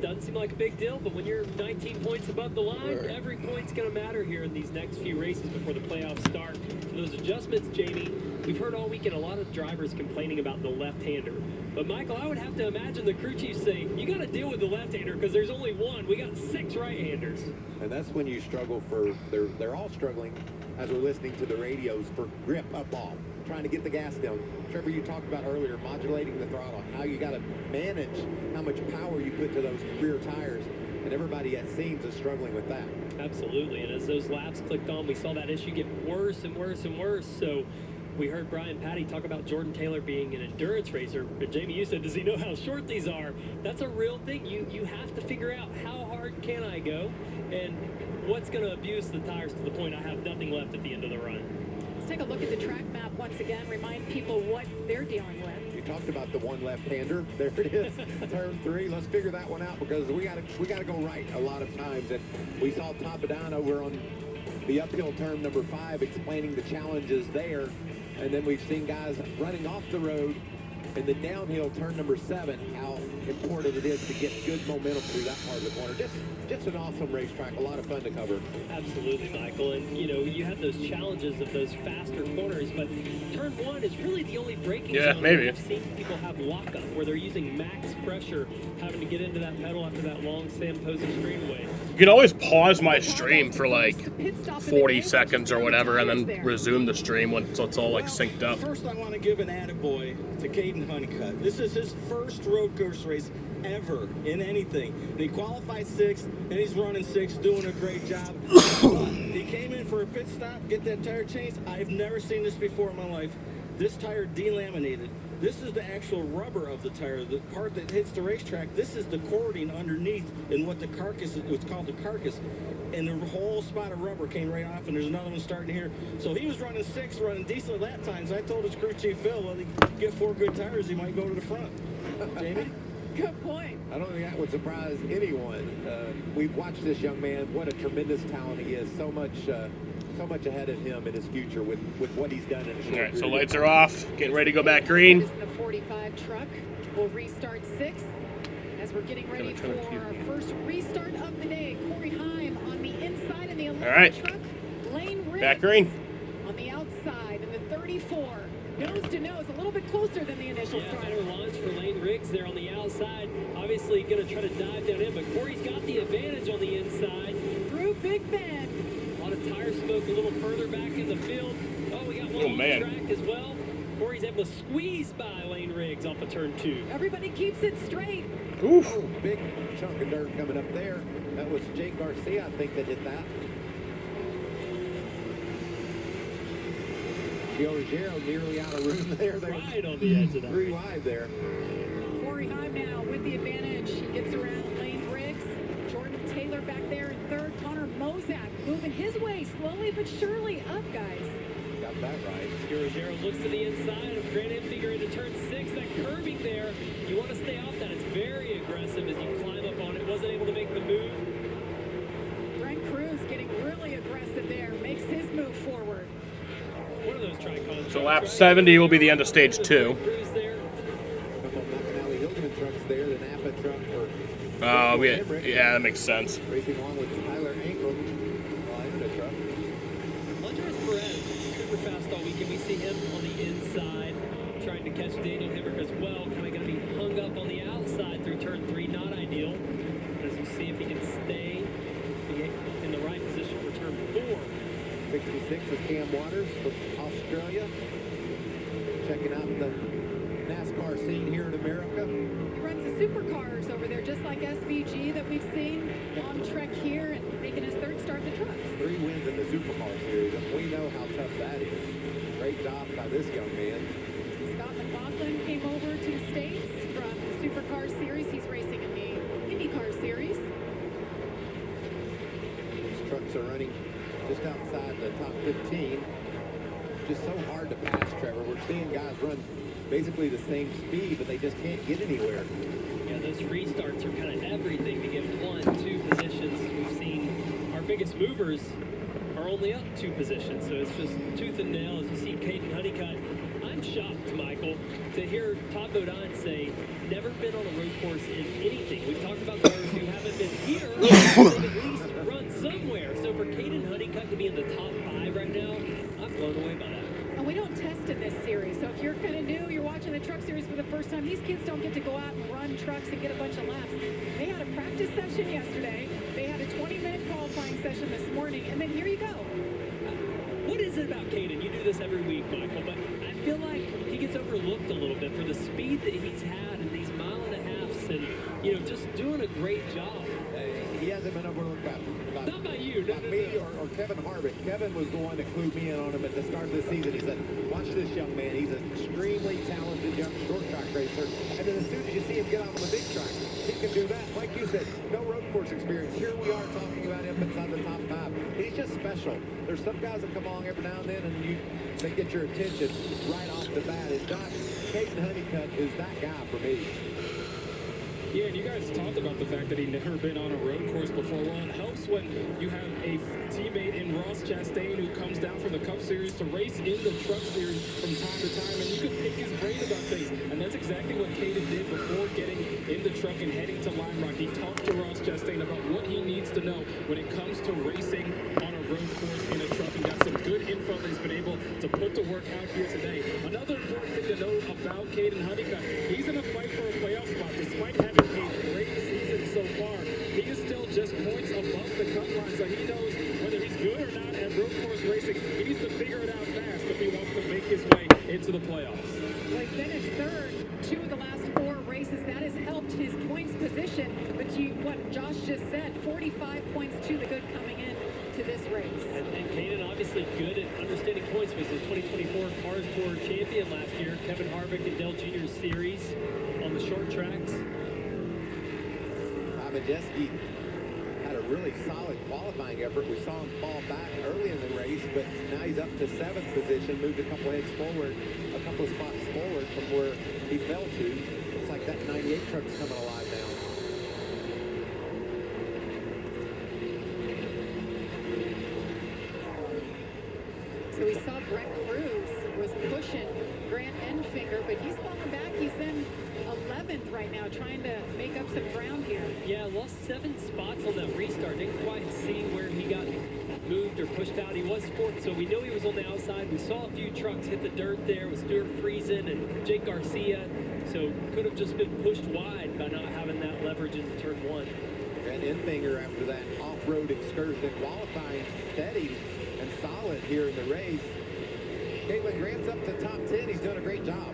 Speaker 4: Doesn't seem like a big deal, but when you're 19 points above the line, every point's going to matter here in these next few races before the playoffs start. So those adjustments, Jamie, we've heard all weekend a lot of drivers complaining about the left-hander. But, Michael, I would have to imagine the crew chief saying, you got to deal with the left-hander because there's only one. We got 6 right-handers.
Speaker 5: And that's when you struggle for, they're all struggling as we're listening to the radios for grip up off, trying to get the gas down. Trevor, you talked about earlier, modulating the throttle, how you got to manage how much power you put to those rear tires. And everybody at Seams is struggling with that.
Speaker 4: Absolutely. And as those laps clicked on, we saw that issue get worse and worse and worse. So we heard Brian Patty talk about Jordan Taylor being an endurance racer. But Jamie, you said, does he know how short these are? That's a real thing. You have to figure out how hard can I go and what's going to abuse the tires to the point I have nothing left at the end of the run.
Speaker 3: Let's take a look at the track map once again, remind people what they're dealing with.
Speaker 5: You talked about the one left-hander. There it is, turn 3. Let's figure that one out because we gotta go right a lot of times. And we saw Tapadon over on the uphill turn number 5 explaining the challenges there. And then we've seen guys running off the road in the downhill turn number 7, how important it is to get good momentum through that part of the corner. Just an awesome racetrack, a lot of fun to cover.
Speaker 4: Absolutely, Michael. And, you know, you have those challenges of those faster corners, but turn 1 is really the only braking zone
Speaker 1: maybe.
Speaker 4: I've seen people have lockup, where they're using max pressure, having to get into that pedal after that long Sam Posa straightaway.
Speaker 1: You can always pause my stream for like 40 seconds or whatever and then resume the stream once it's all like synced up.
Speaker 17: First, I want to give an attaboy to Caden Honeycutt. This is his first road course race ever in anything. And he qualified 6th, and he's running 6th, doing a great job. He came in for a pit stop, get that tire changed. I've never seen this before in my life. This tire delaminated. This is the actual rubber of the tire, the part that hits the racetrack. This is the cording underneath in what the carcass is. It's called the carcass. And the whole spot of rubber came right off, and there's another one starting here. So he was running 6th, running decent lap times. I told his crew chief, Phil, well, he get 4 good tires, he might go to the front. Jamie?
Speaker 3: Good point.
Speaker 5: I don't think that would surprise anyone. We've watched this young man. What a tremendous talent he is. So much ahead of him in his future with what he's done in a short
Speaker 1: All right, so
Speaker 5: period.
Speaker 1: lights are off. Getting ready to go back green.
Speaker 3: This is the 45 truck. We'll restart 6th as we're getting ready for our first restart of the day. Corey Heim on the inside in the 11
Speaker 1: All right.
Speaker 3: truck. Lane Riggs
Speaker 1: Back green.
Speaker 3: on the outside in the 34. Nose to nose, a little bit closer than the initial start.
Speaker 4: Better launch for Lane Riggs there on the outside. Obviously going to try to dive down in, but Corey's got the advantage on the inside.
Speaker 3: Through Big Bend.
Speaker 4: A lot of tire smoke a little further back in the field. Oh, we got one on the track as well. Corey's able to squeeze by Lane Riggs off of turn 2.
Speaker 3: Everybody keeps it straight.
Speaker 1: Oof.
Speaker 5: Oh, big chunk of dirt coming up there. That was Jake Garcia, I think, that hit that. Giorgio nearly out of room there.
Speaker 4: Right on the edge of that.
Speaker 5: 3 wide there.
Speaker 3: Corey Heim now with the advantage. He gets around Lane Riggs. Jordan Taylor back there in 3rd. Connor Mozak moving his way slowly but surely up, guys.
Speaker 5: Got that right.
Speaker 4: Giorgio looks to the inside of Grant Enfinger into turn 6. That curving there, you want to stay off that. It's very aggressive as you climb up on it. Wasn't able to make the move.
Speaker 3: Brent Cruz getting really aggressive there. Makes his move forward.
Speaker 4: One of those Tricons.
Speaker 1: So lap 70 will be the end of stage 2.
Speaker 4: Cruz there.
Speaker 5: Couple of McAnally Hildeman trucks there. The Napa truck for
Speaker 1: Oh, yeah, that makes sense.
Speaker 5: racing along with Tyler Ankrum. The truck.
Speaker 4: Andres Perez, super fast all weekend. We see him on the inside, trying to catch Daniel Hemrick as well. Kind of going to be hung up on the outside through turn 3. Not ideal. As you see if he can stay in the right position for turn 4.
Speaker 5: 66 is Cam Waters from Australia. Checking out the NASCAR scene here in America.
Speaker 3: He runs the supercars over there, just like SVG that we've seen on Trek here and making his 3rd start in the trucks.
Speaker 5: 3 wins in the Supercar Series, and we know how tough that is. Great job by this young man.
Speaker 3: Scott McLaughlin came over to the States from the Supercar Series. He's racing in the IndyCar Series.
Speaker 5: These trucks are running just outside the top 15. just so hard to pass, Trevor. We're seeing guys run basically the same speed, but they just can't get anywhere.
Speaker 4: Yeah, those restarts are kind of everything to get 1, 2 positions. We've seen our biggest movers are only up 2 positions, so it's just tooth and nail as you see Caden Honeycutt. I'm shocked, Michael, to hear Todd Bodine say, never been on a road course in anything. We've talked about drivers who haven't been here, but they've at least run somewhere. So for Caden Honeycutt to be in the top 5 right now, I'm blown away by that.
Speaker 3: And we don't test in this series, so if you're kind of new, you're watching the truck series for the first time, these kids don't get to go out and run trucks and get a bunch of laps. They had a practice session yesterday, they had a 20-minute qualifying session this morning, and then here you go.
Speaker 4: What is it about Caden? You do this every week, Michael, but I feel like he gets overlooked a little bit for the speed that he's had in these mile-and-a-halfs and, you know, just doing a great job.
Speaker 5: He hasn't been overlooked by
Speaker 4: not by you,
Speaker 5: by me or Kevin Harvick. Kevin was the one that clued me in on him at the start of the season. He said, watch this young man. He's an extremely talented young short track racer. And then as soon as you see him get out on the big track, he can do that. Like you said, no road course experience. Here we are talking about him inside the top 5. He's just special. There's some guys that come along every now and then and they get your attention right off the bat. It's not Caden Honeycutt is that guy for me.
Speaker 18: Yeah, and you guys talked about the fact that he'd never been on a road course before. Well, it helps when you have a teammate in Ross Chastain who comes down from the Cup Series to race in the Truck Series from time to time, and you can pick his brain about things. And that's exactly what Caden did before getting in the truck and heading to Lime Rock. He talked to Ross Chastain about what he needs to know when it comes to racing on a road course in a truck, and got some good info that he's been able to put to work out here today. Another important thing to note about Caden Honeycutt, he's in a fight for a playoff spot. Despite having a great season so far, he is still just points above the cut line, so he knows whether he's good or not at road course racing. He needs to figure it out fast if he wants to make his way into the playoffs.
Speaker 3: Well, he finished third 2 of the last 4 races. That has helped his points position. But what Josh just said, 45 points to the good coming in to this race.
Speaker 4: And Caden obviously good at understanding points. Was the 2024 Cars Tour champion last year. Kevin Harvick and Dale Jr. Series on the short tracks.
Speaker 5: Majeski had a really solid qualifying effort. We saw him fall back early in the race, but now he's up to 7th position, moved a couple heads forward, a couple of spots forward from where he fell to. Looks like that 98 truck's coming alive now.
Speaker 3: So we saw Brett Cruz was pushing Grant Enfinger, but he's falling back. He's in 11th right now, trying to make up some ground here.
Speaker 4: Yeah, lost 7 spots on that restart. Didn't quite see where he got moved or pushed out. He was 4th, so we know he was on the outside. We saw a few trucks hit the dirt there with Stuart Friesen and Jake Garcia, so could have just been pushed wide by not having that leverage in turn 1.
Speaker 5: Grant Enfinger, after that off-road excursion, qualifying steady and solid here in the race. Caitlin Grant's up to top 10. He's doing a great job.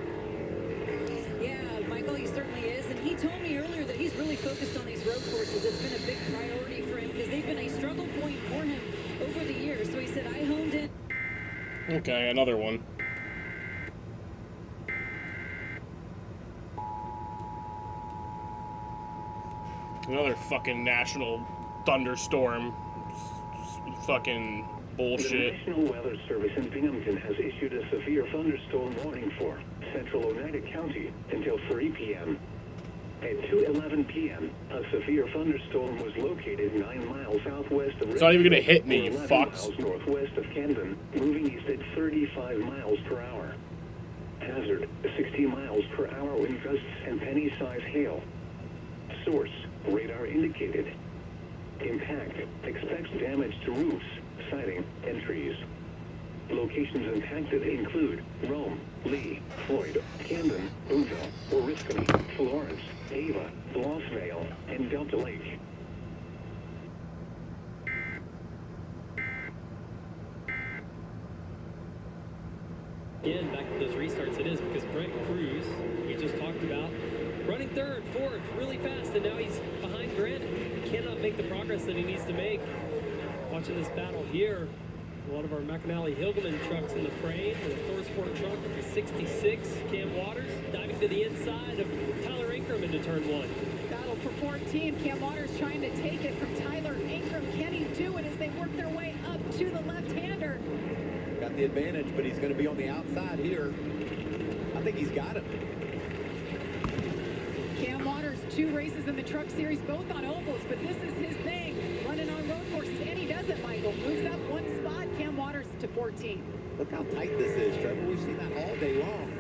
Speaker 9: Yeah, Michael, he certainly is. And he told me earlier that he's really focused on these road courses. It's been a big priority for him because they've been a struggle point for him over the years. So he said, I honed in.
Speaker 1: Okay, another one. Another fucking national thunderstorm. Fucking bullshit.
Speaker 20: The National Weather Service in Binghamton has issued a severe thunderstorm warning for central Oneida County until 3 p.m. At 2:11 p.m., a severe thunderstorm was located 9 miles southwest of
Speaker 1: It's not even gonna hit me, you
Speaker 20: 11
Speaker 1: fucks.
Speaker 20: miles northwest of Camden, moving east at 35 miles per hour. Hazard, 60 miles per hour wind gusts and penny-sized hail. Source, radar indicated. Impact, expects damage to roofs, siding, and trees. Locations impacted include Rome, Lee, Floyd, Camden, Boonville, Oriskany, Florence, Ava, Blossvale, and Delta Lake.
Speaker 4: Again, back to those restarts, it is because Brent Cruz, we just talked about, running 3rd, 4th, really fast, and now he's behind Grant. Cannot make the progress that he needs to make. Watching this battle here, a lot of our McAnally Hilgeman trucks in the frame, the ThorSport truck, the 66, Cam Waters, diving to the inside of Tyler Ingram into turn 1.
Speaker 3: Battle for 14. Cam Waters trying to take it from Tyler Ingram. Can he do it as they work their way up to the left-hander?
Speaker 2: got the advantage, but he's going to be on the outside here. I think he's got him.
Speaker 3: Cam Waters, 2 races in the Truck Series, both on ovals, but this is his thing, running on road courses, and he does it, Michael. Moves up 1 spot, Cam Waters to 14.
Speaker 2: Look how tight this is, Trevor. We've seen that all day long.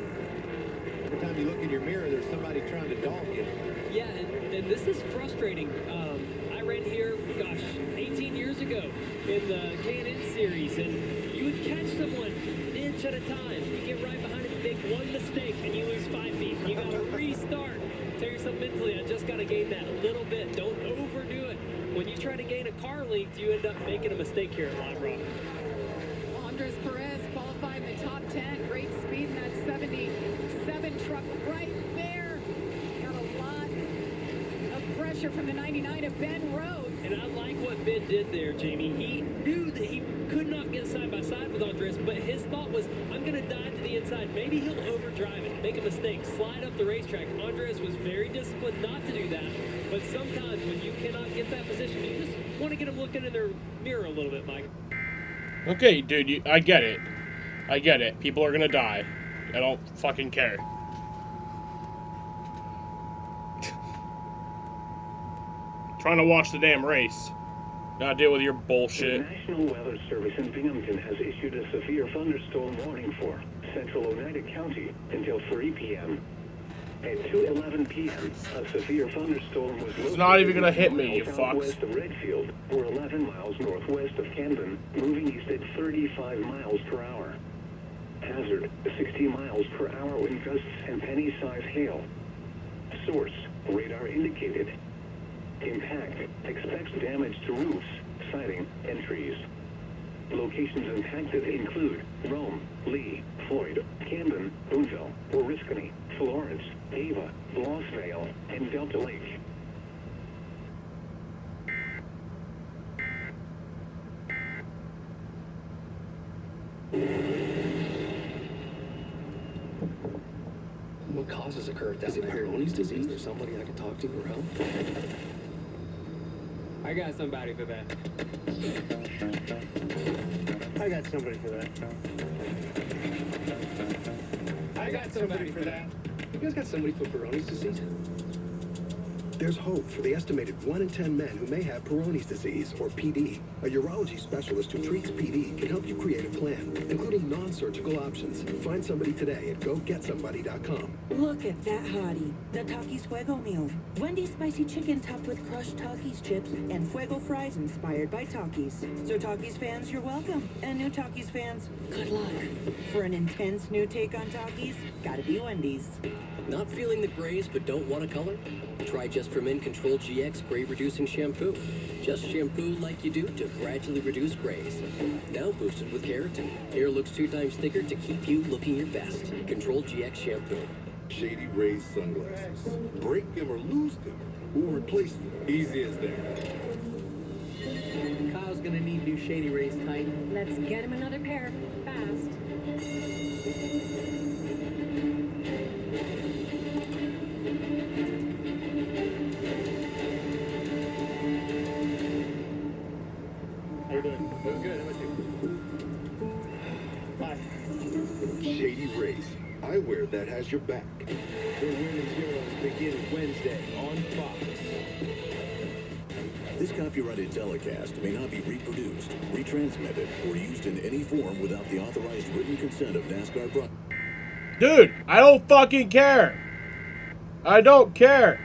Speaker 2: Every time you look in your mirror, there's somebody trying to dog you.
Speaker 4: Yeah, and this is frustrating. I ran here, gosh, 18 years ago in the K&N series, and you would catch someone an inch at a time. You get right behind him, make one mistake, and you lose 5 feet. You got to restart. Tell yourself mentally, I just got to gain that a little bit. Don't overdo it. When you try to gain a car length, you end up making a mistake here at Lime Rock.
Speaker 3: Andres Perez qualified in the top 10. Great speed in that 77 truck right there. Got a lot of pressure from the 99 of Ben Rhodes.
Speaker 4: And I like what Ben did there, Jamie. He knew that he could not get side by side with Andres, but his thought was, I'm going to dive to the inside. Maybe he'll overdrive it, make a mistake, slide up the racetrack. Andres was very disciplined not to do that. But sometimes when you cannot get that position, you just want to get them looking in their mirror a little bit, Mike.
Speaker 1: Okay, dude, I get it. I get it. People are gonna die. I don't fucking care. Trying to watch the damn race. Gotta deal with your bullshit.
Speaker 20: The National Weather Service in Binghamton has issued a severe thunderstorm warning for central Oneida County until 3 p.m. At 2:11 p.m., a severe thunderstorm was located.
Speaker 1: It's not even gonna hit me, you fucks.
Speaker 20: Southwest of Redfield, or 11 miles northwest of Camden, moving east at 35 miles per hour. Hazard: 60 miles per hour wind gusts and penny-sized hail. Source: radar indicated. Impact: expects damage to roofs, siding, and trees. Locations impacted include Rome, Lee, Floyd, Camden, Boonville, Oriskany, Florence, Ava, Blossvale, and Delta Lake.
Speaker 6: What causes a curve? Is it Peyronie's disease? Is there somebody I can talk to for help?
Speaker 12: I got somebody for that.
Speaker 6: I got somebody for that. I got somebody for that. You guys got somebody for Peyronie's disease?
Speaker 7: There's hope for the estimated 1 in 10 men who may have Peyronie's disease, or PD. A urology specialist who treats PD can help you create a plan, including non-surgical options. Find somebody today at GoGetSomebody.com.
Speaker 13: Look at that hottie, the Takis Fuego meal. Wendy's spicy chicken topped with crushed Takis chips and Fuego fries inspired by Takis. So Takis fans, you're welcome. And new Takis fans, good luck. For an intense new take on Takis, gotta be Wendy's.
Speaker 23: Not feeling the grays but don't want a color? Try Just for Men Control GX Gray Reducing Shampoo. Just shampoo like you do to gradually reduce grays. Now boosted with keratin. Hair looks 2 times thicker to keep you looking your best. Control GX Shampoo.
Speaker 7: Shady Rays sunglasses. Break them or lose them. Or replace them. Easy as that.
Speaker 4: Kyle's gonna need new Shady Rays Titan.
Speaker 21: Let's get him another pair. Fast.
Speaker 6: How you doing? Doing good. How about you? Hi.
Speaker 7: Shady Rays. Eyewear that has your back.
Speaker 6: The Women's Heroes begin Wednesday on Fox.
Speaker 24: This copyrighted telecast may not be reproduced, retransmitted, or used in any form without the authorized written consent of NASCAR
Speaker 1: Dude, I don't fucking care. I don't care.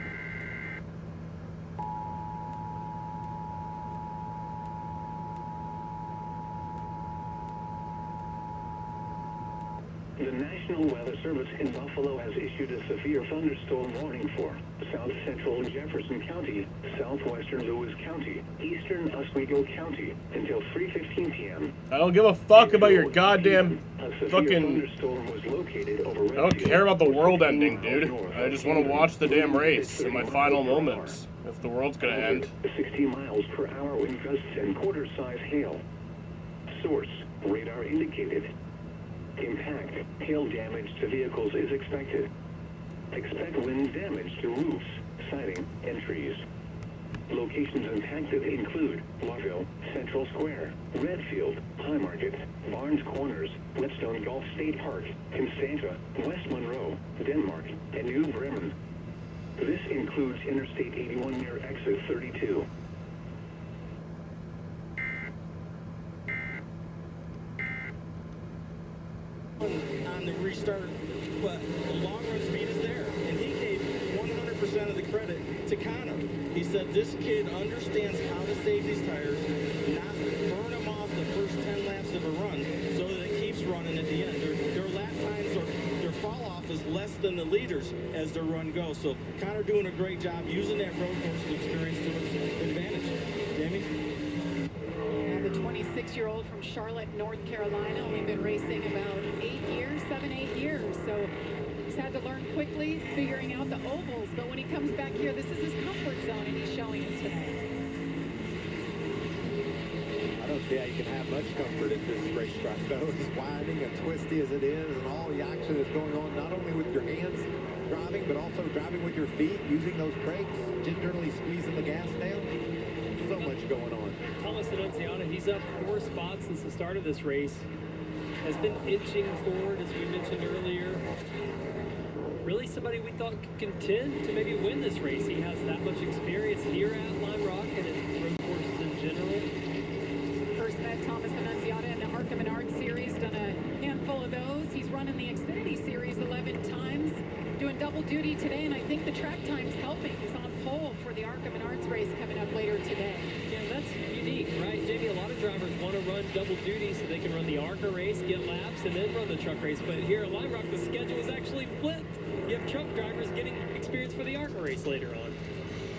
Speaker 20: The National Weather Service in Buffalo has issued a severe thunderstorm warning for south central Jefferson County, southwestern Lewis County, eastern Oswego County until 3:15 p.m.
Speaker 1: I don't give a fuck about your goddamn fucking...
Speaker 20: thunderstorm was located over
Speaker 1: I don't care about the world ending, dude. I just want to watch the damn race in my final moments. If the world's gonna end.
Speaker 20: 60 miles per hour wind gusts and quarter-size hail. Source: radar indicated. Impact: hail damage to vehicles is expected. Expect wind damage to roofs, siding, and trees. Locations impacted include Larville, Central Square, Redfield, High Market, Barnes Corners, Whetstone Gulf State Park, Constanza, West Monroe, Denmark, and New Bremen. This includes Interstate 81 near exit 32.
Speaker 17: On the restart, but the long run speed is there, and he gave 100% of the credit to Connor. He said this kid understands how to save these tires, not burn them off the first 10 laps of a run, so that it keeps running at the end. Their lap times or their fall off is less than the leaders as their run goes. So Connor doing a great job using that road course experience to his advantage. Jamie?
Speaker 3: And the 26-year-old from Charlotte, North Carolina, only been racing about 7, 8 years. So he's had to learn quickly, figuring out the ovals. But when he comes back here, this is his comfort zone, and he's showing it today.
Speaker 2: I don't see how you can have much comfort at this racetrack, though. As winding and twisty as it is, and all the action that's going on, not only with your hands driving, but also driving with your feet, using those brakes, gingerly squeezing the gas down. So much going on.
Speaker 4: Thomas Annunziata, he's up 4 spots since the start of this race. Has been inching forward, as we mentioned earlier. Really somebody we thought could contend to maybe win this race. He has that much experience here at Lime Rock and at road courses in general.
Speaker 3: First met Thomas Annunziata in the ARCA Menard Series, done a handful of those. He's running the Xfinity Series 11 times, doing double duty today, and I think the track time's helping. He's on pole for the ARCA Menards race coming up later today.
Speaker 4: Yeah, that's unique, right, Jamie? A lot of drivers want to run double duty so they can run the ARCA race, get laps, and then run the truck race. But here at Lime Rock, the schedule is actually flipped. You have truck drivers getting experience for the ARCA race later on.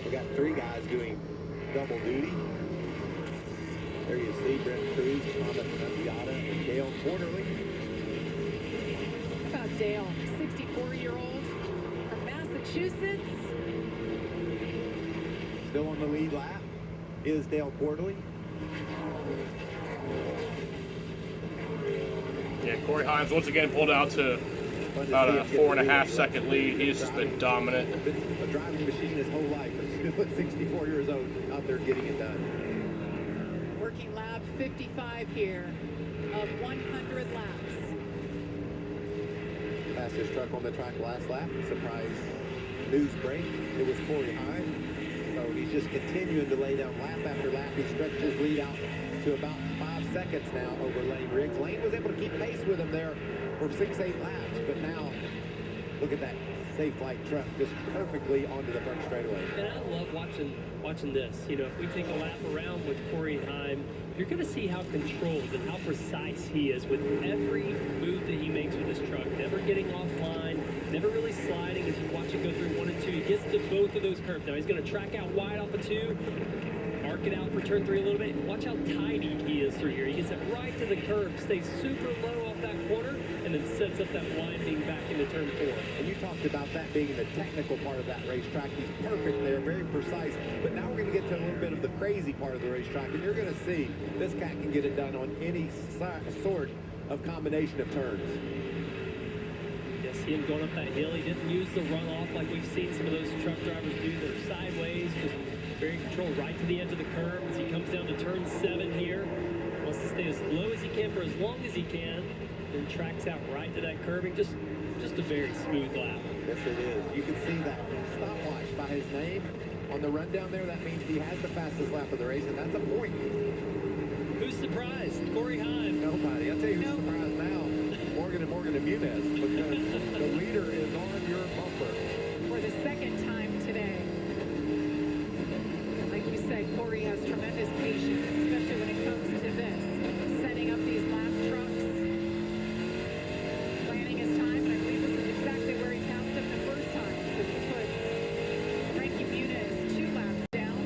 Speaker 2: We got 3 guys doing double duty. There you see Brent Cruz, Thomas Annunziata, and Dale Quarterly.
Speaker 3: How about Dale, 64-year-old from Massachusetts.
Speaker 2: Still on the lead lap is Dale Quarterly.
Speaker 1: Yeah, Corey Hines once again pulled out to about a 4.5-second lead. He's just been dominant.
Speaker 2: A driving machine his whole life, and still at 64 years old, out there getting it done.
Speaker 3: Working lap 55 here of 100 laps.
Speaker 2: Fastest truck on the track last lap. Surprise news break. It was Corey Hines. So he's just continuing to lay down lap after lap. He stretched his lead out to about 5 seconds now over Lane Riggs. Lane was able to keep pace with him there for 6-8 laps, but now look at that Safe Flight truck just perfectly onto the front straightaway.
Speaker 4: And I love watching this. You know, if we take a lap around with Corey Heim, you're going to see how controlled and how precise he is with every move that he makes with his truck. Never getting offline, never really sliding. As you watch it go through 1 and 2, he gets to both of those curves. Now he's going to track out wide off of 2, arc it out for turn 3 a little bit. Watch how tidy he is through here. He gets it right to the curb, stays super low off that corner, and then sets up that winding back into turn 4.
Speaker 2: And you talked about that being the technical part of that racetrack. He's perfect there, very precise. But now we're going to get to a little bit of the crazy part of the racetrack, and you're going to see this cat can get it done on any sort of combination of turns.
Speaker 4: Yeah, see him going up that hill. He didn't use the runoff like we've seen some of those truck drivers do. They're sideways, just very controlled right to the edge of the curb as he comes down to turn 7 here. Wants to stay as low as he can for as long as he can, then tracks out right to that curbing. Just a very smooth lap.
Speaker 2: Yes, it is. You can see that stopwatch by his name on the rundown there. That means he has the fastest lap of the race, and that's a point.
Speaker 4: Who's surprised? Corey Heim.
Speaker 2: Nobody. I'll tell you who's surprised now. Morgan and Muniz, because the leader is on your bumper.
Speaker 3: For the second time today. Like you said, Corey has tremendous patience, especially when it comes to this. Setting up these lap trucks. Planning his time, and I believe this is exactly where he passed him the first time. So he puts Frankie Muniz 2 laps down.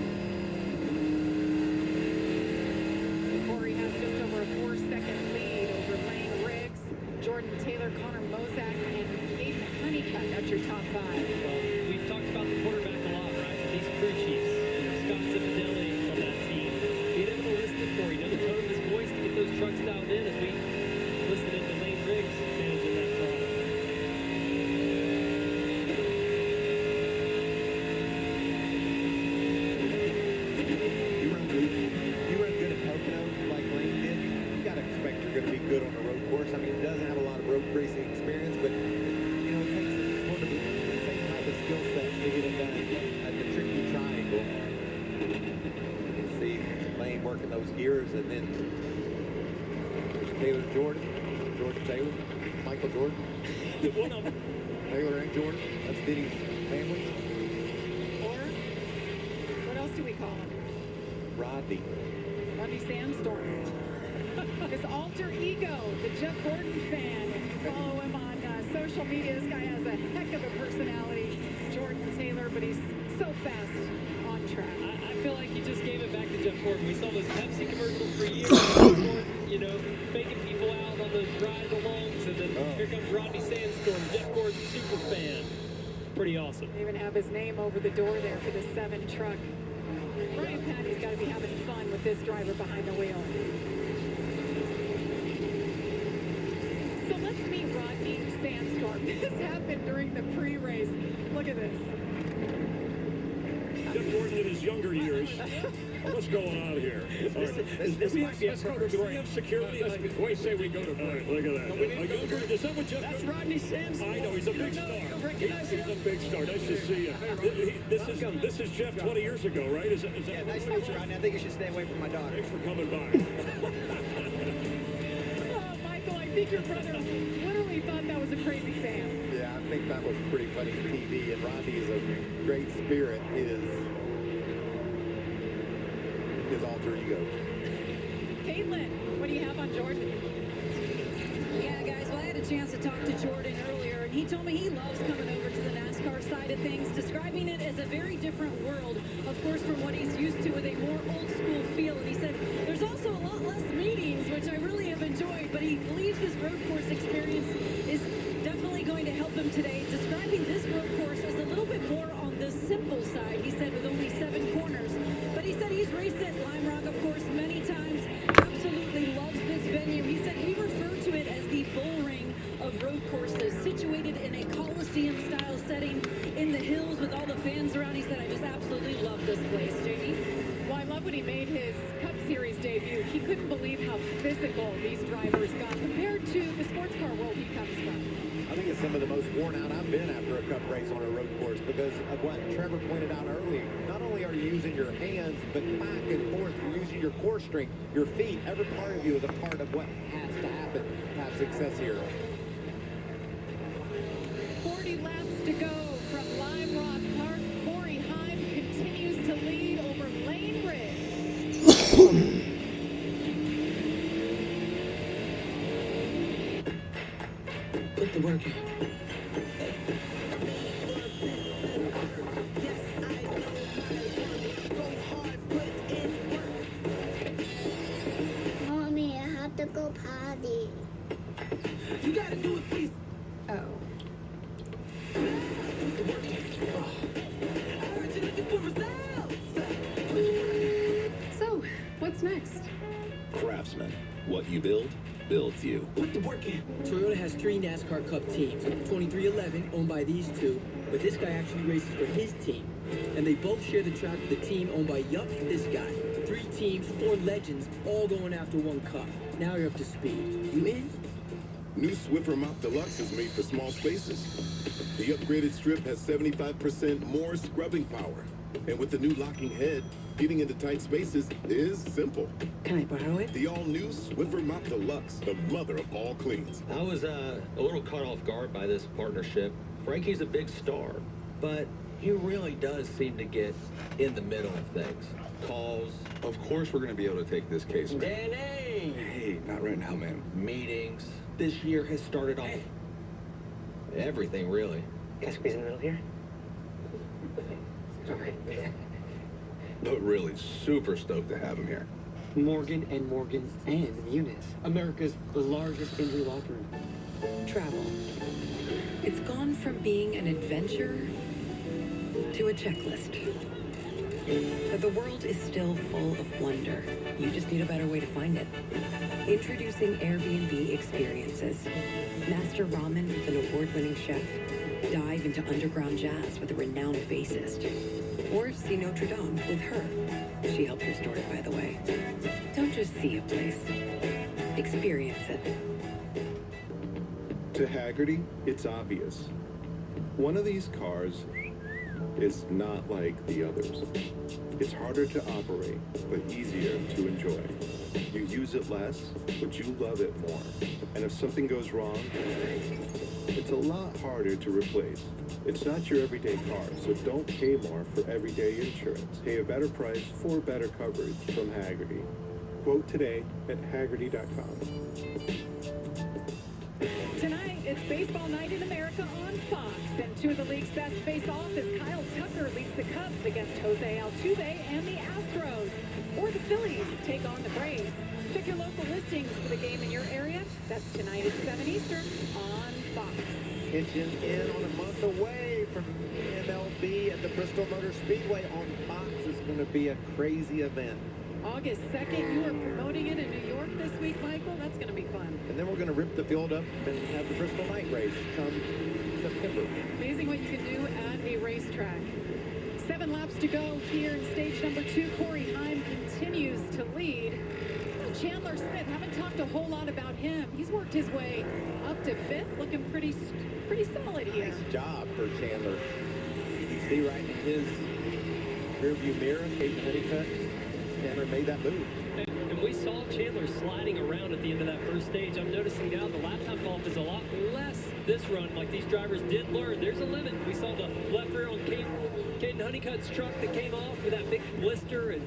Speaker 3: Corey has just over a 4-second lead over Lane Riggs, Jordan Taylor, Connor Mozak, and Aiden Honeycutt. That's your top
Speaker 2: skill set to get it done at the tricky triangle. You can see Lane working those gears, and then there's Taylor Jordan, Jordan Taylor, Michael Jordan.
Speaker 4: One of them.
Speaker 2: Taylor and Jordan. That's Denny's family.
Speaker 3: Or, what else do we call him?
Speaker 2: Rodney.
Speaker 3: Rodney Sandstorm. His alter ego, the Jeff Gordon fan. If you follow him on social media, this guy has a heck of a personality. Jordan Taylor, but he's so fast on track.
Speaker 4: I feel like you just gave it back to Jeff Gordon. We saw those Pepsi commercials for years. Gordon, you know, faking people out on the ride-alongs, and then here comes Rodney Sandstorm, Jeff Gordon super fan. Pretty awesome.
Speaker 3: They even have his name over the door there for the 7 truck. Brian Patty's got to be having fun with this driver behind the wheel. So let's meet Rodney Sandstorm. This happened during the pre-race. Look at this.
Speaker 14: Jeff Gordon in his younger years. What's going on here?
Speaker 4: This might be a perfect
Speaker 14: Do we have security?
Speaker 4: We say we go to break.
Speaker 14: Look at that. A younger, is that what Jeff?
Speaker 4: That's Rodney Sandstorm.
Speaker 14: I know, he's a big star. He's a big star. Nice to see you. This is Jeff 20 years ago, right? Is that
Speaker 8: Yeah, nice to meet you, Rodney. I think you should stay away from my daughter.
Speaker 14: Thanks for coming by.
Speaker 3: Oh, Michael, I think your brother literally thought that was a crazy fan.
Speaker 2: Yeah, I think that was pretty funny TV, and Rodney is a great spirit. His alter ego.
Speaker 3: Caitlin, what do you have on Jordan?
Speaker 9: Yeah, guys, well, I had a chance to talk to Jordan earlier, and he told me he loves coming over to the NASCAR side of things, describing it as a very different world, of course, from what he's used to with a more old-school feel. And he said there's also a lot less meetings, which I really have enjoyed, but he believes his road course experience is definitely going to help him today, describing this road course as a little bit more on the simple side, he said, with only 7 corners. But he said he's raced at Lime Rock, of course, many times, absolutely loves this venue. He said we refer to it as the bull ring of road courses, situated in a Coliseum-style setting in the hills with all the fans around. He said, I just absolutely love this place. Jamie?
Speaker 3: Well, I love when he made his Cup Series debut. He couldn't believe how physical these drivers got compared to the sports car world he comes from.
Speaker 2: I think it's some of the most worn out I've been after a cup race on a road course because of what Trevor pointed out earlier. Not only are you using your hands, but back and forth, you're using your core strength, your feet. Every part of you is a part of what has to happen to have success here.
Speaker 3: 40 laps to go from Lime Rock Park. Corey Heim continues to lead over Lane Ridge.
Speaker 8: Put the work in.
Speaker 21: Mommy, I have to go potty.
Speaker 8: You gotta do it, please.
Speaker 3: Oh. So, what's next?
Speaker 24: Craftsman. What you build, builds you.
Speaker 8: Put the work in.
Speaker 11: Toyota has 3 NASCAR Cup teams. 2311, owned by these two, but this guy actually races for his team. And they both share the track with the team owned by this guy. 3 teams, 4 legends, all going after 1 cup. Now you're up to speed. You in?
Speaker 24: New Swiffer Mop Deluxe is made for small spaces. The upgraded strip has 75% more scrubbing power. And with the new locking head, getting into tight spaces is simple.
Speaker 11: Can I borrow it?
Speaker 24: The all-new Swiffer Mop Deluxe, the mother of all cleans.
Speaker 15: I was a little caught off guard by this partnership. Frankie's a big star, but he really does seem to get in the middle of things. Calls.
Speaker 10: Of course we're going to be able to take this case.
Speaker 15: Danny!
Speaker 10: Hey, not right now, man.
Speaker 15: Meetings.
Speaker 11: This year has started off.
Speaker 15: Everything, really.
Speaker 8: Can I squeeze in the middle here?
Speaker 10: But really, super stoked to have him here.
Speaker 11: Morgan and Morgan and Munis, America's largest injury law firm.
Speaker 16: Travel. It's gone from being an adventure to a checklist. But the world is still full of wonder. You just need a better way to find it. Introducing Airbnb Experiences. Master ramen with an award-winning chef. Dive into underground jazz with a renowned bassist. Or see Notre Dame with her. She helped restore it, by the way. Don't just see a place. Experience it.
Speaker 22: To Haggerty, it's obvious. One of these cars
Speaker 24: is not like the others. It's harder to operate, but easier to enjoy. You use it less, but you love it more. And if something goes wrong, it's a lot harder to replace. It's not your everyday car, so don't pay more for everyday insurance. Pay a better price for better coverage from Hagerty. Quote today at Hagerty.com.
Speaker 3: Tonight, it's baseball night in America on Fox. And two of the league's best face-off as Kyle Tucker leads the Cubs against Jose Altuve and the Astros. Or the Phillies take on the Braves. Check your local listings for the game in your area. That's tonight at 7 Eastern on Fox.
Speaker 2: Pitching in on a month away from MLB at the Bristol Motor Speedway on Fox is going to be a crazy event.
Speaker 3: August 2nd, you are promoting it in New York this week, Michael. That's going to be fun.
Speaker 2: And then we're going to rip the field up and have the Bristol Night Race come September.
Speaker 3: Amazing what you can do at a racetrack. 7 laps to go here in stage number 2. Corey Heim continues to lead. Chandler Smith, haven't talked a whole lot about him. He's worked his way up to 5th, looking pretty solid here.
Speaker 2: Nice job for Chandler. You see right in his rearview mirror, Caden Honeycutt. Chandler made that move.
Speaker 4: And we saw Chandler sliding around at the end of that first stage. I'm noticing now the lap time golf is a lot less this run, like these drivers did learn. There's a limit. We saw the left rear on Caden Honeycutt's truck that came off with that big blister and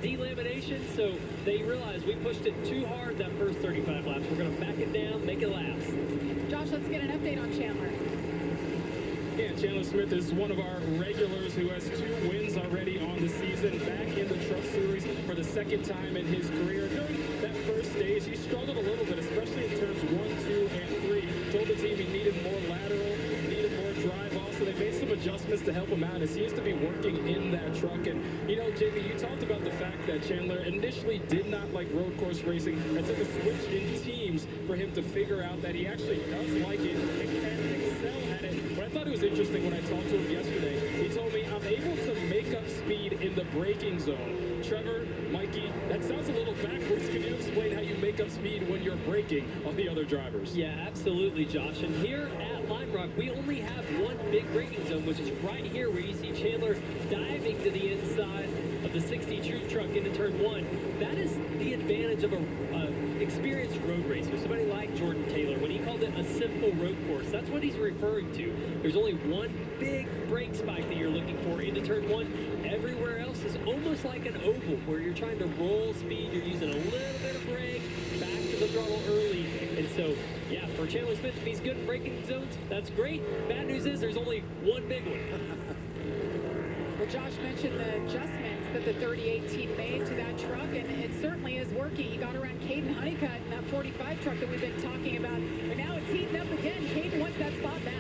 Speaker 4: delamination, so they realized we pushed it too hard that first 35 laps. We're going to back it down, make it last.
Speaker 3: Josh, let's get an update on Chandler.
Speaker 5: Yeah, Chandler Smith is one of our regulars who has 2 wins already on the season, back in the Truck Series for the 2nd time in his career. During that first stage, he struggled a little bit, especially in turns 1, 2, and 3. Told the team he needed more lateral, needed more drive off, so they made some adjustments to help him out. He seems to be working in that truck. And, you know, JB, you talked about the fact that Chandler initially did not like road course racing. It took a switch in teams for him to figure out that he actually does like it and can excel at it. But I thought it was interesting when I talked to him yesterday. He told me, I'm able to make up speed in the braking zone. Trevor, Mikey, that sounds a little backwards. Can you explain how you make up speed when you're braking on the other drivers?
Speaker 4: Yeah, absolutely, Josh. And here at Lime Rock, we only have one big braking zone, which is right here where you see Chandler diving to the inside of the 60 Truth truck into turn 1. That is the advantage of a experienced road racer, somebody like Jordan Taylor. When he called it a simple road course, that's what he's referring to. There's only one big brake spike that you're looking for into turn 1. Everywhere else is almost like an oval where you're trying to roll speed. You're using a little bit of brake, back to the throttle early. And so, yeah, for Chandler Smith, if he's good in braking zones, that's great. Bad news is there's only one big one.
Speaker 3: Well, Josh mentioned the adjustments that the 38 team made to that truck, and it certainly is working. He got around Caden Honeycutt in that 45 truck that we've been talking about. But now it's heating up again. Caden wants that spot back.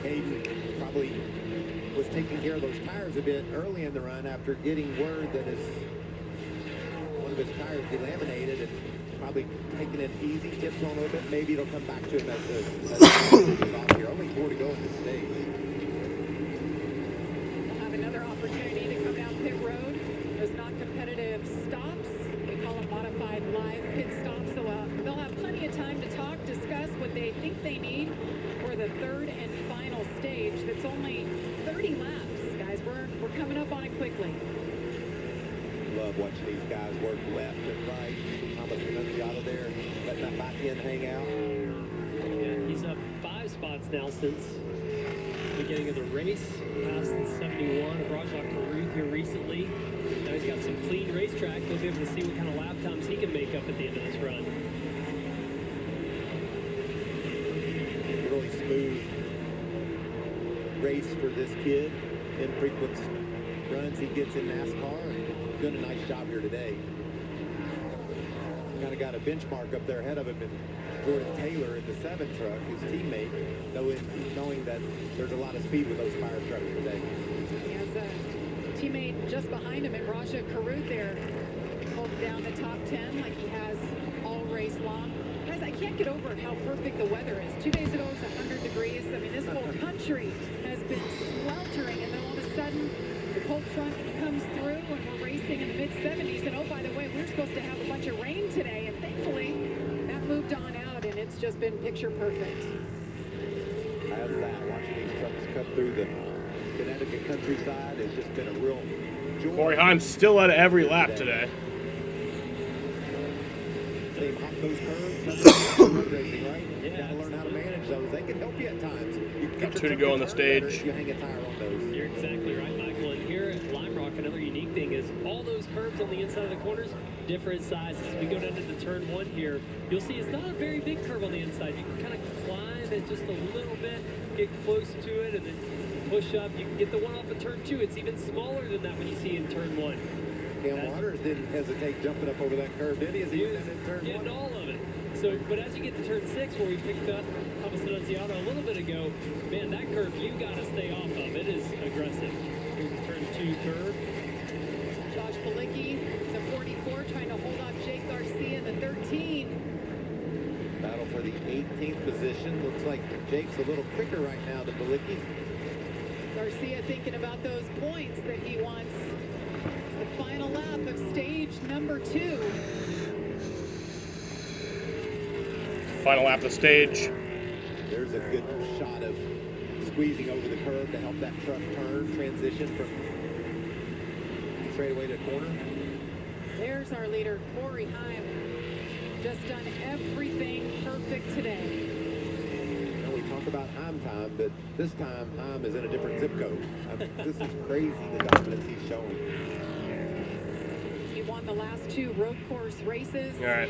Speaker 2: Caden probably was taking care of those tires a bit early in the run after getting word that one of his tires delaminated, and probably taking it easy, tips on a little bit. Maybe it'll come back to him as the off here. Only 4 to go in this stage.
Speaker 3: We'll have another opportunity to come down pit road. Those non-competitive stops, we call them modified live pit stops. So they'll have plenty of time to talk, discuss what they think they need for the 3rd and final stage. That's only 30 laps, guys. We're coming up on it quickly.
Speaker 2: Love watching these guys work left and right. Thomas Annunziata there, letting that back end hang out.
Speaker 4: Yeah, he's up 5 spots now since the beginning of the race. Passed in 71 of Rajat Karuth here recently. Now he's got some clean racetrack. He'll be able to see what kind of lap times he can make up at the end of this run.
Speaker 2: Really smooth race for this kid. Infrequent runs he gets in NASCAR, and doing a nice job here today. Kind of got a benchmark up there ahead of him in Jordan Taylor in the 7 truck, his teammate, knowing that there's a lot of speed with those fire trucks today.
Speaker 3: He has a teammate just behind him in Rajat Karuth there, holding down the top 10 like he has all race long. Guys, I can't get over how perfect the weather is. 2 days ago, it was 100 degrees. I mean, this whole country has been sweltering, and then all of a sudden, the cold front comes through, and we're racing in the mid-70s. And oh, by the way, we were supposed to have a bunch of rain today, and thankfully, that moved on out. out, and it's just been picture perfect.
Speaker 2: As that, watching these trucks cut through the Connecticut countryside has just been a real joy.
Speaker 1: Corey Heim's still at every lap today.
Speaker 2: They hop those curves, racing, right? You gotta learn how to manage those. They can help you at times. You can
Speaker 1: Got 2 to go on the stage.
Speaker 2: You hang a tire on those.
Speaker 4: You're exactly right, Michael. And here at Lime Rock, another unique thing is all those curves on the inside of the corners, different sizes. We go down into turn 1 here. You'll see it's not a very big curve on the inside. You can kind of climb it just a little bit, get close to it, and then push up. You can get the one off of turn 2. It's even smaller than that when you see in turn 1.
Speaker 2: Cam Waters didn't hesitate jumping up over that curve, did he? As he was in turn 1.
Speaker 4: All of it. So, but as you get to turn 6, where we picked up Thomas Annunziata a little bit ago, man, that curve you got to stay off of. It is aggressive. Here's the turn 2 curve.
Speaker 3: Josh Balicki, the 44, trying to hold off Jake Garcia, the 13.
Speaker 2: Battle for the 18th position. Looks like Jake's a little quicker right now than Balicki.
Speaker 3: Garcia thinking about those points that he wants. It's the final lap of stage number 2.
Speaker 1: Final lap of the stage.
Speaker 2: There's a good shot of squeezing over the curve to help that truck turn, transition from straightaway to corner.
Speaker 3: There's our leader, Corey Heim. Just done everything perfect today.
Speaker 2: Now we talk about Heim time, but this time Heim is in a different zip code. This is crazy, the dominance he's showing.
Speaker 3: He won the last 2 road course races.
Speaker 1: All right.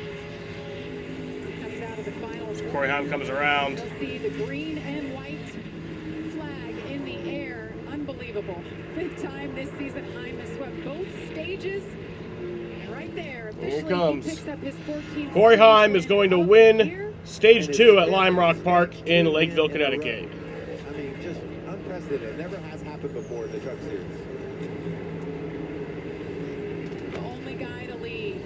Speaker 3: Out of the finals.
Speaker 1: Corey Heim comes around.
Speaker 3: You'll see the green and white flag in the air. Unbelievable. 5th time this season, Heim has swept both stages. And right there, officially,
Speaker 1: Here comes.
Speaker 3: he picks up his 14th.
Speaker 1: Corey Heim is going to win stage 2 at Lime Rock Park in Lakeville, Connecticut.
Speaker 2: I mean, just unprecedented. Never has happened before in the Truck Series.
Speaker 3: The only guy to lead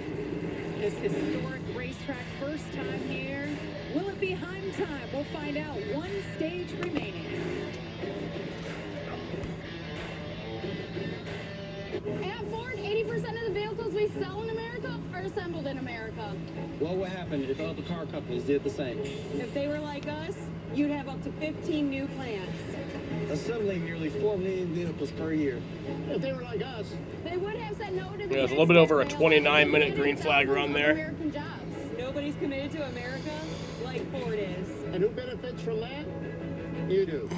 Speaker 3: this historic racetrack, first time here. Will it be Heim time? We'll find out. 1 stage remaining.
Speaker 21: At Ford, 80% of the vehicles we sell in America are assembled in America.
Speaker 12: What would happen if other car companies did the same?
Speaker 21: If they were like us, you'd have up to 15 new plants.
Speaker 12: Assembling nearly 4 million vehicles per year.
Speaker 21: If they were like us, they would have said no to
Speaker 1: Yeah, there's a little bit over a 29-minute green flag run there.
Speaker 21: American jobs. Nobody's committed to America like Ford is.
Speaker 18: And who benefits from that? You do.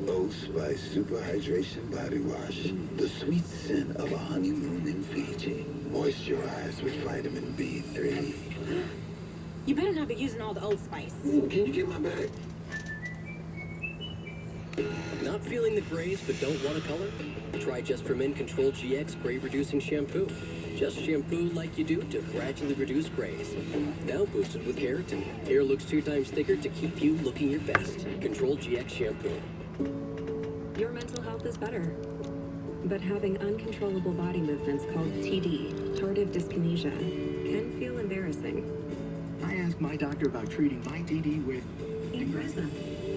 Speaker 19: Old Spice Super Hydration Body Wash. The sweet scent of a honeymoon in Fiji. Moisturize with vitamin B3.
Speaker 22: You better not be using all the Old Spice.
Speaker 19: Can you get my bag?
Speaker 23: Not feeling the grays but don't want a color? Try Just for Men Control GX Gray Reducing Shampoo. Just shampoo like you do to gradually reduce grays. Now boosted with keratin. Hair looks 2 times thicker to keep you looking your best. Control GX Shampoo.
Speaker 25: Your mental health is better. But having uncontrollable body movements called TD, tardive dyskinesia, can feel embarrassing.
Speaker 26: I asked my doctor about treating my TD with
Speaker 25: Ingrezza.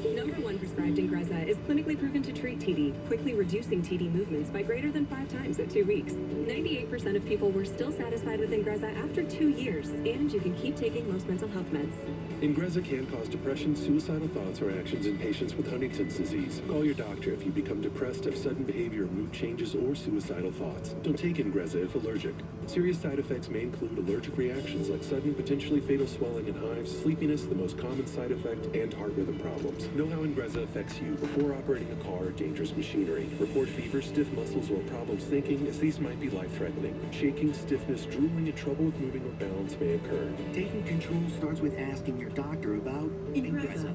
Speaker 25: #1 prescribed Ingrezza is clinically proven to treat TD, quickly reducing TD movements by greater than 5 times at 2 weeks. 98% of people were still satisfied with Ingrezza after 2 years, and you can keep taking most mental health meds.
Speaker 20: Ingrezza can cause depression, suicidal thoughts, or actions in patients with Huntington's disease. Call your doctor if you become depressed, have sudden behavior, mood changes, or suicidal thoughts. Don't take Ingrezza if allergic. Serious side effects may include allergic reactions like sudden, potentially fatal swelling and hives, sleepiness, the most common side effect, and heart rhythm problems. Know how Ingrezza affects you before operating a car or dangerous machinery. Report fever, stiff muscles, or problems thinking, as these might be life-threatening. Shaking, stiffness, drooling, and trouble with moving or balance may occur.
Speaker 26: taking control starts with asking your doctor about Ingrezza.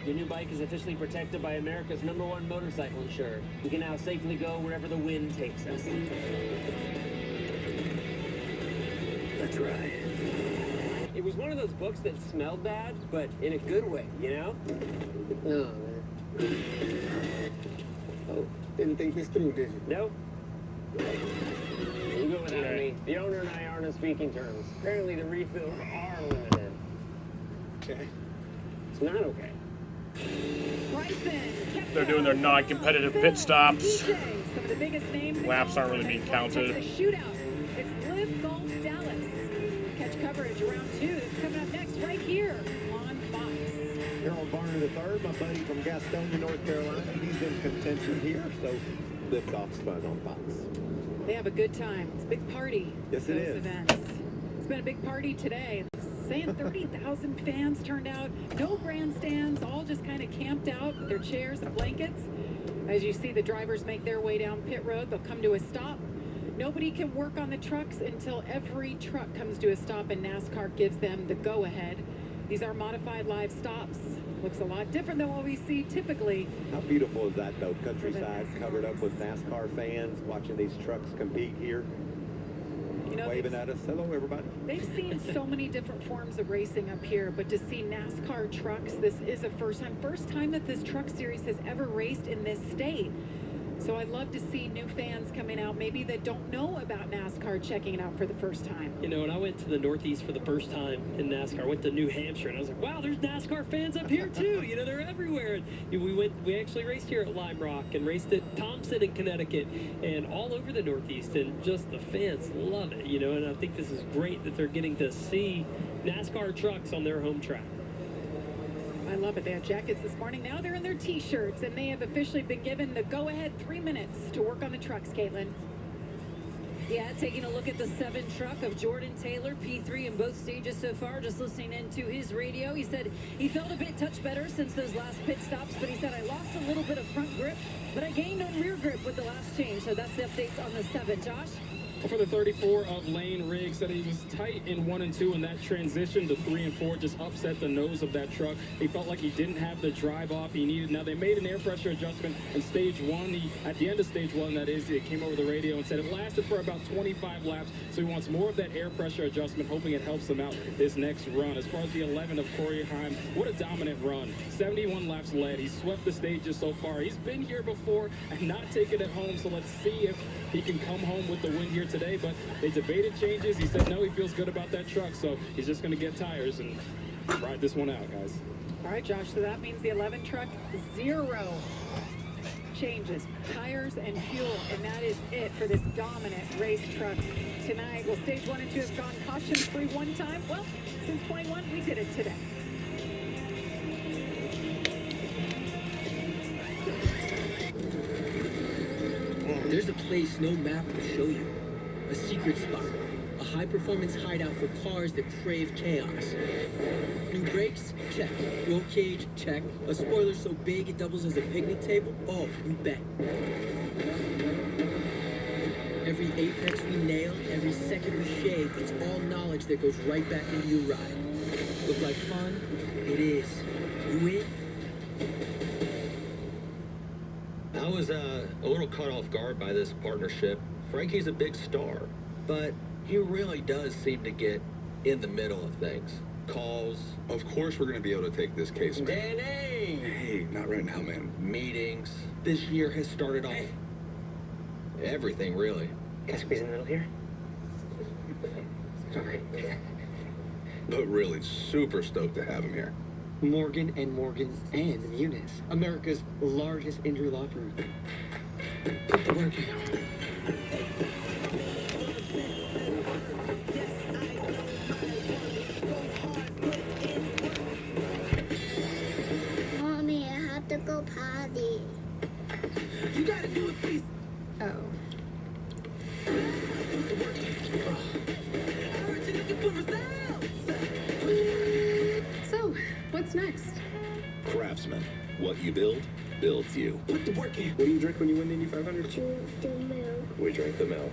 Speaker 4: Your new bike is officially protected by America's #1 motorcycle insurer. We can now safely go wherever the wind takes us.
Speaker 19: That's right.
Speaker 4: It was one of those books that smelled bad, but in a good way, you know?
Speaker 18: No, man. Oh, didn't think this through, did you?
Speaker 4: No. You go without me. The owner and I aren't on speaking terms. Apparently the refills are limited.
Speaker 18: Okay.
Speaker 4: It's not okay.
Speaker 1: They're doing their non-competitive pit stops.
Speaker 3: DJs. Some of the biggest names.
Speaker 1: Laps aren't really being counted.
Speaker 3: It's a shootout. It's Live Golf Dallas. Catch coverage around 2. It's coming up next right here on Fox.
Speaker 2: Harold Varner III, my buddy from Gastonia, North Carolina. He's in contention here, so Live Golf's fun on Fox.
Speaker 3: They have a good time. It's a big party.
Speaker 2: Yes, it
Speaker 3: those
Speaker 2: is.
Speaker 3: Events. It's been a big party today. Saying 30,000 fans turned out. No grandstands, all just kind of camped out with their chairs and blankets. As you see the drivers make their way down pit road, they'll come to a stop. Nobody can work on the trucks until every truck comes to a stop and NASCAR gives them the go-ahead. These are modified live stops. Looks a lot different than what we see typically.
Speaker 2: How beautiful is that, though? Countryside covered up with NASCAR fans watching these trucks compete here.
Speaker 3: You know,
Speaker 2: Waving at us. Hello, everybody.
Speaker 3: They've seen so many different forms of racing up here, but to see NASCAR trucks, this is a first time that this truck series has ever raced in this state. So I'd love to see new fans coming out, maybe that don't know about NASCAR, checking it out for the first time.
Speaker 4: You know, and I went to the Northeast for the first time in NASCAR. I went to New Hampshire, and I was like, wow, there's NASCAR fans up here, too. You know, they're everywhere. And we actually raced here at Lime Rock and raced at Thompson in Connecticut and all over the Northeast. And just the fans love it, you know, and I think this is great that they're getting to see NASCAR trucks on their home track.
Speaker 3: I love it. They have jackets this morning. Now they're in their T-shirts, and they have officially been given the go-ahead 3 minutes to work on the trucks, Caitlin.
Speaker 6: Yeah, taking a look at the 7 truck of Jordan Taylor, P3 in both stages so far. Just listening into his radio, he said he felt a bit touch better since those last pit stops, but he said, I lost a little bit of front grip, but I gained on rear grip with the last change. So that's the updates on the 7. Josh?
Speaker 5: For the 34 of Lane Riggs, said he was tight in 1 and 2, and that transition to 3 and 4 just upset the nose of that truck. He felt like he didn't have the drive off he needed. Now, they made an air pressure adjustment in stage 1. At the end of stage 1, that is, he came over the radio and said it lasted for about 25 laps, so he wants more of that air pressure adjustment, hoping it helps him out this next run. As far as the 11 of Corey Heim, what a dominant run. 71 laps led. He swept the stages so far. He's been here before and not taken it home, so let's see if he can come home with the win here today. But they debated changes. He said no, he feels good about that truck, so he's just going to get tires and ride this one out, guys.
Speaker 3: All right, Josh, so that means the 11 truck, 0 changes, tires and fuel, and that is it for this dominant race truck tonight. Well, stage 1 and 2 has gone caution-free one time. Well, since 21, we did it today.
Speaker 11: There's a place no map will show you. A secret spot. A high-performance hideout for cars that crave chaos. New brakes? Check. Roll cage? Check. A spoiler so big it doubles as a picnic table? Oh, you bet. Every apex we nail, every second we shave, it's all knowledge that goes right back into your ride. Look like fun? It is. You in?
Speaker 15: I was a little caught off guard by this partnership. Frankie's a big star, but he really does seem to get in the middle of things. Calls.
Speaker 10: Of course we're going to be able to take this case, man.
Speaker 15: Danny!
Speaker 10: Hey, not right now, man.
Speaker 15: Meetings. This year has started off. Everything, really.
Speaker 8: Can I squeeze in the middle here? Sorry.
Speaker 10: But really, super stoked to have him here.
Speaker 18: Morgan and Morgan and Muniz, America's largest injury law firm.
Speaker 11: Put the work in.
Speaker 21: Mommy, I have to go potty.
Speaker 8: You gotta do it, please.
Speaker 3: Oh. So, what's next?
Speaker 10: Craftsman. What you build, builds you.
Speaker 8: Put the work in.
Speaker 12: What do you drink when you win the Indy 500?
Speaker 21: The milk.
Speaker 10: We drink the milk.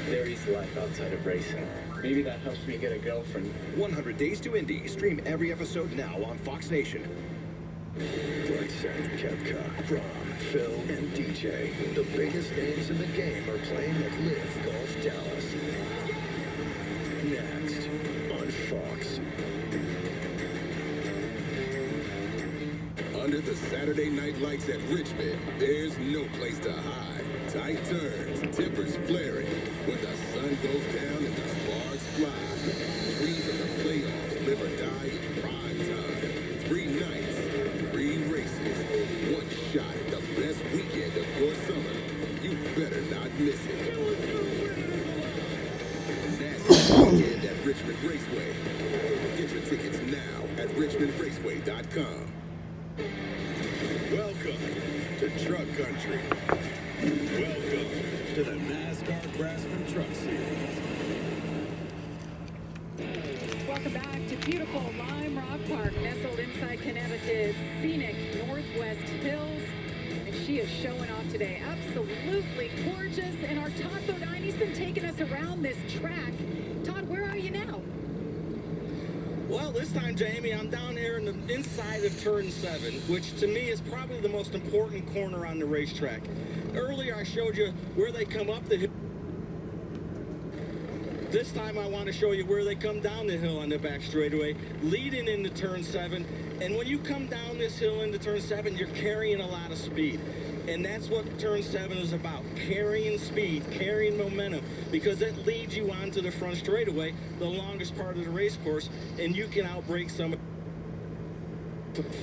Speaker 12: There is life outside of racing. Maybe that helps me get a girlfriend.
Speaker 10: 100 Days to Indy. Stream every episode now on Fox Nation.
Speaker 19: Brightside, Kepka, Braun, Phil, and DJ. The biggest names in the game are playing at Live Golf Dallas. Next on Fox.
Speaker 24: Under the Saturday night lights at Richmond, there's no place to hide. Tight turns, tippers flaring. When the sun goes down and the sparks fly. Dreams of the playoffs live or die in prime time. 3 nights, 3 races, 1 miss it. NASCAR weekend at Richmond Raceway. Get your tickets now at richmondraceway.com. Welcome to Truck Country. Welcome to the NASCAR Craftsman Truck Series.
Speaker 3: Welcome back to beautiful Lime Rock Park, nestled inside Connecticut's scenic Northwest Hills. And she is showing off today. Absolutely gorgeous. And our Todd Bodine, he's been taking us around this track. Todd, where are you now?
Speaker 15: Well, this time, Jamie, I'm down here in the inside of Turn 7, which to me is probably the most important corner on the racetrack. Earlier, I showed you where they come up the hill. This time, I want to show you where they come down the hill on the back straightaway, leading into Turn 7. And when you come down this hill into Turn 7, you're carrying a lot of speed. And that's what Turn 7 is about, carrying speed, carrying momentum, because it leads you onto the front straightaway, the longest part of the race course, and you can outbrake some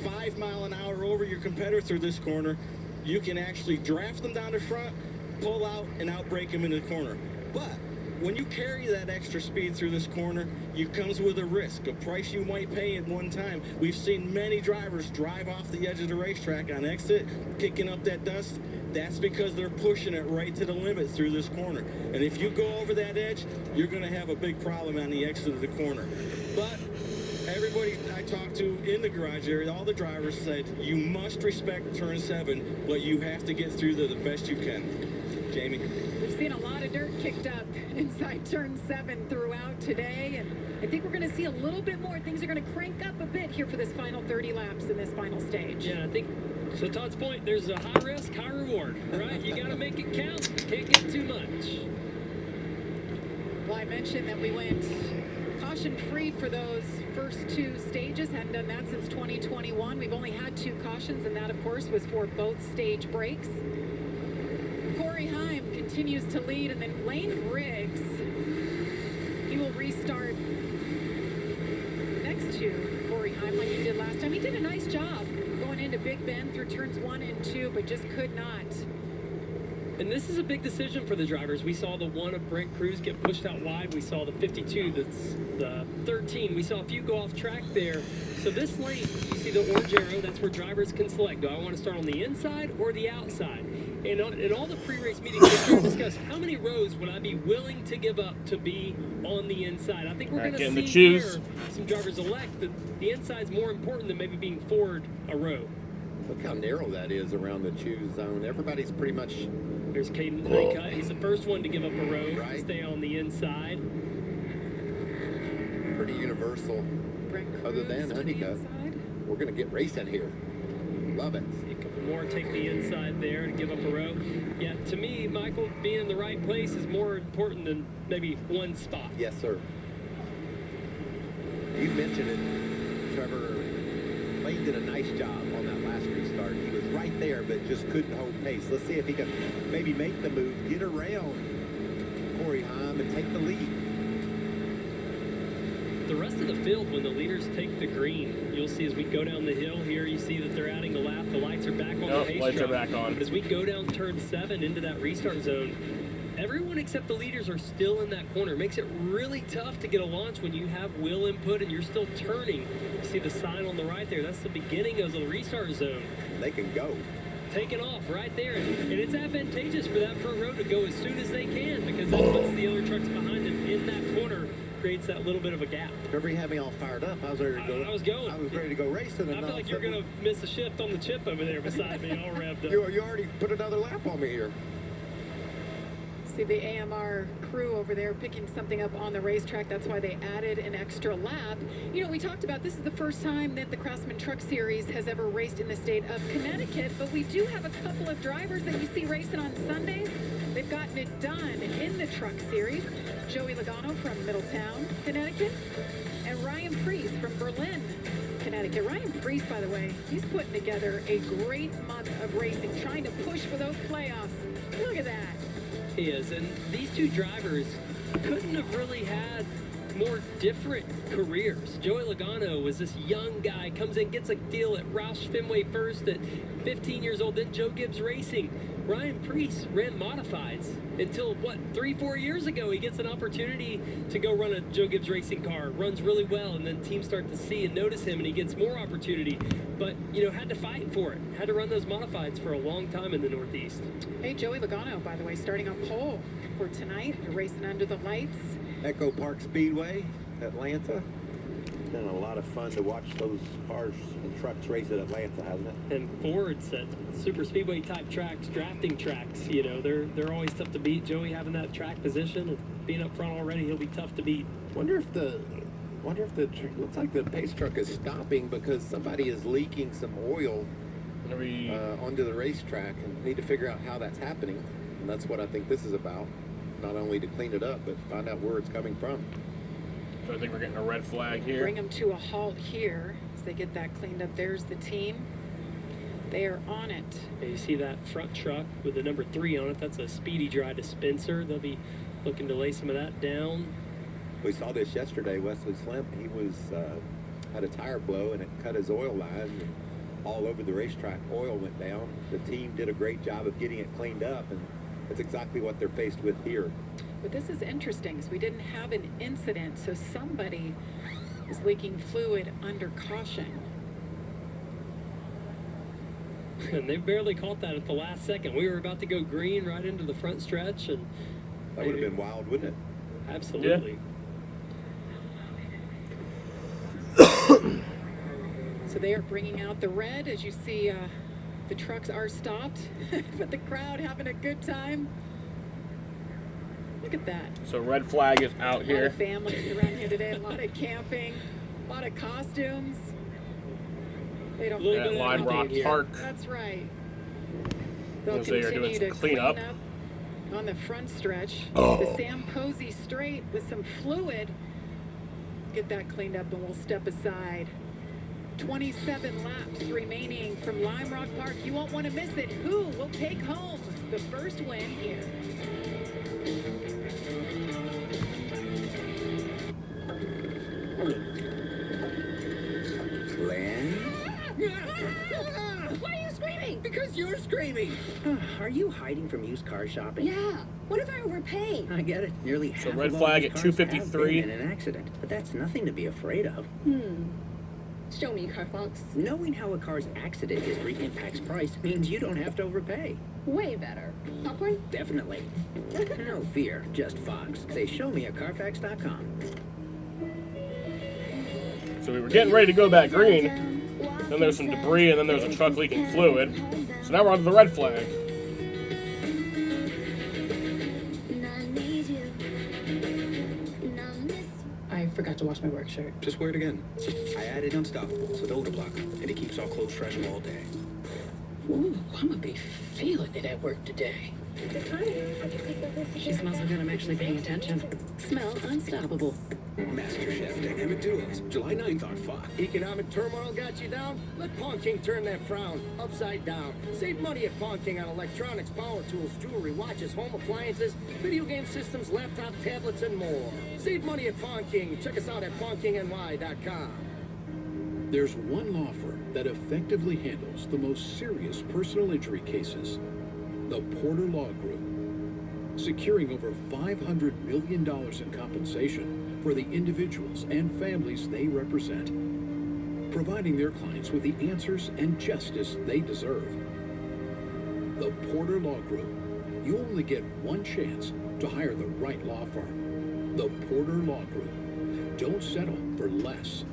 Speaker 15: 5 mile an hour over your competitor through this corner. You can actually draft them down the front, pull out, and outbrake them in the corner. But when you carry that extra speed through this corner, it comes with a risk, a price you might pay at one time. We've seen many drivers drive off the edge of the racetrack on exit, kicking up that dust. That's because they're pushing it right to the limit through this corner. And if you go over that edge, you're going to have a big problem on the exit of the corner. But everybody I talked to in the garage area, all the drivers said, you must respect Turn 7, but you have to get through there the best you can. Jamie?
Speaker 3: We've seen a lot of dirt kicked up inside Turn 7 throughout today, and I think we're going to see a little bit more. Things are going to crank up a bit here for this final 30 laps in this final stage.
Speaker 4: Yeah, I think, so Todd's point, there's a high risk, high reward, right? You got to make it count. Can't get too much.
Speaker 3: Well, I mentioned that we went caution-free for those first 2 stages. Hadn't done that since 2021. We've only had 2 cautions, and that, of course, was for both stage breaks. Corey Heim continues to lead, and then Lane Riggs, he will restart next to Corey Heim like he did last time. He did a nice job going into Big Bend through turns 1 and 2, but just could not.
Speaker 4: And this is a big decision for the drivers. We saw the one of Brent Cruz get pushed out wide. We saw the 52, that's the 13. We saw a few go off track there. So this lane, you see the orange arrow, that's where drivers can select. Do I want to start on the inside or the outside? And in all the pre-race meetings, we discussed how many rows would I be willing to give up to be on the inside. I think we're going to see here some drivers elect that the inside's more important than maybe being forward a row.
Speaker 2: Look how narrow that is around the choose zone. Everybody's pretty much...
Speaker 4: There's Caden Honeycutt. He's the first one to give up a row, right. Stay on the inside.
Speaker 2: Pretty universal. Other than Honeycutt. We're going to get racing here. Love it.
Speaker 4: See a couple more take the inside there to give up a row. Yeah, to me, Michael, being in the right place is more important than maybe one spot.
Speaker 2: Yes, sir. You mentioned it, Trevor. Lane did a nice job on that last restart. He was right there, but just couldn't hold pace. Let's see if he can maybe make the move, get around Corey Heim and take the lead.
Speaker 4: The rest of the field, when the leaders take the green, you'll see as we go down the hill here, you see that they're adding a lap. The lights are back on the pace
Speaker 1: lights are back on.
Speaker 4: As we go down turn 7 into that restart zone, everyone except the leaders are still in that corner. It makes it really tough to get a launch when you have wheel input and you're still turning. You see the sign on the right there. That's the beginning of the restart zone.
Speaker 2: They can go.
Speaker 4: Taking off right there. And it's advantageous for that front row to go as soon as they can because that puts the other trucks behind them in that corner. Creates that little bit of a gap.
Speaker 2: Trevor, you had me all fired up. I was ready to go.
Speaker 4: I was going.
Speaker 2: I was ready to go racing.
Speaker 4: I feel like you're going to miss a shift on the chip over there beside me, all revved up.
Speaker 2: You already put another lap on me here.
Speaker 3: See the AMR crew over there picking something up on the racetrack. That's why they added an extra lap. You know, we talked about this is the first time that the Craftsman Truck Series has ever raced in the state of Connecticut, but we do have a couple of drivers that you see racing on Sundays. They've gotten it done in the Truck Series. Joey Logano from Middletown, Connecticut, and Ryan Priest from Berlin, Connecticut. Ryan Priest, by the way, he's putting together a great month of racing, trying to push for those playoffs. Look at that.
Speaker 4: He is, and these two drivers couldn't have really had more different careers. Joey Logano was this young guy, comes in, gets a deal at Roush Fenway first at 15 years old, then Joe Gibbs Racing. Ryan Preece ran modifieds until, 3-4 years ago, he gets an opportunity to go run a Joe Gibbs racing car, runs really well, and then teams start to see and notice him, and he gets more opportunity. But, had to fight for it. Had to run those modifieds for a long time in the Northeast.
Speaker 3: Hey, Joey Logano, by the way, starting on pole for tonight. You're racing under the lights.
Speaker 2: Echo Park Speedway, Atlanta. Been a lot of fun to watch those cars and trucks race at Atlanta, hasn't it?
Speaker 4: And Ford's at super speedway type tracks, drafting tracks, they're always tough to beat. Joey having that track position and being up front already, he'll be tough to beat.
Speaker 2: Wonder if the looks like the pace truck is stopping because somebody is leaking some oil onto the racetrack, and need to figure out how that's happening. And that's what I think this is about. Not only to clean it up, but find out where it's coming from.
Speaker 1: So I think we're getting a red flag here.
Speaker 3: Bring them to a halt here as they get that cleaned up. There's the team. They are on it.
Speaker 4: And you see that front truck with the number 3 on it. That's a Speedy Dry dispenser. They'll be looking to lay some of that down.
Speaker 2: We saw this yesterday. Wesley Slimp, he was had a tire blow and it cut his oil line. And all over the racetrack, oil went down. The team did a great job of getting it cleaned up, and that's exactly what they're faced with here.
Speaker 3: But this is interesting because we didn't have an incident, so somebody is leaking fluid under caution.
Speaker 4: And they barely caught that at the last second. We were about to go green right into the front stretch, and
Speaker 2: that would have been wild, wouldn't it?
Speaker 4: Absolutely.
Speaker 1: Yeah.
Speaker 3: So they are bringing out the red. As you see, the trucks are stopped, but the crowd having a good time. Look at that.
Speaker 1: So red flag is out here.
Speaker 3: A lot of families around here today. A lot of camping, a lot of costumes. They don't
Speaker 1: at Lime Rock Park.
Speaker 3: That's right. They'll
Speaker 1: They are doing some cleanup
Speaker 3: on the front stretch.
Speaker 1: Oh.
Speaker 3: The Sam Posey straight with some fluid. Get that cleaned up and we'll step aside. 27 laps remaining from Lime Rock Park. You won't want to miss it. Who will take home the first win here?
Speaker 11: Glenn?
Speaker 21: Why are you screaming?
Speaker 11: Because you're screaming. Are you hiding from used car shopping?
Speaker 21: Yeah. What if I overpay?
Speaker 11: I get it. Nearly
Speaker 1: So
Speaker 11: half
Speaker 1: red
Speaker 11: of all
Speaker 1: flag
Speaker 11: these
Speaker 1: at
Speaker 11: cars have
Speaker 1: 253.
Speaker 11: been in an accident, but that's nothing to be afraid of.
Speaker 21: Show me, Carfax.
Speaker 11: Knowing how a car's accident history impacts price means you don't have to overpay.
Speaker 21: Way better. Popcorn?
Speaker 11: Definitely. No fear, just Fox. Say show me at Carfax.com.
Speaker 1: So we were getting ready to go back green. Then there's some debris, and then there's a truck leaking fluid. So now we're on to the red flag.
Speaker 3: I forgot to wash my work shirt.
Speaker 7: Just wear it again. I added Unstoppables with odor blocker, and it keeps all clothes fresh all day.
Speaker 3: Ooh, I'm gonna be feeling it at work today. She smells so good, I'm actually paying attention. Smell unstoppable.
Speaker 7: MasterChef Dynamic Duos, July 9th on Fox.
Speaker 9: Economic turmoil got you down? Let Pawn King turn that frown upside down. Save money at Pawn King on electronics, power tools, jewelry, watches, home appliances, video game systems, laptop, tablets, and more. Save money at Pawn King. Check us out at PawnKingNY.com.
Speaker 20: There's one law firm that effectively handles the most serious personal injury cases. The Porter Law Group, securing over $500 million in compensation for the individuals and families they represent, providing their clients with the answers and justice they deserve. The Porter Law Group. You only get one chance to hire the right law firm. The Porter Law Group. Don't settle for less.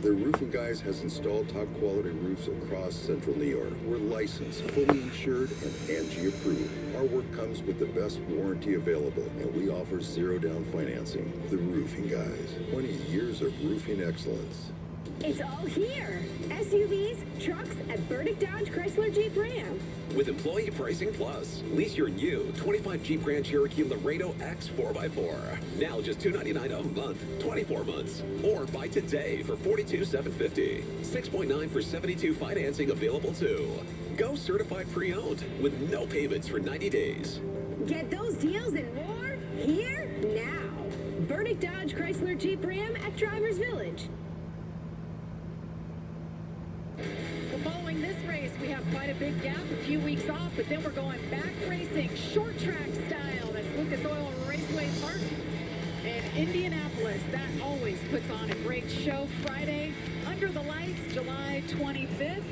Speaker 10: The Roofing Guys has installed top-quality roofs across central New York. We're licensed, fully insured, and Angie approved. Our work comes with the best warranty available, and we offer zero-down financing. The Roofing Guys. 20 years of roofing excellence.
Speaker 21: It's all here. SUVs, trucks at Burdick Dodge Chrysler Jeep Ram.
Speaker 13: With Employee Pricing Plus, lease your new 25 Jeep Grand Cherokee Laredo X 4x4. Now just $299 a month, 24 months. Or buy today for $42,750. 6.9 for 72 financing available too. Go certified pre-owned with no payments for 90 days.
Speaker 21: Get those deals and more here now. Burdick Dodge Chrysler Jeep Ram at Drivers Village.
Speaker 3: Well, following this race, we have quite a big gap, a few weeks off, but then we're going back racing, short track style. That's Lucas Oil Raceway Park in Indianapolis. That always puts on a great show. Friday, Under the Lights, July 25th.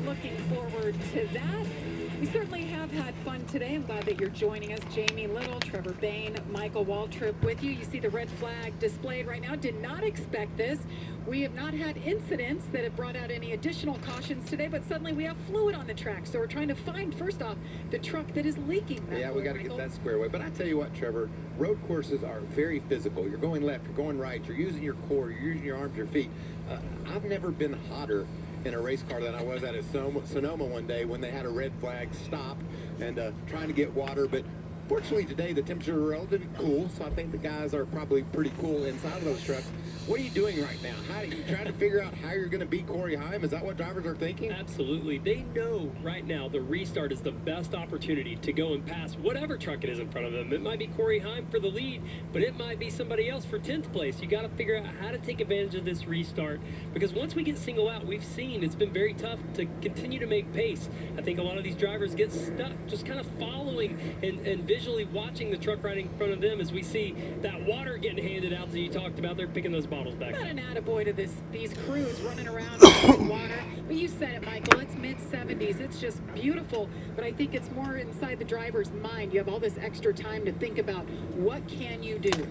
Speaker 3: Looking forward to that. We certainly have had fun today. I'm glad that you're joining us. Jamie Little, Trevor Bain, Michael Waltrip with you. You see the red flag displayed right now. Did not expect this. We have not had incidents that have brought out any additional cautions today, but suddenly we have fluid on the track. So we're trying to find, first off, the truck that is leaking.
Speaker 2: Yeah, we got to get that squared away. But I tell you what, Trevor, road courses are very physical. You're going left, you're going right, you're using your core, you're using your arms, your feet. I've never been hotter in a race car than I was at Sonoma one day when they had a red flag stop and trying to get water. But fortunately today the temperatures are relatively cool, so I think the guys are probably pretty cool inside of those trucks. What are you doing right now? How are you trying to figure out how you're going to beat Corey Heim? Is that what drivers are thinking?
Speaker 4: Absolutely. They know right now the restart is the best opportunity to go and pass whatever truck it is in front of them. It might be Corey Heim for the lead, but it might be somebody else for 10th place. You got to figure out how to take advantage of this restart, because once we get single out, we've seen it's been very tough to continue to make pace. I think a lot of these drivers get stuck just kind of following and visually watching the truck right in front of them as we see that water getting handed out that you talked about. They're picking those bottles back.
Speaker 3: Not an attaboy to these crews running around with water. But you said it, Michael. It's mid-70s. It's just beautiful. But I think it's more inside the driver's mind. You have all this extra time to think about what can you do.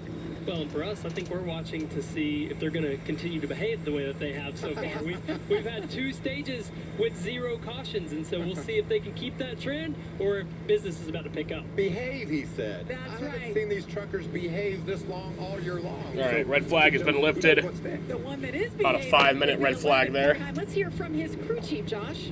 Speaker 4: Well, and for us, I think we're watching to see if they're going to continue to behave the way that they have so far. We've had 2 stages with 0 cautions, and so we'll see if they can keep that trend or if business is about to pick up.
Speaker 2: Behave, he said.
Speaker 3: That's
Speaker 2: I haven't seen these truckers behave this long all year long.
Speaker 1: All right, red flag has been lifted.
Speaker 3: The one that is
Speaker 1: About a 5-minute red flag there.
Speaker 3: Let's hear from his crew chief, Josh.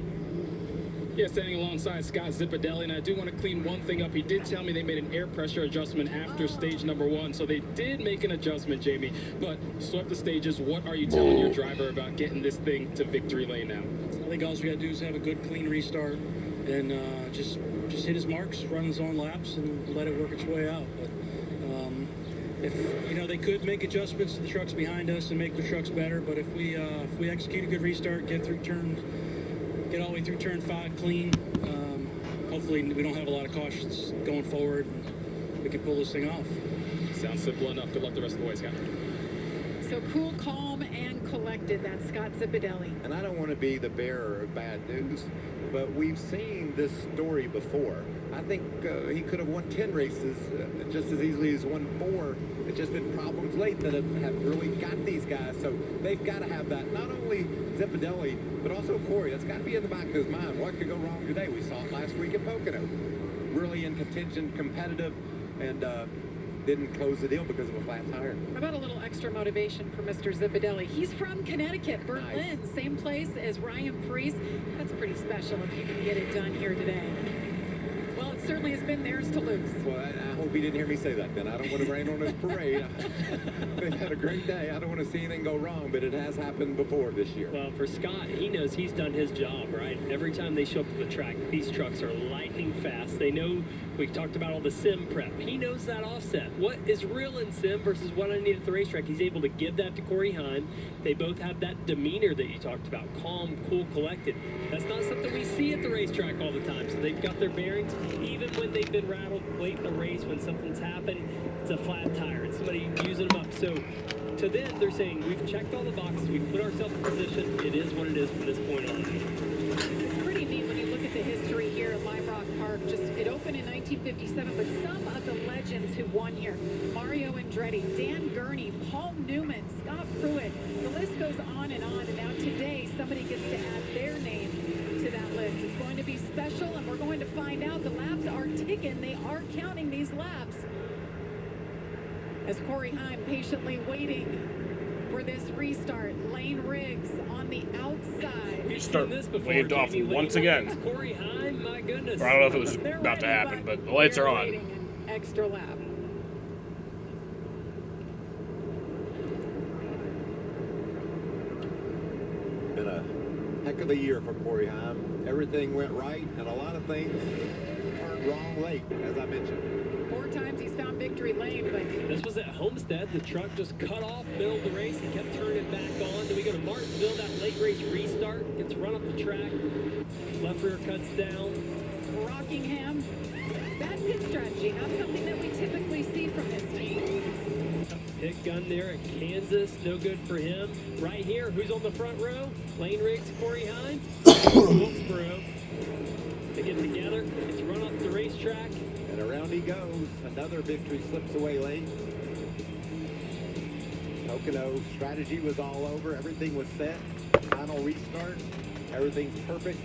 Speaker 5: Yeah, standing alongside Scott Zipadelli, and I do want to clean one thing up. He did tell me they made an air pressure adjustment after stage number 1, so they did make an adjustment, Jamie. But swept the stages. What are you telling your driver about getting this thing to victory lane now?
Speaker 15: I think all we got to do is have a good, clean restart and just hit his marks, run his own laps, and let it work its way out. But if they could make adjustments to the trucks behind us and make the trucks better, but if we execute a good restart, get all the way through turn 5 clean, hopefully we don't have a lot of cautions going forward, and we can pull this thing off.
Speaker 5: Sounds simple enough. Good luck the rest of the way, Scott.
Speaker 3: So cool, calm, and collected. That's Scott Zipadelli.
Speaker 2: And I don't want to be the bearer of bad news, but we've seen this story before. I think he could have won 10 races just as easily as won 4. It's just been problems late that have really got these guys. So they've got to have that. Not only Zipadelli, but also Corey. That's got to be in the back of his mind. What could go wrong today? We saw it last week at Pocono. Really in contention, competitive, and didn't close the deal because of a flat tire.
Speaker 3: How about a little extra motivation for Mr. Zipadelli? He's from Connecticut, Berlin,
Speaker 2: Nice.
Speaker 3: Same place as Ryan Preece. That's pretty special if you can get it done here today. Well, it certainly has been theirs to lose.
Speaker 2: Well, I hope he didn't hear me say that then. I don't want to rain on his parade. They've had a great day. I don't want to see anything go wrong, but it has happened before this year.
Speaker 4: Well, for Scott, he knows he's done his job, right? Every time they show up to the track, these trucks are lightning fast. They know, we talked about all the sim prep. He knows that offset. What is real in sim versus what I need at the racetrack? He's able to give that to Corey Heim. They both have that demeanor that you talked about, calm, cool, collected. That's not something we see at the racetrack all the time. So they've got their bearings. Even when they've been rattled late in the race, when something's happened, it's a flat tire, it's somebody using them up. So to them, they're saying, we've checked all the boxes, we've put ourselves in position, it is what it is from this point on.
Speaker 3: It's pretty neat when you look at the history here at Lime Rock Park. It opened in 1957, but some of the legends who won here, Mario Andretti, Dan Gurney, Paul Newman, Scott Pruitt, the list goes on, and now today somebody gets to add their name to that list. It's going to be special, and we're going to find out. The laps are ticking. They are counting these laps. As Corey Heim patiently waiting for this restart. Lane Riggs on the outside.
Speaker 1: You start waved off once again.
Speaker 4: Corey Heim, my goodness.
Speaker 1: Or I don't know if it was about to happen, but the lights are on.
Speaker 3: An extra lap.
Speaker 2: Been a heck of a year for Corey Heim. Everything went right, and a lot of things turned wrong late, as I mentioned.
Speaker 3: 4 times he's found victory. victory lane, but
Speaker 4: This was at Homestead. The truck just cut off middle of the race and kept turning it back on. Then we go to Martinsville. That late race restart gets run up the track. Left rear cuts down.
Speaker 3: Rockingham, bad pit strategy, not something that we typically see from this team.
Speaker 4: Pit gun there at Kansas, no good for him. Right here, who's on the front row? Lane Riggs, Corey Heim, Wilkesboro. They get together, it's run up the racetrack.
Speaker 2: And around he goes. Another victory slips away late. Pocono strategy was all over. Everything was set. Final restart. Everything's perfect.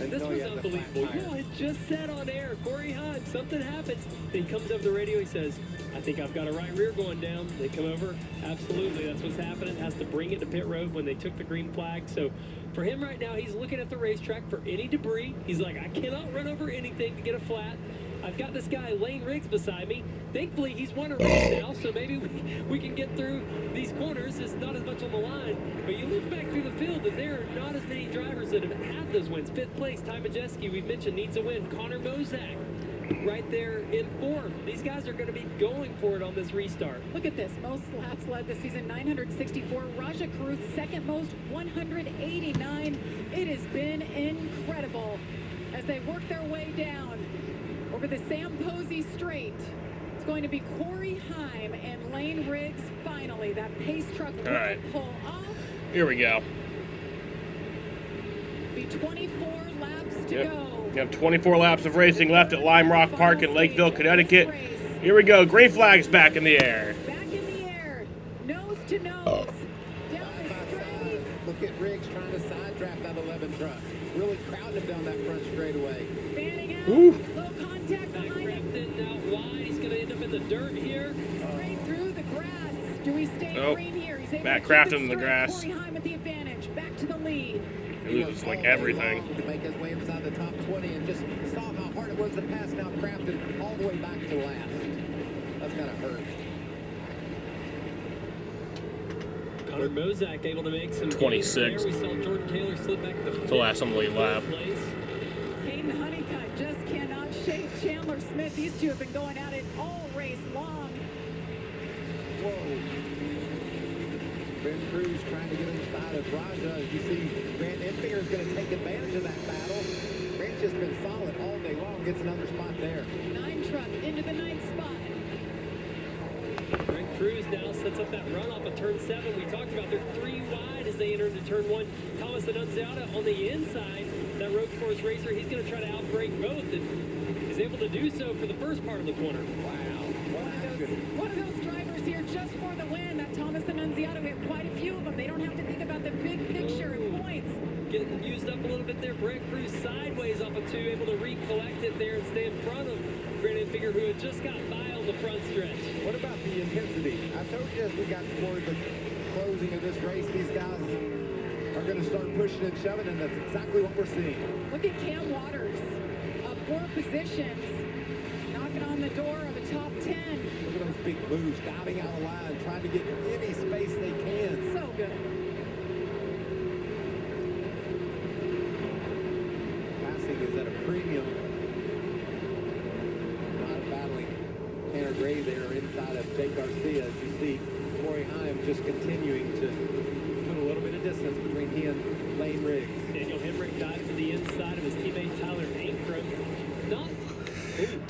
Speaker 4: And this was unbelievable. You had just said on air, Corey Heim, something happens. Then he comes over the radio, he says, I think I've got a right rear going down. They come over. Absolutely, that's what's happening. Has to bring it to pit road when they took the green flag. So for him right now, he's looking at the racetrack for any debris. He's like, I cannot run over anything to get a flat. I've got this guy, Lane Riggs, beside me. Thankfully, he's won a race now, so maybe we can get through these corners. It's not as much on the line. But you look back through the field, and there are not as many drivers that have had those wins. 5th place, Ty Majeski, we've mentioned, needs a win. Connor Mozak, right there in 4th. These guys are going to be going for it on this restart.
Speaker 3: Look at this, most laps led this season, 964. Raja Caruth, second most, 189. It has been incredible as they work their way down over the Sam Posey Straight. It's going to be Corey Heim and Lane Riggs finally. That pace truck will pull off.
Speaker 1: Here we go.
Speaker 3: Be 24 laps to go.
Speaker 1: You have 24 laps of racing left at Lime Rock Park in Lakeville, Connecticut. Here we go. Green flag's back in the air.
Speaker 3: Back in the air. Nose to nose. Down the straight.
Speaker 2: Look at Riggs trying to side draft that 11 truck. Really crowding him down that front straightaway.
Speaker 3: Fanning out.
Speaker 1: Ooh.
Speaker 3: Low contact behind him.
Speaker 4: Out wide. He's going to end up in the dirt here.
Speaker 3: Straight through the grass. Do we stay green here? He's able
Speaker 1: Matt
Speaker 3: to
Speaker 1: Crafton
Speaker 3: keep
Speaker 1: in the
Speaker 3: straight.
Speaker 1: grass.
Speaker 3: Corey Heim at the advantage. Back to the lead.
Speaker 1: It loses like everything.
Speaker 2: To make his way inside the top 20 and just saw how hard it was to pass now Crafton all the way back to last. That's gotta hurt.
Speaker 4: Connor Mozak able to make some
Speaker 1: 26.
Speaker 4: We saw Jordan Taylor slip back to
Speaker 1: The last on the lead lap.
Speaker 3: Hayden Honeycutt just cannot shake Chandler Smith. These two have been going at it all race long.
Speaker 2: Whoa. Ben Cruz trying to get inside of Raja. As you see, Grant Enfinger is going to take advantage of that battle. Grant's just been solid all day long. Gets another spot there.
Speaker 3: 9 truck into the 9th spot.
Speaker 4: Brent Cruz now sets up that run off of turn 7. We talked about they're 3 wide as they enter into turn 1. Thomas Annunziata on the inside. That road course racer, he's going to try to outbreak both and is able to do so for the first part of the corner.
Speaker 2: Wow.
Speaker 3: One of those drivers here just for the win. That Thomas Annunziata, we have quite a few of them. They don't have to think about the big picture and points.
Speaker 4: Getting used up a little bit there. Brent Cruz sideways off of 2, able to recollect it there and stay in front of Grant Enfinger, who had just got by on the front stretch.
Speaker 2: What about the intensity? I told you as we got toward the closing of this race, these guys are going to start pushing and shoving, and that's exactly what we're seeing.
Speaker 3: Look at Cam Waters, up 4 positions, knocking on the door of a top 10.
Speaker 2: Look at those big moves, diving out of line, trying to get any space they can.
Speaker 3: So good.
Speaker 2: Passing is at a premium. Not battling Tanner Gray there inside of Jake Garcia. As you see, Corey Heim just continuing to put a little bit of distance between he and Lane Riggs.
Speaker 4: Daniel Hemrick dives to the inside of his teammate Tyler Ankrum.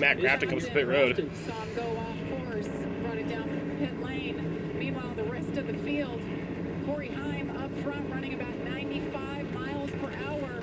Speaker 1: Matt Crafton comes to pit road.
Speaker 3: Saw him go off course, brought it down pit lane. Meanwhile, the rest of the field, Corey Heim up front running about 95 miles per hour.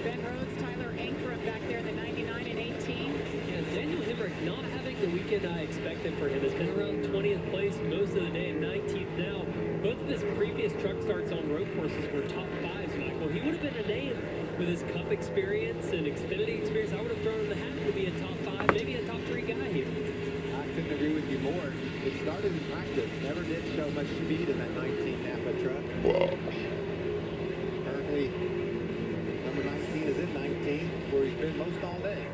Speaker 3: Ben Rhodes, Tyler Ankrum back there in the 99 and 18.
Speaker 4: Yeah, Daniel Hemrick not having the weekend I expected for him. Has been around 20th place most of the day and 19th now. Both of his previous truck starts on road courses were top 5s, Michael. He would have been a name with his Cup experience and Xfinity experience. I would have thrown in the hat to be a top 5, maybe a top 3 guy here.
Speaker 2: I couldn't agree with you more. It started in practice. Never did show much speed in that 19 Napa truck. Currently, number 19 is in 19, where he's been most all day.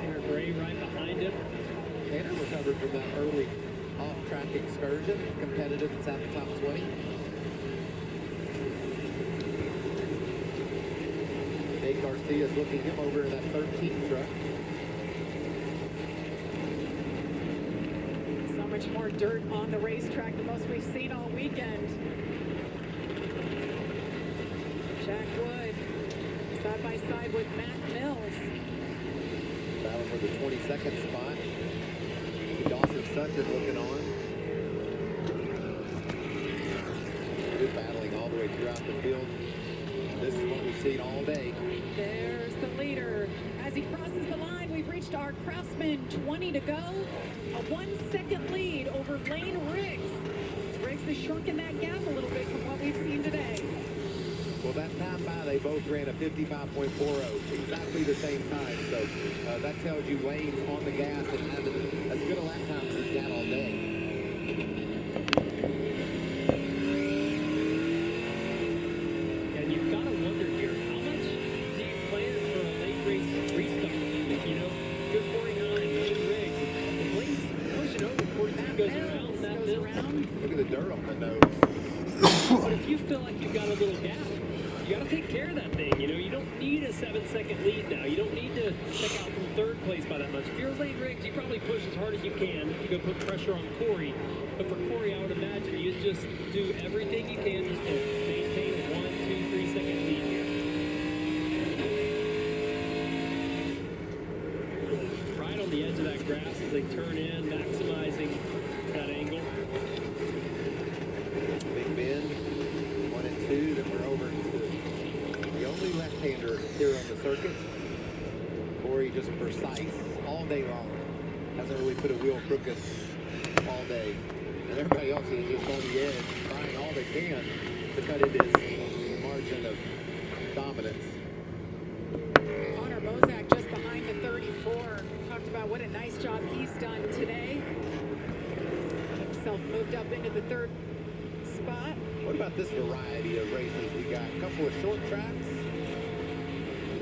Speaker 4: Tanner Gray right behind him.
Speaker 2: Tanner recovered from that early off-track excursion, competitive inside the top 20. Jake Garcia is looking him over in that 13 truck.
Speaker 3: much more dirt on the racetrack, the most we've seen all weekend. Jack Wood side by side with Matt Mills.
Speaker 2: Battle for the 22nd spot. Dawson Sutton looking on. Good battling all the way throughout the field. This is what we've seen all day.
Speaker 3: There's the leader. As he crosses the line, we've reached our Craftsman 20 to go. A 1 second lead over Lane Riggs. Riggs has shrunken that gap a little bit from what we've seen today.
Speaker 2: Well, that time by, they both ran a 55.40, exactly the same time. So that tells you Lane's on the gas and having as good a lap time as he's had all day.
Speaker 4: And you've got to wonder here, how much do you plan for a late race restart? You know, good Corey Hine, Lane Riggs. If Lane's pushing over, 42 goes around, that Mills.
Speaker 2: Look at the dirt on the nose.
Speaker 4: But if you feel like you've got a little gap, you got to take care of that thing. You know, you don't need a 7-second lead now. You don't need to check out from third place by that much. If you're Lane Riggs, you probably push as hard as you can to go put pressure on Corey. But for Corey, I would imagine you just do everything you can just to maintain a 1, 2, 3 second lead here. Right on the edge of that grass as they turn in, maximizing that angle.
Speaker 2: Big bend, 1 and 2, then we're over to the only left-hander here on the circuit. Corey just precise all day long. Hasn't really put a wheel crooked all day. And everybody else is just on the edge, trying all they can to cut into his margin of dominance.
Speaker 3: Connor Bozak just behind the 34. Talked about what a nice job he's done today. Himself moved up into the third spot.
Speaker 2: What about this variety of races? We got a couple of short tracks,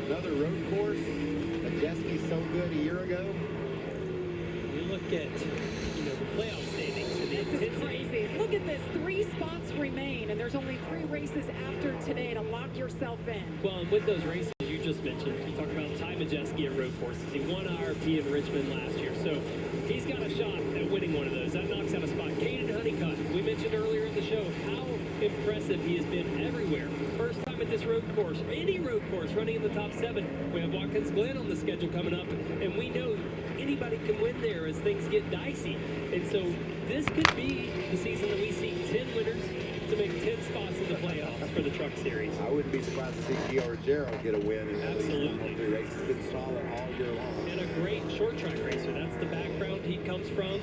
Speaker 2: another road course. Majeski's so good a year ago.
Speaker 4: We look at, you know, the playoff standings and the
Speaker 3: This is crazy. Look at this. 3 spots remain, and there's only 3 races after today to lock yourself in.
Speaker 4: Well, and with those races you just mentioned, you talk about Ty Majeski at road courses. He won IRP in Richmond last year, so he's got a shot at winning one of those. That knocks out a spot. Caden Honeycutt, we mentioned earlier in the show how impressive he has been everywhere. First time at this road course, any road course, running in the top 7. We have Watkins Glen on the schedule coming up, and we know anybody can win there as things get dicey. And so this could be the season that we see 10 winners to make 10 spots in the playoffs for the Truck Series.
Speaker 2: I wouldn't be surprised to see Gio Ruggiero get a win in at least
Speaker 4: Absolutely.
Speaker 2: 1 or 3 races. He's been solid all year long.
Speaker 4: And a great short track racer. That's the background he comes from.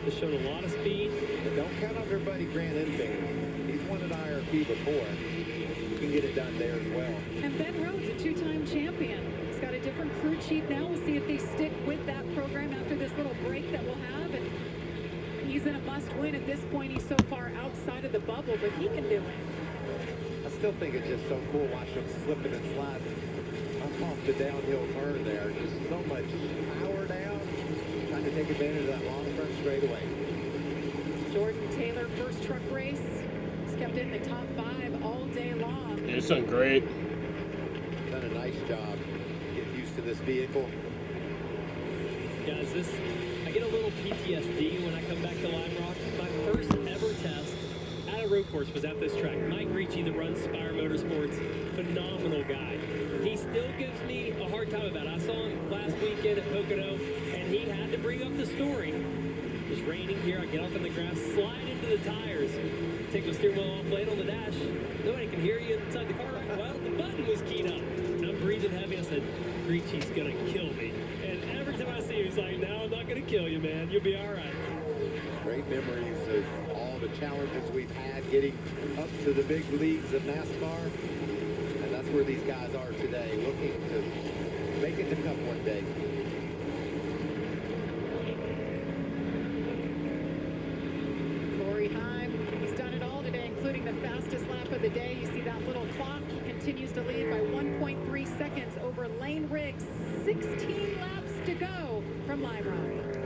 Speaker 4: Has shown a lot of speed.
Speaker 2: But don't count on their buddy Grant Enfinger. He's won an IRP before. He can get it done there as well.
Speaker 3: And Ben Rhodes, a 2-time champion. He's got a different crew chief now. We'll see if they stick with that program after this little break that we'll have. And he's in a must-win at this point. He's so far outside of the bubble, but he can do it.
Speaker 2: I still think it's just so cool watching him slipping and sliding off the downhill turn there. Just so much power down, trying to take advantage of that long front straightaway.
Speaker 3: Jordan Taylor, first truck race. He's kept it in the top 5 all day long.
Speaker 1: Yeah, it's done great.
Speaker 2: Done a nice job getting used to this vehicle.
Speaker 4: Guys, I get a little PTSD when I come back to Lime Rock. My first ever test at a road course was at this track. Mike Ricci, that runs Spire Motorsports, phenomenal guy. He still gives me a hard time about it. I saw him last weekend at Pocono, and he had to bring up the story. It was raining here. I get off in the grass, slide into the tires, take my steering wheel off, lay it on the dash. Nobody can hear you inside the car. Well, the button was keyed up. And I'm breathing heavy. I said, Ricci's going to kill me. And every time I see him, he's like, no, I'm not going to kill you, man. You'll be all right.
Speaker 2: Great memories of all the challenges we've had getting up to the big leagues of NASCAR. And that's where these guys are today, looking to make it to Cup one day.
Speaker 3: Corey Heim, he's done it all today, including the fastest lap of the day. You see that little clock. He continues to lead by 1.3 seconds over Lane Riggs. 16 laps to go from Lime Rock.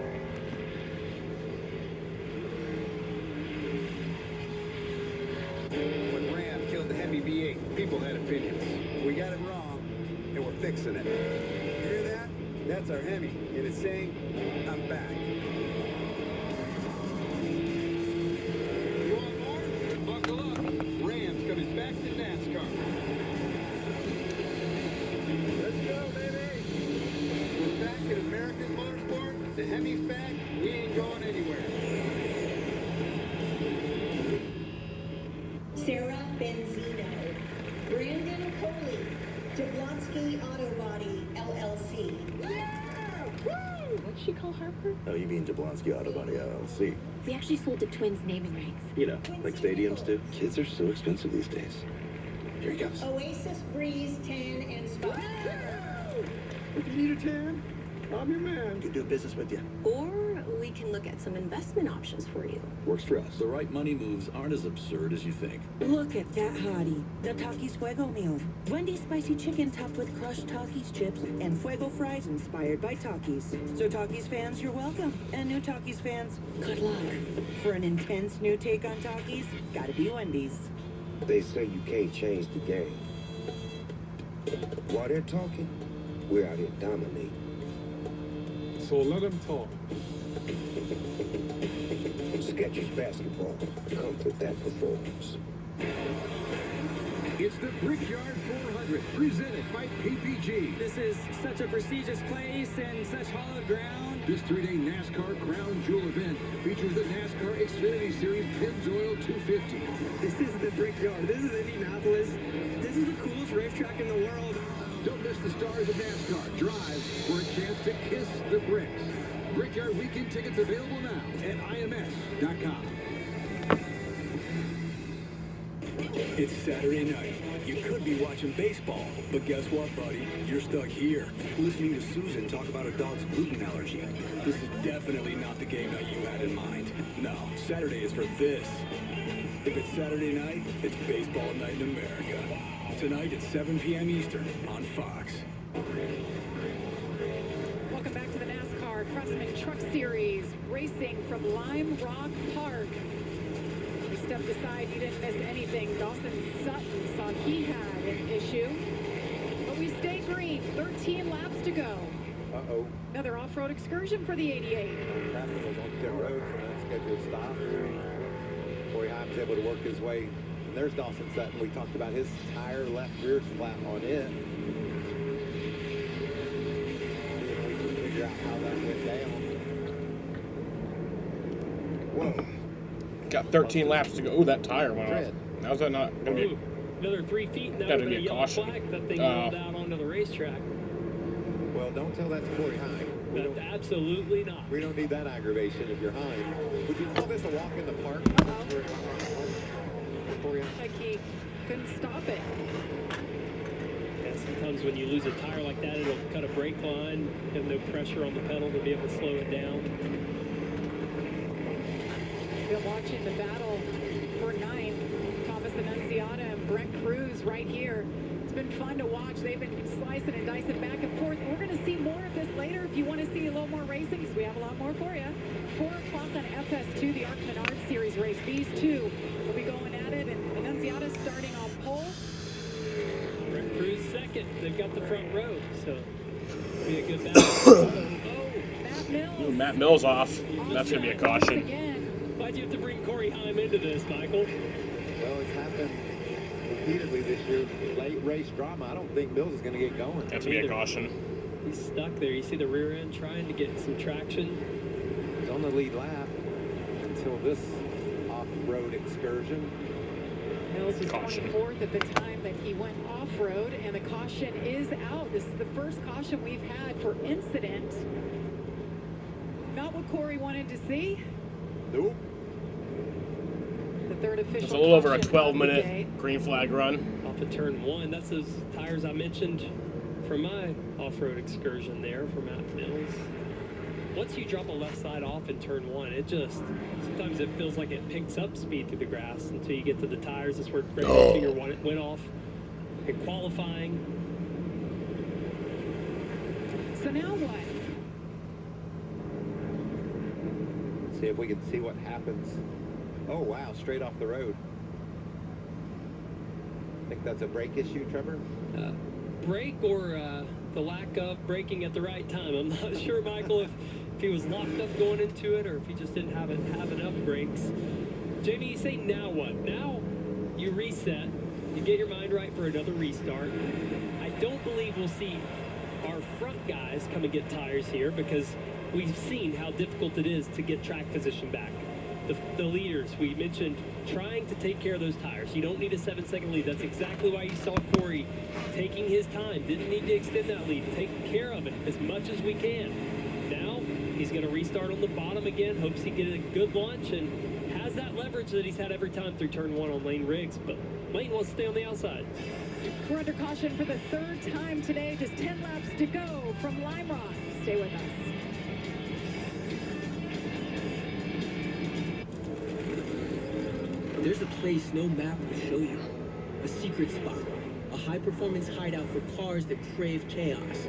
Speaker 14: When Ram killed the Hemi V8, people had opinions. We got it wrong, and we're fixing it. You hear that? That's our Hemi, and it's saying, I'm back.
Speaker 16: Jablonski Auto Body, LLC.
Speaker 17: What'd she call Harper?
Speaker 22: Oh, you mean Jablonski Auto Body LLC?
Speaker 17: We actually sold the twins naming rights.
Speaker 22: You know, like stadiums do. Kids are so expensive these days. Here he comes.
Speaker 16: Oasis Breeze Tan and Spa.
Speaker 22: If you need a tan, I'm your man. Could do business with you.
Speaker 17: Or we can look at some investment options for you.
Speaker 22: Works for us. The right money moves aren't as absurd as you think.
Speaker 23: Look at that hottie. The Takis Fuego meal. Wendy's spicy chicken topped with crushed Takis chips and Fuego fries inspired by Takis. So Takis fans, you're welcome. And new Takis fans, good luck. For an intense new take on Takis, gotta be Wendy's.
Speaker 25: They say you can't change the game. While they're talking, we're out here dominating.
Speaker 14: So let them talk.
Speaker 25: Skechers basketball comes with that performance.
Speaker 14: It's the Brickyard 400, presented by PPG.
Speaker 26: This is such a prestigious place and such hallowed ground.
Speaker 14: This 3-day NASCAR Crown Jewel event features the NASCAR Xfinity Series Pennzoil 250.
Speaker 26: This is the Brickyard. This is Indianapolis. This is the coolest racetrack in the world.
Speaker 14: Don't miss the stars of NASCAR. Drive for a chance to kiss the bricks. Brickyard weekend tickets available now at IMS.com.
Speaker 27: It's Saturday night. You could be watching baseball, but guess what, buddy? You're stuck here, listening to Susan talk about her dog's gluten allergy. This is definitely not the game that you had in mind. No, Saturday is for this. If it's Saturday night, it's baseball night in America. Tonight at 7 p.m. Eastern on Fox.
Speaker 3: Welcome back to the NASCAR Craftsman Truck Series, racing from Lime Rock Park. We stepped aside, you didn't miss anything. Dawson Sutton saw he had an issue, but we stayed green. 13 laps to go.
Speaker 2: Uh-oh.
Speaker 3: Another off-road excursion for the 88.
Speaker 2: Craftsman was on pit road for an unscheduled stop. Corey Heim was able to work his way. And there's Dawson Sutton. We talked about his tire left rear flat on it. See if we can figure out how that went down. Whoa.
Speaker 1: Got 13 laps to go. Oh, that tire went off. How's that not going to be?
Speaker 4: Another 3 feet, and that
Speaker 1: Gotta
Speaker 4: would
Speaker 1: be
Speaker 4: be
Speaker 1: a
Speaker 4: a yellow
Speaker 1: caution.
Speaker 4: flag. That thing rolled out onto the racetrack.
Speaker 2: Well, don't tell that to Corey Heim.
Speaker 4: Absolutely not.
Speaker 2: We don't need that aggravation if you're Heim. Would you call this a walk in the park?
Speaker 3: Like he couldn't stop it.
Speaker 4: Yeah, sometimes when you lose a tire like that, it'll cut a brake line, have no pressure on the pedal to be able to slow it down.
Speaker 3: Been watching the battle for 9th. Thomas Annunziata and Brent Cruz right here. It's been fun to watch. They've been slicing and dicing back and forth. We're going to see more of this later if you want to see a little more racing, because we have a lot more for you. 4 o'clock on FS2, the Arc Menard Series race. These two will be going at it, and Annunziata starting on pole.
Speaker 4: Brent Cruz second. They've got the front row, so it'll be a good battle.
Speaker 3: Matt Mills.
Speaker 1: Ooh, Matt Mills off. That's going to be a caution.
Speaker 4: Why'd you have to bring Corey Heim into this, Michael?
Speaker 2: Well, it's happened repeatedly this year. Late race drama. I don't think Mills is going to get going.
Speaker 1: That's going to be a caution.
Speaker 4: He's stuck there. You see the rear end trying to get some traction.
Speaker 2: He's on the lead lap until this off-road excursion.
Speaker 3: Mills was 24th at the time that he went off-road, and the caution is out. This is the first caution we've had for incident. Not what Corey wanted to see.
Speaker 2: Nope.
Speaker 3: The third official.
Speaker 1: It's a little over a
Speaker 3: caution
Speaker 1: 12-minute green flag run.
Speaker 4: Off of turn 1. That's those tires I mentioned from my off-road excursion there for Matt Mills. Once you drop a left side off in turn 1, it just, sometimes it feels like it picks up speed through the grass until you get to the tires. That's where Brandon Finger went off in qualifying.
Speaker 3: So now what?
Speaker 2: Let's see if we can see what happens. Oh, wow, straight off the road. I think that's a brake issue, Trevor?
Speaker 4: Brake or the lack of braking at the right time. I'm not sure, Michael, if he was locked up going into it or if he just didn't have enough brakes. Jamie, you say now what? Now you reset. You get your mind right for another restart. I don't believe we'll see our front guys come and get tires here because we've seen how difficult it is to get track position back. the leaders, we mentioned trying to take care of those tires. You don't need a 7-second lead. That's exactly why you saw Corey taking his time. Didn't need to extend that lead. Taking care of it as much as we can. Now he's going to restart on the bottom again. Hopes he gets a good launch and has that leverage that he's had every time through turn 1 on Lane Riggs. But Lane wants to stay on the outside.
Speaker 3: We're under caution for the 3rd time today. Just 10 laps to go from Lime Rock. Stay with us.
Speaker 6: There's a place no map will show you. A secret spot. A high-performance hideout for cars that crave chaos.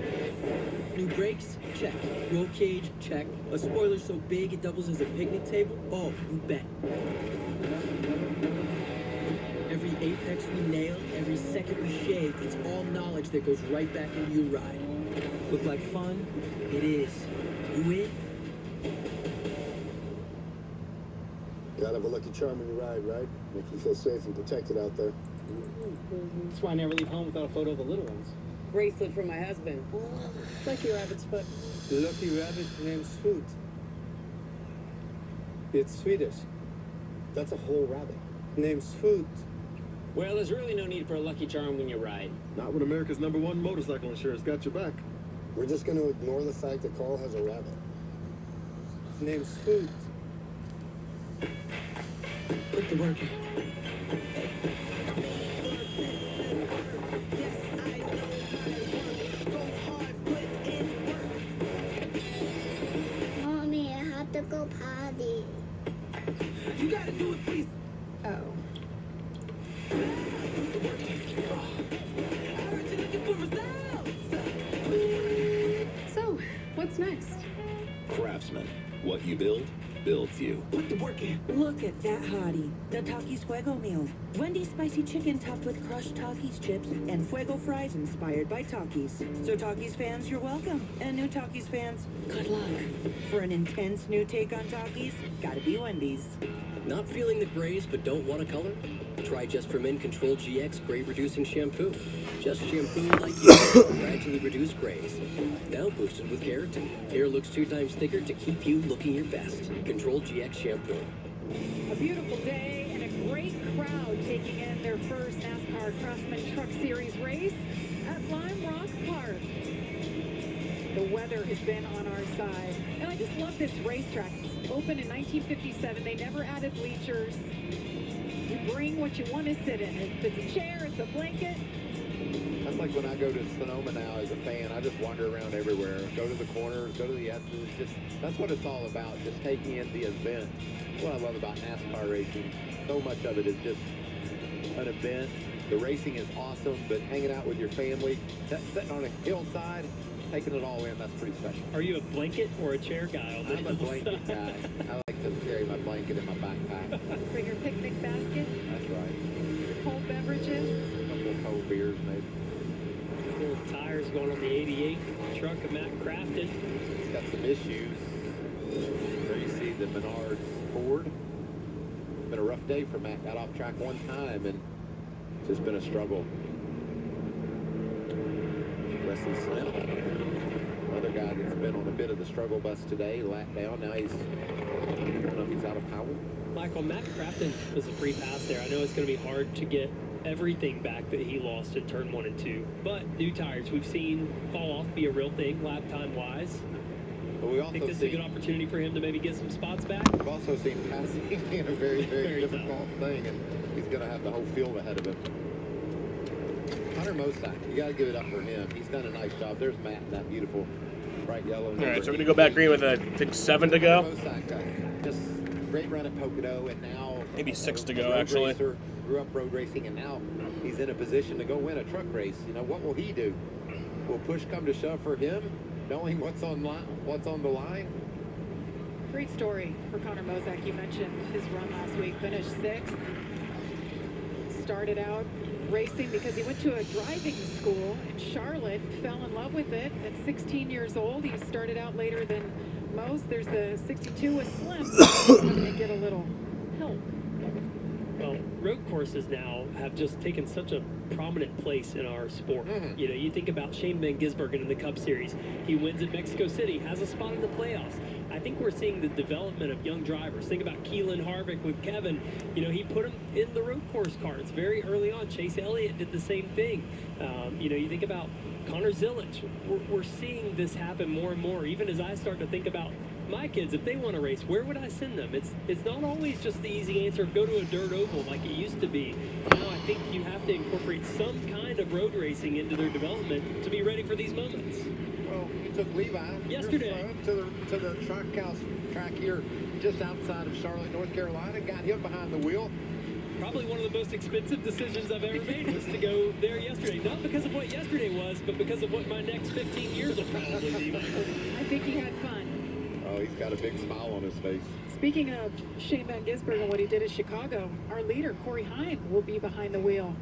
Speaker 6: New brakes? Check. Roll cage? Check. A spoiler so big it doubles as a picnic table? Oh, you bet. Every apex we nailed, every second we shaved, it's all knowledge that goes right back into your ride. Look like fun? It is. You in?
Speaker 8: Gotta have a lucky charm in your ride, right? Make you feel safe and protected out there.
Speaker 26: That's why I never leave home without a photo of the little ones.
Speaker 11: Bracelet from my husband. Lucky rabbit's foot.
Speaker 22: The lucky rabbit named Scoot. It's Swedish.
Speaker 8: That's a whole rabbit.
Speaker 22: Named Scoot.
Speaker 26: Well, there's really no need for a lucky charm when you ride.
Speaker 8: Not when America's #1 motorcycle insurance got your back. We're just gonna ignore the fact that Carl has a rabbit.
Speaker 22: Named Scoot.
Speaker 6: Put the work in.
Speaker 12: Mommy, I have to go potty.
Speaker 6: You gotta do it, please.
Speaker 3: Oh. So, what's next?
Speaker 13: Craftsman. What you build, builds you.
Speaker 6: Put the work in.
Speaker 23: Look at that hottie, the Takis Fuego meal. Wendy's spicy chicken topped with crushed Takis chips and Fuego fries inspired by Takis. So Takis fans, you're welcome. And new Takis fans, good luck. For an intense new take on Takis, gotta be Wendy's.
Speaker 6: Not feeling the grays but don't want a color? Try Just for Men Control GX Gray Reducing Shampoo. Just shampoo like you gradually reduce grays. Now boosted with keratin. Hair looks 2 times thicker to keep you looking your best. Control GX Shampoo.
Speaker 3: A beautiful day and a great crowd taking in their first NASCAR Craftsman Truck Series race at Lime Rock Park. The weather has been on our side. And I just love this racetrack. It's opened in 1957. They never added bleachers. You bring what you want to sit in. If it's a chair, it's a blanket.
Speaker 2: That's like when I go to Sonoma now as a fan. I just wander around everywhere. Go to the corners, go to the S's. That's what it's all about, just taking in the event. That's what I love about NASCAR racing. So much of it is just an event. The racing is awesome, but hanging out with your family, sitting on a hillside, taking it all in, that's pretty special.
Speaker 4: Are you a blanket or a chair guy?
Speaker 2: I'm a blanket guy. I like to carry my blanket in my backpack.
Speaker 3: Bring your picnic basket.
Speaker 2: That's right.
Speaker 3: Your cold beverages.
Speaker 2: A couple of cold beers, maybe.
Speaker 4: Cool tires going on the 88 truck of Matt Crafton.
Speaker 2: It's got some issues. There you see the Menards Ford. Been a rough day for Matt. Got off track one time and it's just been a struggle. Wesley Smith, another guy that's been on a bit of the struggle bus today, lap down. Now he's, I don't know if he's out of power.
Speaker 4: Michael, Matt Crafton was a free pass there. I know it's going to be hard to get everything back that he lost in turn 1 and 2, but new tires we've seen fall off be a real thing lap time wise.
Speaker 2: But we also
Speaker 4: think this is a good opportunity for him to maybe get some spots back.
Speaker 2: We've also seen passing being a very, very difficult thing, and he's going to have the whole field ahead of him. Hunter Mosack, you got to give it up for him. He's done a nice job. There's Matt in that beautiful bright yellow.
Speaker 1: All right, so we're going to go back green with, I think, 7 to go.
Speaker 2: Hunter Mosack, just great run at Pocono, and now
Speaker 1: maybe 6 to go, actually.
Speaker 2: Racer, grew up road racing, and now he's in a position to go win a truck race. You know, what will he do? Will push come to shove for him, knowing what's on the line?
Speaker 3: Great story for Connor Mosack. You mentioned his run last week, finished 6th. Started out racing because he went to a driving school in Charlotte, fell in love with it at 16 years old. He started out later than most. There's the 62 with Slim. They get a little help.
Speaker 4: Well, road courses now have just taken such a prominent place in our sport. You know, you think about Shane Van Gisbergen in the Cup Series. He wins at Mexico City, has a spot in the playoffs. I think we're seeing the development of young drivers. Think about Keelan Harvick with Kevin. You know, he put him in the road course cards very early on. Chase Elliott did the same thing. You know, you think about Connor Zilic. We're seeing this happen more and more. Even as I start to think about my kids, if they want to race, where would I send them? It's not always just the easy answer of go to a dirt oval like it used to be. Now I think you have to incorporate some kind of road racing into their development to be ready for these moments.
Speaker 2: Well, you took Levi
Speaker 4: yesterday
Speaker 2: to the track here just outside of Charlotte, North Carolina, got him behind the wheel.
Speaker 4: Probably one of the most expensive decisions I've ever made was to go there yesterday. Not because of what yesterday was, but because of what my next 15 years will probably be.
Speaker 3: I think he had fun.
Speaker 2: Oh, he's got a big smile on his face.
Speaker 3: Speaking of Shane Van Gisbergen and what he did at Chicago, our leader, Corey Heim, will be behind the wheel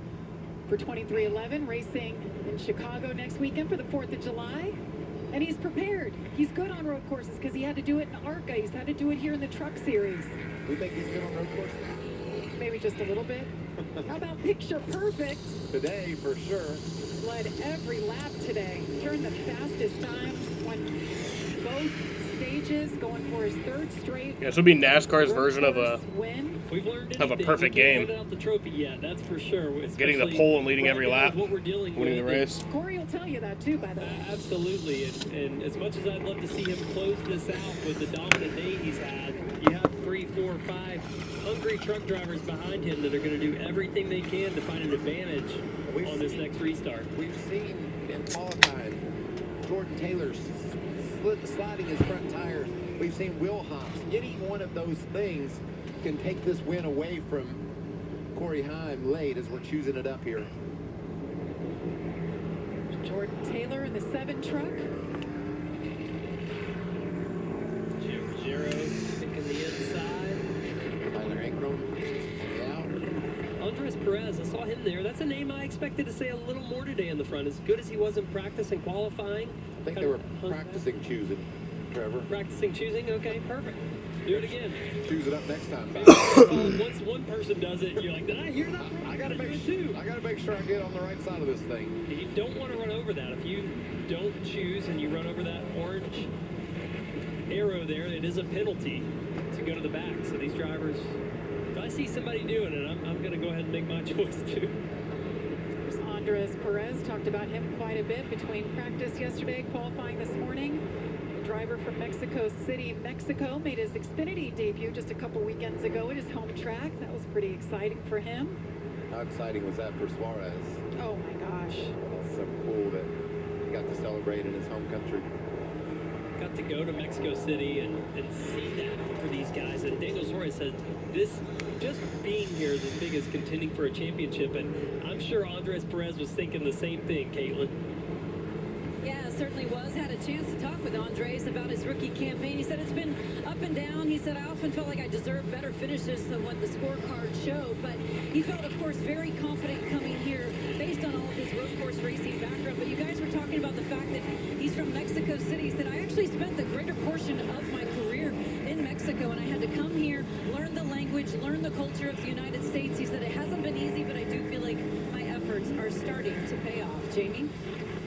Speaker 3: for 2311, racing in Chicago next weekend for the 4th of July. And he's prepared. He's good on road courses because he had to do it in ARCA. He's had to do it here in the Truck Series.
Speaker 2: We think he's good on road courses?
Speaker 3: Maybe just a little bit. How about picture perfect?
Speaker 2: Today, for sure.
Speaker 3: Led every lap today. Turned the fastest time. Won both stages, going for his 3rd straight.
Speaker 1: Yeah, this would be NASCAR's version of a perfect game.
Speaker 4: Out the trophy yet, that's for sure.
Speaker 1: Getting the pole and leading every lap,
Speaker 4: what we're dealing
Speaker 1: winning the race.
Speaker 3: Corey will tell you that too, by the way.
Speaker 4: Absolutely, and as much as I'd love to see him close this out with the dominant day he's had, you have 3, 4, 5 hungry truck drivers behind him that are going to do everything they can to find an advantage on this next restart.
Speaker 2: We've seen in qualifying Jordan Taylor sliding his front tires. We've seen Will Hobbs. Any one of those things can take this win away from Corey Heim late as we're choosing it up here.
Speaker 3: Jordan Taylor in the 7 truck.
Speaker 4: Zero picking the inside.
Speaker 2: Tyler Ankrum. Yeah.
Speaker 4: Andres Perez, I saw him there. That's a name I expected to say a little more today in the front. As good as he was in practice and qualifying.
Speaker 2: I think they were practicing choosing, Trevor.
Speaker 4: Practicing choosing? Okay, perfect. Do it again.
Speaker 2: Choose it up next time.
Speaker 4: Once one person does it, you're like, did I hear that?
Speaker 2: I gotta make sure I get on the right side of this thing.
Speaker 4: You don't want to run over that. If you don't choose and you run over that orange arrow there, it is a penalty to go to the back. So these drivers, if I see somebody doing it, I'm going to go ahead and make my choice too.
Speaker 3: Andres Perez, talked about him quite a bit between practice yesterday, qualifying this morning. The driver from Mexico City, Mexico, made his Xfinity debut just a couple weekends ago at his home track. That was pretty exciting for him.
Speaker 2: How exciting was that for Suarez?
Speaker 3: Oh my gosh.
Speaker 2: That's so cool that he got to celebrate in his home country.
Speaker 4: Got to go to Mexico City and see that for these guys. And Daniel Suarez said this, just being here is as big as contending for a championship. And I'm sure Andres Perez was thinking the same thing, Caitlin.
Speaker 7: Yeah, it certainly was. Had a chance to talk with Andres about his rookie campaign. He said it's been up and down. He said, I often felt like I deserved better finishes than what the scorecard showed. But he felt, of course, very confident coming here based on all of his road course racing background. But you guys were talking about the fact that he's from Mexico City. He said, I actually spent the greater portion of my career in Mexico, and I had to come here, learn the language, learn the culture of the United States. He said it hasn't been easy, but I do feel like my efforts are starting to pay off. Jamie?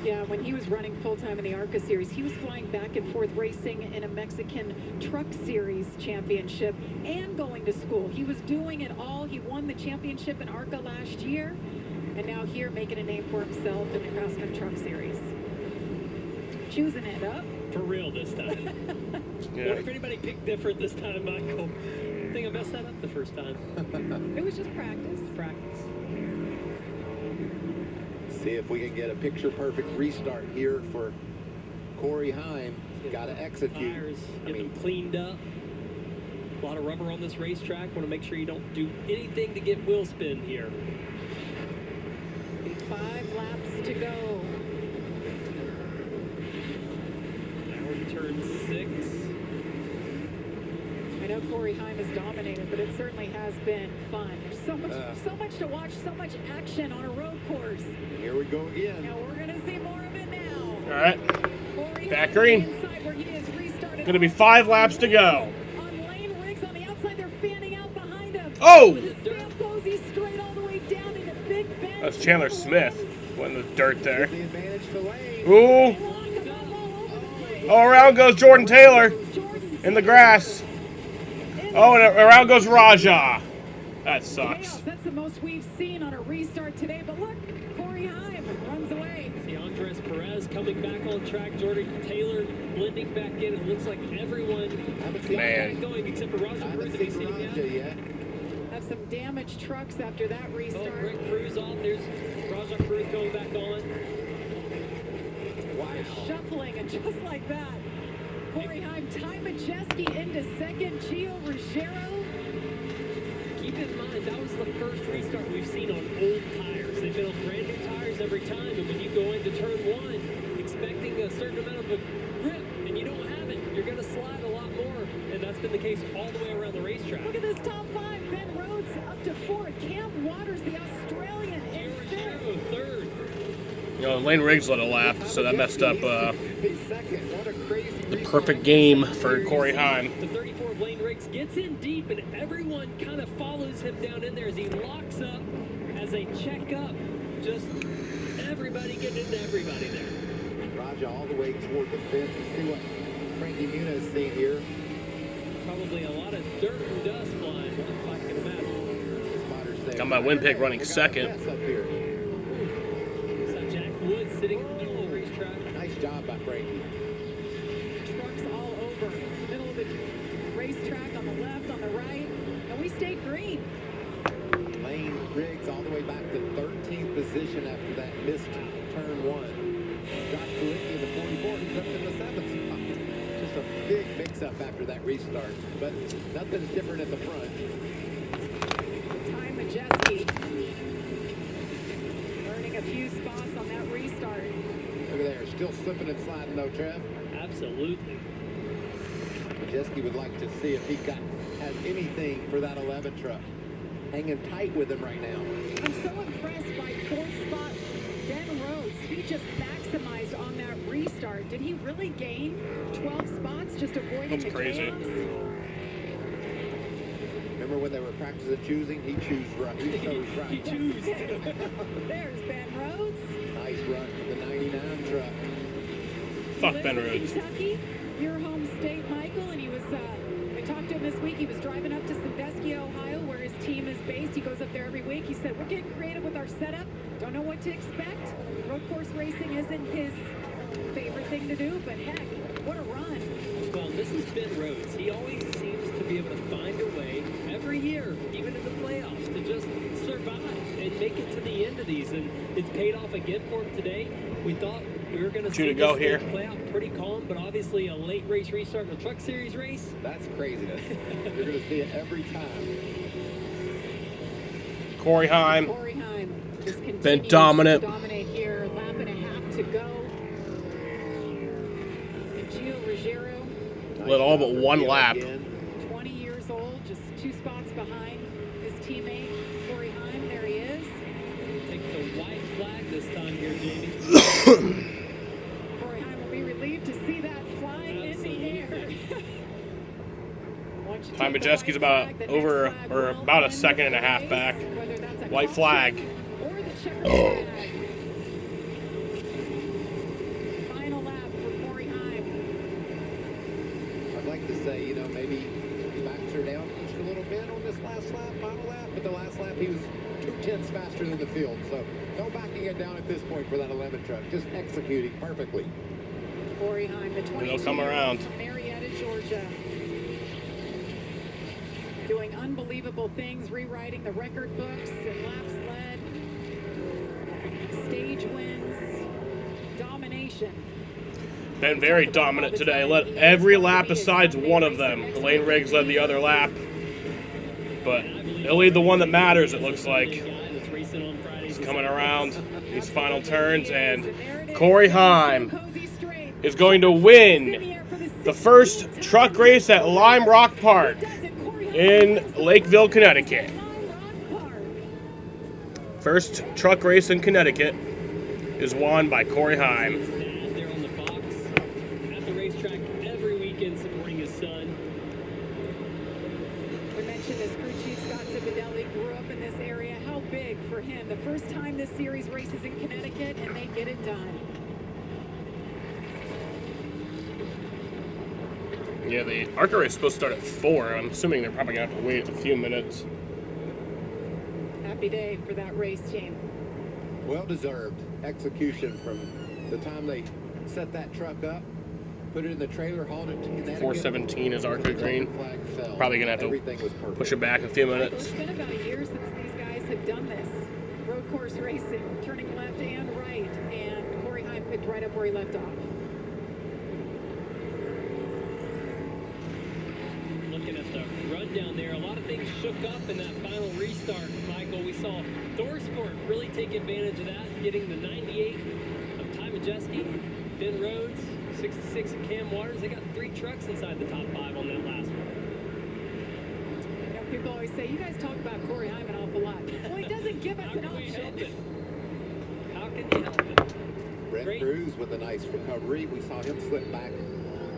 Speaker 3: Yeah, when he was running full-time in the ARCA Series, he was flying back and forth racing in a Mexican Truck Series championship and going to school. He was doing it all. He won the championship in ARCA last year, and now here making a name for himself in the Craftsman Truck Series. Choosing it up.
Speaker 4: For real this time.
Speaker 1: Yeah.
Speaker 4: What if anybody picked different this time, Michael? I think I messed that up the first time.
Speaker 3: It was just practice.
Speaker 4: Practice.
Speaker 2: See if we can get a picture-perfect restart here for Corey Heim. Got to execute.
Speaker 4: Tires, get them cleaned up. A lot of rubber on this racetrack. Want to make sure you don't do anything to get wheel spin here.
Speaker 3: 5 laps to go.
Speaker 4: Now we turn 6.
Speaker 3: I know Corey Heim has dominated, but it certainly has been fun. There's so much to watch, so much action on a road course.
Speaker 2: Here we go again.
Speaker 3: Now we're going to see more of it now.
Speaker 1: All right.
Speaker 3: Corey
Speaker 1: Back
Speaker 3: Heim
Speaker 1: green.
Speaker 3: inside where he is restarted.
Speaker 1: Going to be 5 laps to go.
Speaker 3: On Lane Riggs on the outside, they're fanning out behind him.
Speaker 1: Oh!
Speaker 3: Sam Posey straight all the way down into Big Bend.
Speaker 1: That's Chandler Smith in the dirt there.
Speaker 2: The advantage to Lane.
Speaker 1: Ooh. Oh, around goes Jordan Taylor in the grass. Oh, and around goes Raja. That sucks.
Speaker 3: That's the most we've seen on a restart today. But look, Corey Heim runs away.
Speaker 4: See Andres Perez coming back on track. Jordan Taylor blending back in. It looks like everyone
Speaker 1: Man.
Speaker 4: going except for Roger Cruz. Have you seen him yet?
Speaker 3: Have some damaged trucks after that restart.
Speaker 4: Oh, Greg Cruz off. There's Raja Cruz going back on.
Speaker 3: Wow. Shuffling, and just like that, Corey Heim, Ty Majeski into second, Gio Ruggiero.
Speaker 4: Keep in mind, that was the first restart we've seen on old tires. They've been on brand new tires every time, and when you go into turn one, expecting a certain amount of a grip, and you don't have it, you're going to slide a lot more, and that's been the case all the way around the racetrack.
Speaker 3: Look at this top five. Ben Rhodes up to fourth. Cam Waters, the Australian, in fifth.
Speaker 4: Third.
Speaker 1: You know, Lane Riggs led a lap, so that messed up the perfect game for Corey Heim.
Speaker 4: The 34 of Lane Riggs gets in deep, and everyone kind of follows him down in there as he locks up, as they check up. Just everybody getting into everybody there.
Speaker 2: Raja all the way toward the fence. You see what Frankie Muniz is seeing here.
Speaker 4: Probably a lot of dirt and dust flying, if I can imagine.
Speaker 1: Got my Wimpig running second.
Speaker 4: Jack Wood sitting in the middle of the racetrack.
Speaker 2: Nice job by Frankie.
Speaker 3: Trucks all over. Middle of the racetrack, on the left, on the right. And we stayed green.
Speaker 2: Lane Riggs all the way back to 13th position after that missed turn one. Josh Kulicki in the 44, he's up in the 7th spot. Just a big mix-up after that restart. But nothing's different at the front.
Speaker 3: Ty Majeski earning a few spots on that restart.
Speaker 2: Look at there, still slipping and sliding though, Trev.
Speaker 4: Absolutely.
Speaker 2: Majeski would like to see if he has anything for that 11 truck. Hanging tight with him right now.
Speaker 3: I'm so impressed by fourth spot Ben Rhodes. He just maximized on that restart. Did he really gain 12 spots just avoiding the chaos?
Speaker 2: Remember when they were practicing choosing? He chose right. He chose right.
Speaker 4: He chose.
Speaker 3: There's Ben Rhodes.
Speaker 2: Nice run for the 99 truck.
Speaker 1: Fuck Ben Rhodes.
Speaker 3: Kentucky, your home state, Michael, and he was, I talked to him this week. He was driving up to Sandusky, Ohio, where his team is based. He goes up there every week. He said, we're getting creative with our setup. Don't know what to expect. Road course racing isn't his favorite thing to do, but heck, what a run.
Speaker 4: Well, this is Ben Rhodes. He always seems to be able to find a way every year, even in the playoffs, to just survive and make it to the end of these. And it's paid off again for him today. We thought we were going to see this
Speaker 1: here.
Speaker 4: play out pretty calm, but obviously a late race restart in a Truck Series race.
Speaker 2: That's craziness. You're going to see it every time.
Speaker 1: Corey Heim.
Speaker 3: Corey Heim just continues
Speaker 1: Been dominant.
Speaker 3: to dominate here. Lap and a half to go. And Gio Ruggiero,
Speaker 1: Led all but one lap.
Speaker 3: 20 years old, just 2 spots behind his teammate, Corey Heim. There he is.
Speaker 4: Take the white flag this time here, Jamie.
Speaker 3: Corey Heim will be relieved to see that flying in the air.
Speaker 1: Ty Majeski's about over, or about a second and a half back. White flag.
Speaker 3: Final lap for Corey Heim.
Speaker 2: I'd like to say, you know, maybe he backs her down just a little bit on this last lap, final lap, but the last lap he was 2/10 faster than the field. So no backing it down at this point for that 11 truck. Just executing perfectly.
Speaker 3: Corey Heim, the 22
Speaker 1: They'll come around.
Speaker 3: from Marietta, Georgia. Doing unbelievable things, rewriting the record books and laps led, stage wins, domination.
Speaker 1: Been very dominant today. Led every lap besides one of them. Lane Riggs led the other lap. But he'll lead the one that matters, it looks like. He's coming around these final turns, and Corey Heim is going to win the first truck race at Lime Rock Park in Lakeville, Connecticut. First truck race in Connecticut is won by Corey Heim.
Speaker 4: They're on the box at the racetrack every weekend supporting his son.
Speaker 3: We mentioned this crew chief, Scott Zipadelli, grew up in this area. How big big for him. The first time this series races in Connecticut, and they get it done.
Speaker 1: Yeah, the ARCA race is supposed to start at 4. I'm assuming they're probably going to have to wait a few minutes.
Speaker 3: Happy day for that race team.
Speaker 2: Well-deserved execution from the time they set that truck up, put it in the trailer, hauled it to Connecticut.
Speaker 1: 4:17 is ARCA green. Probably going to have to push it back a few minutes.
Speaker 3: It's been about a year since these guys have done this. Road course racing, turning left and right, and Corey Heim picked right up where he left off.
Speaker 4: Looking at the rundown there, a lot of things shook up in that final restart, Michael. We saw ThorSport really take advantage of that, getting the 98 of Ty Majeski, Ben Rhodes, 66 of Cam Waters. They got 3 trucks inside the top 5 on that last one.
Speaker 3: You know, people always say, you guys talk about Corey Heim an awful lot. Well, he doesn't give us an option.
Speaker 4: How can we help it?
Speaker 2: Brent Cruz with a nice recovery. We saw him slip back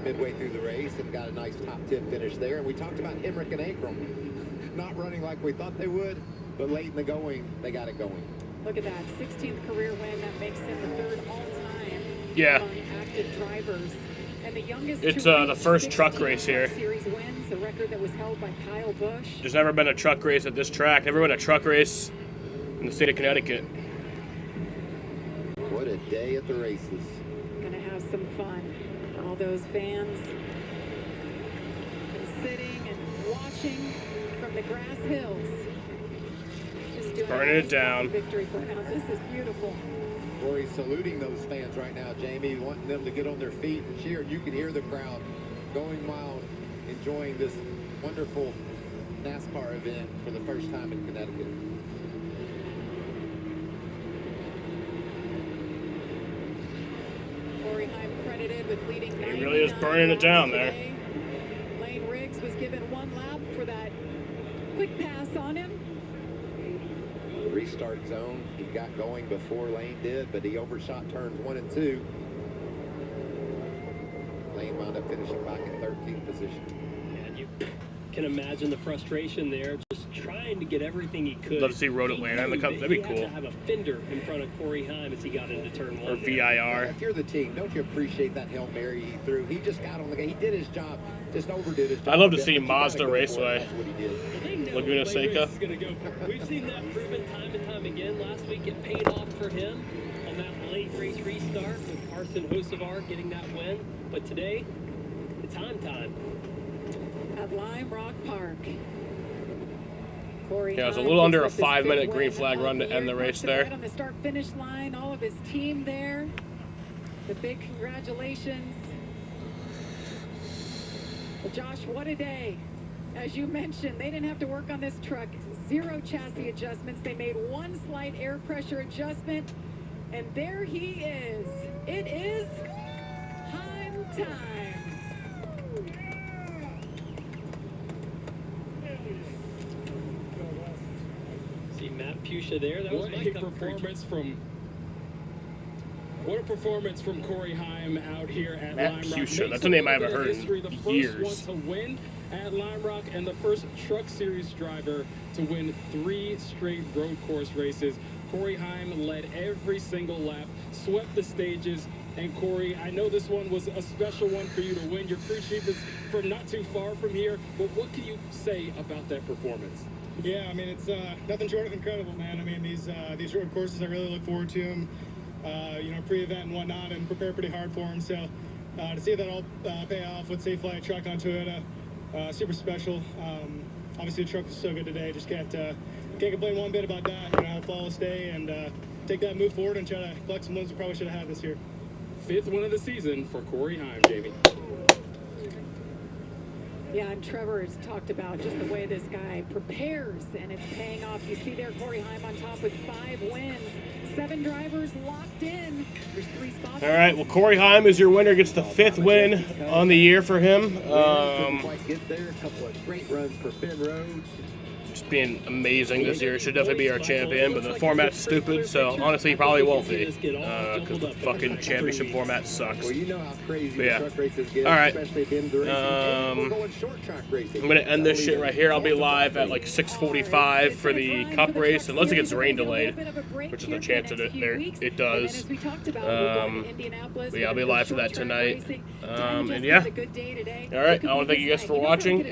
Speaker 2: midway through the race and got a nice top 10 finish there. And we talked about Hemrick and Akram not running like we thought they would, but late in the going, they got it going.
Speaker 3: Look at that, 16th career win. That makes him the 3rd all-time among active drivers. And the youngest
Speaker 1: It's the first truck race here.
Speaker 3: Series wins, a record that was held by Kyle Busch.
Speaker 1: There's never been a truck race at this track. Never been a truck race in the state of Connecticut.
Speaker 2: What a day at the races.
Speaker 3: Gonna have some fun. All those fans and sitting and watching from the grass hills. Just doing
Speaker 1: Burning it down.
Speaker 3: Victory burnout. This is beautiful.
Speaker 2: Corey's saluting those fans right now, Jamie, wanting them to get on their feet and cheer. You can hear the crowd going wild, enjoying this wonderful NASCAR event for the first time in Connecticut.
Speaker 3: Corey Heim credited with leading.
Speaker 1: He really is burning it down there.
Speaker 3: Lane Riggs was given 1 lap for that quick pass on him.
Speaker 2: The restart zone, he got going before Lane did, but he overshot turns 1 and 2. Lane wound up finishing back in 13th position.
Speaker 4: And you can imagine the frustration there, just trying to get everything he could.
Speaker 1: Love to see Road Atlanta in the Cup. That'd be cool.
Speaker 4: He had to have a fender in front of Corey Heim as he got into turn 1.
Speaker 1: Or VIR.
Speaker 2: If you're the team, don't you appreciate that Hail Mary he threw? He just got on the game. He did his job, just overdid his job.
Speaker 1: I'd love to see Mazda Raceway.
Speaker 2: That's what he did.
Speaker 1: Laguna Seca.
Speaker 4: We've seen that proven time and time again. Last week it paid off for him on that late race restart with Arsen Hocevar getting that win. But today, it's Heim time.
Speaker 3: At Lime Rock Park. Corey
Speaker 1: Yeah, it was a
Speaker 3: Heim
Speaker 1: little under a
Speaker 3: picks up his
Speaker 1: 5-minute
Speaker 3: fifth
Speaker 1: green
Speaker 3: win
Speaker 1: flag run to
Speaker 3: of
Speaker 1: end the
Speaker 3: year.
Speaker 1: race
Speaker 3: Talks about
Speaker 1: there.
Speaker 3: it on the start-finish line, all of his team there. The big congratulations. Well, Josh, what a day. As you mentioned, they didn't have to work on this truck. 0 chassis adjustments. They made 1 slight air pressure adjustment. And there he is. It is Heim time.
Speaker 4: See Matt Pusha there. That was
Speaker 5: What
Speaker 4: my
Speaker 5: a
Speaker 4: cup
Speaker 5: performance from What a performance from Corey Heim out here at
Speaker 1: Matt
Speaker 5: Lime Rock.
Speaker 1: Pusha,
Speaker 5: Makes
Speaker 1: that's a name I haven't
Speaker 5: little bit
Speaker 1: heard
Speaker 5: of history,
Speaker 1: in
Speaker 5: the first
Speaker 1: years.
Speaker 5: one to win at Lime Rock and the first Truck Series driver to win 3 straight road course races. Corey Heim led every single lap, swept the stages, and Corey, I know this one was a special one for you to win. Your crew chief is from not too far from here, but what can you say about that performance?
Speaker 9: Yeah, I mean, it's nothing short of incredible, man. I mean, these road courses, I really look forward to them, you know, pre-event and whatnot, and prepare pretty hard for them. So to see that all pay off with Safe Flight truck on Toyota, super special. Obviously, the truck was so good today. Just can't complain one bit about that. You know, have a flawless day and take that move forward and try to collect some wins we probably should have had this year.
Speaker 5: 5th win of the season for Corey Heim, Jamie.
Speaker 3: Yeah, and Trevor has talked about just the way this guy prepares, and it's paying off. You see there, Corey Heim on top with 5 wins. 7 drivers locked in. There's 3 spots.
Speaker 1: All right, well, Corey Heim is your winner. Gets the 5th win on the year for him.
Speaker 2: Couldn't quite get there. A couple of great runs for Ben Rhodes.
Speaker 1: just being amazing this year. Should definitely be our champion, but the format's stupid, so honestly, he probably won't be, because the fucking championship format sucks.
Speaker 2: Well, you know how crazy
Speaker 1: But yeah.
Speaker 2: truck races get,
Speaker 1: Alright.
Speaker 2: especially at the end of the race. We're going short track racing.
Speaker 1: I'm going to end this shit right here. I'll be live at like 6:45 for the Cup race, unless it gets rain delayed, which is a chance that it does. But yeah, I'll be live for that tonight. And yeah. Alright, I want to thank you guys for watching.